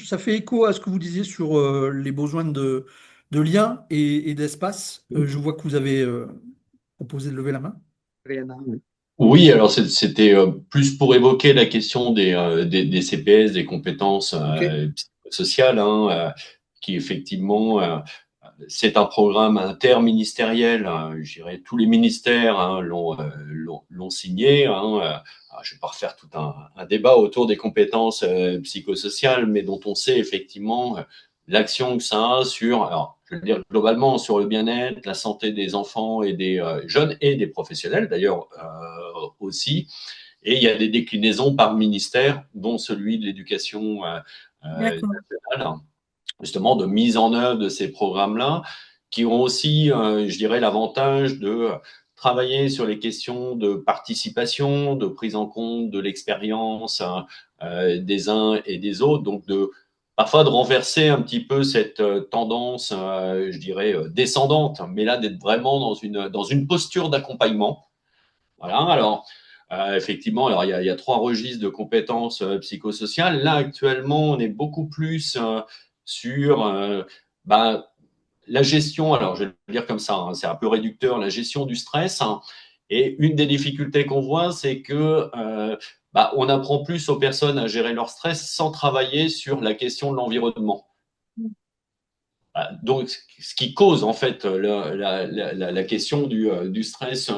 S1: ça fait écho à ce que vous disiez sur les besoins de liens et d'espace. Je vois que vous avez proposé de lever la main.
S3: levez la main, oui.
S5: Oui, alors c'était plus pour évoquer la question des CPS, des compétences
S1: Ok.
S5: psychosociales, hein, qui effectivement, c'est un programme interministériel. Je dirais tous les ministères l'ont signé. Je ne vais pas refaire tout un débat autour des compétences psychosociales, mais dont on sait effectivement l'action que ça a sur, alors, je veux dire globalement, sur le bien-être, la santé des enfants et des jeunes et des professionnels d'ailleurs aussi. Et il y a des déclinaisons par ministère, dont celui de l'éducation
S6: D'accord.
S5: nationale, justement de mise en œuvre de ces programmes-là, qui ont aussi, je dirais, l'avantage de travailler sur les questions de participation, de prise en compte de l'expérience des uns et des autres, donc parfois de renverser un petit peu cette tendance, je dirais, descendante, mais là d'être vraiment dans une posture d'accompagnement. Voilà, alors effectivement, alors il y a trois registres de compétences psychosociales. Là, actuellement, on est beaucoup plus sur bah, la gestion, alors je vais le dire comme ça, hein, c'est un peu réducteur, la gestion du stress. Hein. Et une des difficultés qu'on voit, c'est que on apprend plus aux personnes à gérer leur stress sans travailler sur la question de l'environnement. Donc, ce qui cause en fait la question du stress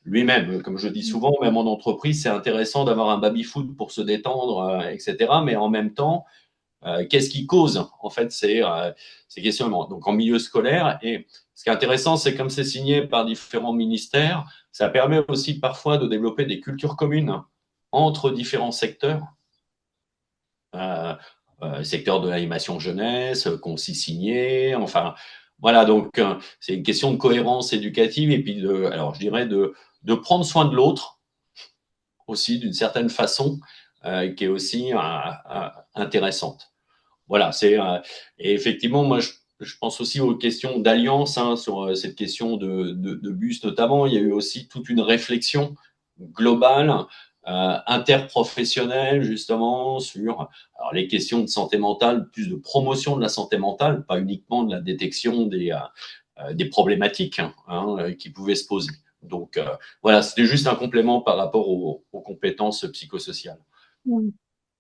S5: lui-même. Comme je dis souvent, même en entreprise, c'est intéressant d'avoir un baby-foot pour se détendre, etc. Mais en même temps, qu'est-ce qui cause en fait ces questionnements? Donc, en milieu scolaire, et ce qui est intéressant, c'est comme c'est signé par différents ministères, ça permet aussi parfois de développer des cultures communes entre différents secteurs. Euh, Secteur de l'animation jeunesse, qu'on s'y signait, enfin, voilà, donc c'est une question de cohérence éducative et puis alors je dirais de prendre soin de l'autre aussi d'une certaine façon, qui est aussi intéressante. Voilà, et effectivement, moi je pense aussi aux questions d'alliance, hein, sur cette question de bus notamment. Il y a eu aussi toute une réflexion globale, interprofessionnelle, justement, sur alors, les questions de santé mentale, plus de promotion de la santé mentale, pas uniquement de la détection des problématiques, hein, qui pouvaient se poser. Donc voilà, c'était juste un complément par rapport aux compétences psychosociales.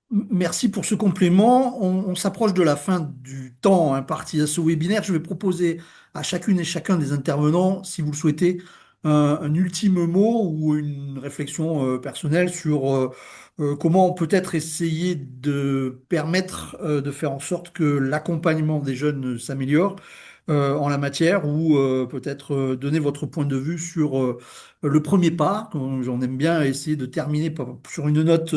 S1: Merci pour ce complément. On s'approche de la fin du temps imparti à ce webinaire. Je vais proposer à chacune et chacun des intervenants, si vous le souhaitez, un ultime mot ou une réflexion personnelle sur comment on peut-être essayer de permettre de faire en sorte que l'accompagnement des jeunes s'améliore en la matière ou peut-être donner votre point de vue sur le premier pas. J'en aime bien essayer de terminer sur une note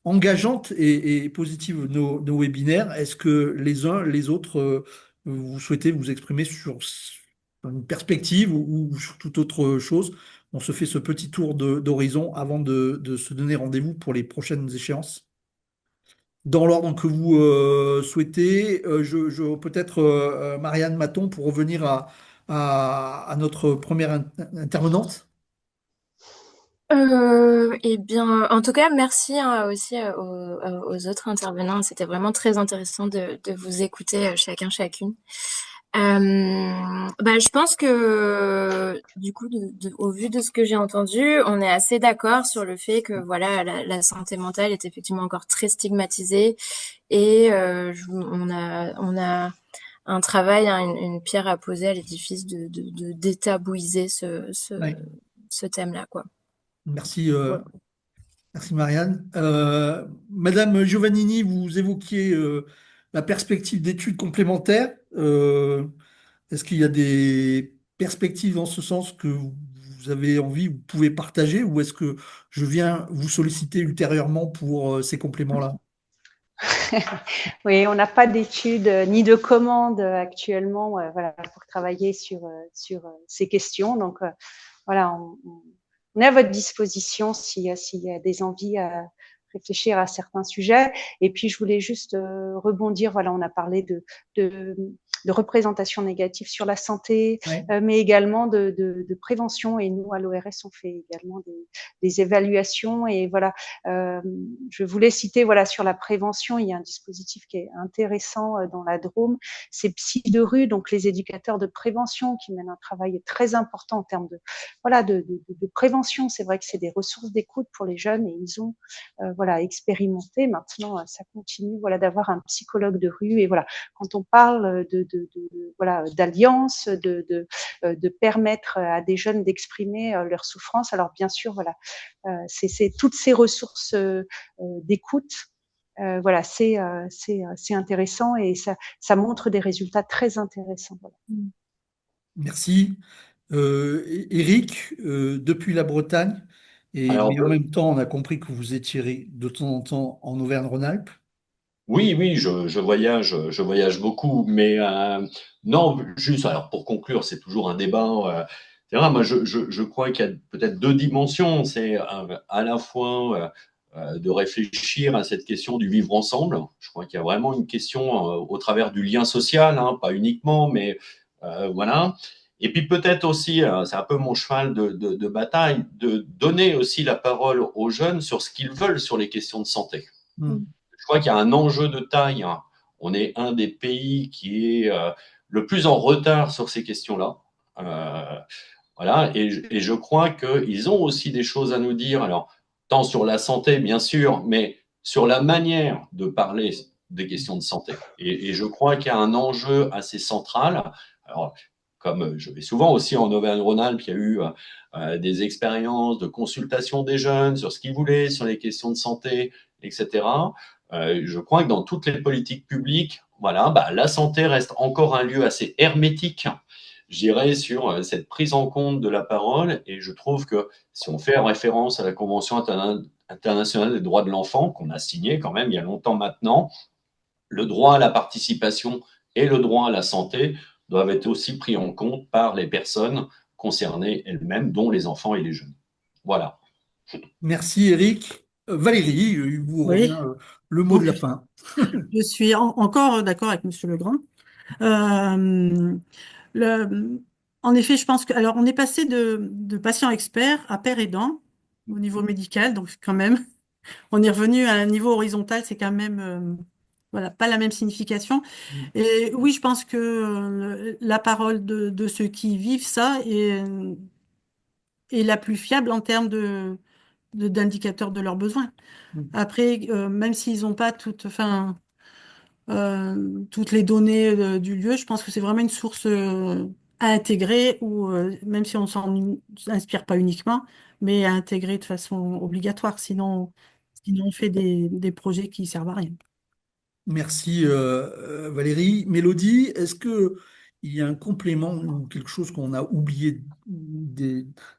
S1: engageante et positive nos webinaires. Est-ce que les uns, les autres, vous souhaitez vous exprimer sur une perspective ou sur toute autre chose? On se fait ce petit tour d'horizon avant de se donner rendez-vous pour les prochaines échéances. Dans l'ordre que vous souhaitez, peut-être Marianne Maton pour revenir à notre première intervenante.
S2: Eh bien, en tout cas, merci hein, aussi aux autres intervenants. C'était vraiment très intéressant de vous écouter chacun, chacune. Je pense que du coup, au vu de ce que j'ai entendu, on est assez d'accord sur le fait que voilà, la santé mentale est effectivement encore très stigmatisée et on a un travail, hein, une pierre à poser à l'édifice de détabouiser
S1: Oui.
S2: ce thème-là, quoi.
S1: Merci,
S2: Voilà.
S1: merci Marianne. Madame Giovannini, vous évoquiez la perspective d'études complémentaires. Est-ce qu'il y a des perspectives dans ce sens que vous avez envie, vous pouvez partager, ou est-ce que je viens vous solliciter ultérieurement pour ces compléments-là?
S4: Oui, on n'a pas d'études ni de commandes actuellement voilà, pour travailler sur ces questions. Donc, voilà, on est à votre disposition s'il y a des envies à réfléchir à certains sujets. Et puis, je voulais juste rebondir. Voilà, on a parlé de représentation négative sur la santé,
S1: Oui.
S4: Mais également de prévention. Et nous, à l'ORS, on fait également des évaluations. Et voilà, je voulais citer, voilà, sur la prévention, il y a un dispositif qui est intéressant dans la Drôme, c'est Psy de rue, donc les éducateurs de prévention qui mènent un travail très important en termes de prévention. C'est vrai que c'est des ressources d'écoute pour les jeunes et ils ont voilà expérimenté. Maintenant, ça continue, voilà, d'avoir un psychologue de rue. Et voilà, quand on parle voilà d'alliance, de permettre à des jeunes d'exprimer leur souffrance, alors bien sûr, voilà, c'est toutes ces ressources d'écoute. Voilà, c'est intéressant et ça montre des résultats très intéressants. Voilà.
S1: Merci. Eric, depuis la Bretagne,
S5: Alors,
S1: mais en même temps, on a compris que vous étiez de temps en temps en Auvergne-Rhône-Alpes.
S5: oui, je voyage beaucoup, mais non, juste, alors pour conclure, c'est toujours un débat. C'est vrai, moi, je crois qu'il y a peut-être deux dimensions. C'est à la fois de réfléchir à cette question du vivre ensemble. Je crois qu'il y a vraiment une question au travers du lien social, hein, pas uniquement, mais voilà. Et puis peut-être aussi, c'est un peu mon cheval de bataille, de donner aussi la parole aux jeunes sur ce qu'ils veulent sur les questions de santé. Je crois qu'il y a un enjeu de taille. On est un des pays qui est le plus en retard sur ces questions-là. Voilà, et je crois qu'ils ont aussi des choses à nous dire. Alors, tant sur la santé, bien sûr, mais sur la manière de parler des questions de santé. Et je crois qu'il y a un enjeu assez central. Alors, comme je vais souvent aussi en Auvergne-Rhône-Alpes, il y a eu des expériences de consultation des jeunes sur ce qu'ils voulaient, sur les questions de santé, etc. Je crois que dans toutes les politiques publiques, voilà, la santé reste encore un lieu assez hermétique, je dirais, sur cette prise en compte de la parole. Et je trouve que si on fait référence à la Convention internationale des droits de l'enfant, qu'on a signée quand même il y a longtemps maintenant, le droit à la participation et le droit à la santé doivent être aussi pris en compte par les personnes concernées elles-mêmes, dont les enfants et les jeunes. Voilà.
S1: Merci Eric. Valérie, il vous revient
S6: Oui,
S1: le mot de
S6: donc
S1: la fin.
S6: je suis encore d'accord avec Monsieur Legrand. Euh, en effet, je pense que, alors, on est passé de patient expert à père aidant au niveau médical, donc quand même, on est revenu à un niveau horizontal, c'est quand même, voilà, pas la même signification. Et oui, je pense que la parole de ceux qui vivent ça est la plus fiable en termes d'indicateurs de leurs besoins. Après, même s'ils n'ont pas toutes les données du lieu, je pense que c'est vraiment une source à intégrer, ou même si on s'en inspire pas uniquement, mais à intégrer de façon obligatoire. Sinon on fait des projets qui servent à rien.
S1: Merci Valérie. Mélodie, est-ce que il y a un complément ou quelque chose qu'on a oublié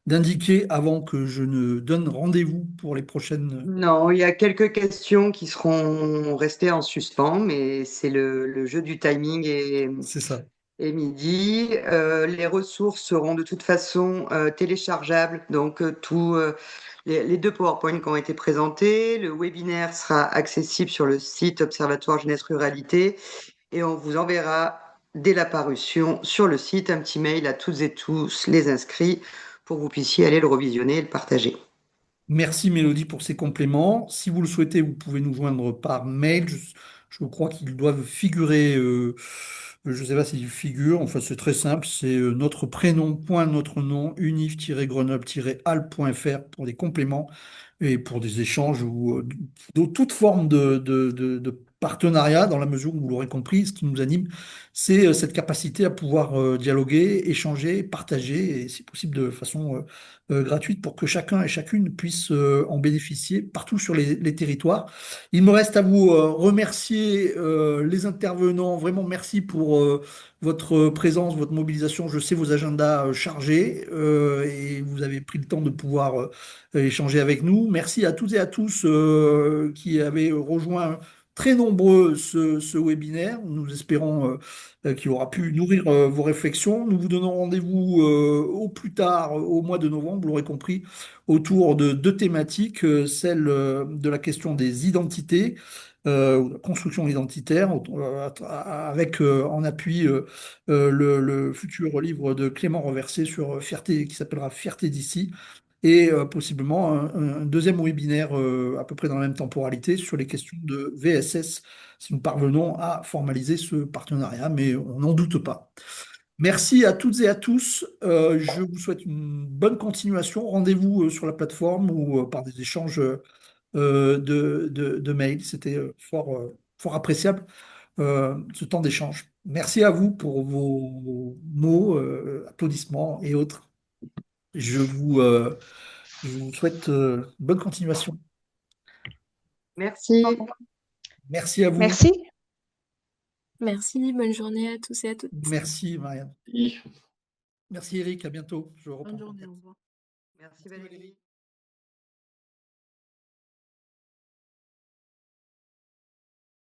S1: d'indiquer avant que je ne donne rendez-vous pour les prochaines...
S3: Non, il y a quelques questions qui seront restées en suspens, mais c'est le jeu du timing
S1: C'est ça.
S3: et midi. Les ressources seront de toute façon téléchargeables, donc les deux PowerPoint qui ont été présentés. Le webinaire sera accessible sur le site Observatoire Jeunesse Ruralité et on vous enverra dès la parution sur le site un petit mail à toutes et tous les inscrits pour que vous puissiez aller le revisionner et le partager.
S1: Merci Mélodie pour ces compléments. Si vous le souhaitez, vous pouvez nous joindre par mail. Je crois qu'ils doivent figurer, je ne sais pas s'ils figurent, enfin c'est très simple, c'est notre prénom, point notre nom, unif-grenoble-alpes.fr pour des compléments et pour des échanges ou de toute forme de partenariat, dans la mesure où vous l'aurez compris, ce qui nous anime, c'est cette capacité à pouvoir dialoguer, échanger, partager, et si possible de façon gratuite pour que chacun et chacune puisse en bénéficier partout sur les territoires. Il me reste à vous remercier les intervenants. Vraiment, merci pour votre présence, votre mobilisation. Je sais vos agendas chargés et vous avez pris le temps de pouvoir échanger avec nous. Merci à toutes et à tous qui avaient rejoint très nombreux ce webinaire. Nous espérons qu'il aura pu nourrir vos réflexions. Nous vous donnons rendez-vous au plus tard au mois de novembre, vous l'aurez compris, autour de deux thématiques, celle de la question des identités, la construction identitaire, avec en appui le futur livre de Clément Reversé sur Fierté, qui s'appellera Fierté d'ici, et possiblement un deuxième webinaire à peu près dans la même temporalité sur les questions de VSS, si nous parvenons à formaliser ce partenariat, mais on n'en doute pas. Merci à toutes et à tous. Je vous souhaite une bonne continuation. Rendez-vous sur la plateforme ou par des échanges de mails. C'était fort appréciable ce temps d'échange. Merci à vous pour vos mots, applaudissements et autres. Je vous, euh, je vous souhaite bonne continuation.
S3: Merci.
S1: Merci à vous.
S4: Merci.
S2: Merci, bonne journée à tous et à toutes.
S1: Merci, Marianne.
S5: Et
S1: Merci, Eric. À bientôt. Je
S6: Bonne
S1: reprends
S6: journée, au
S1: contact.
S6: revoir.
S3: Merci Valérie.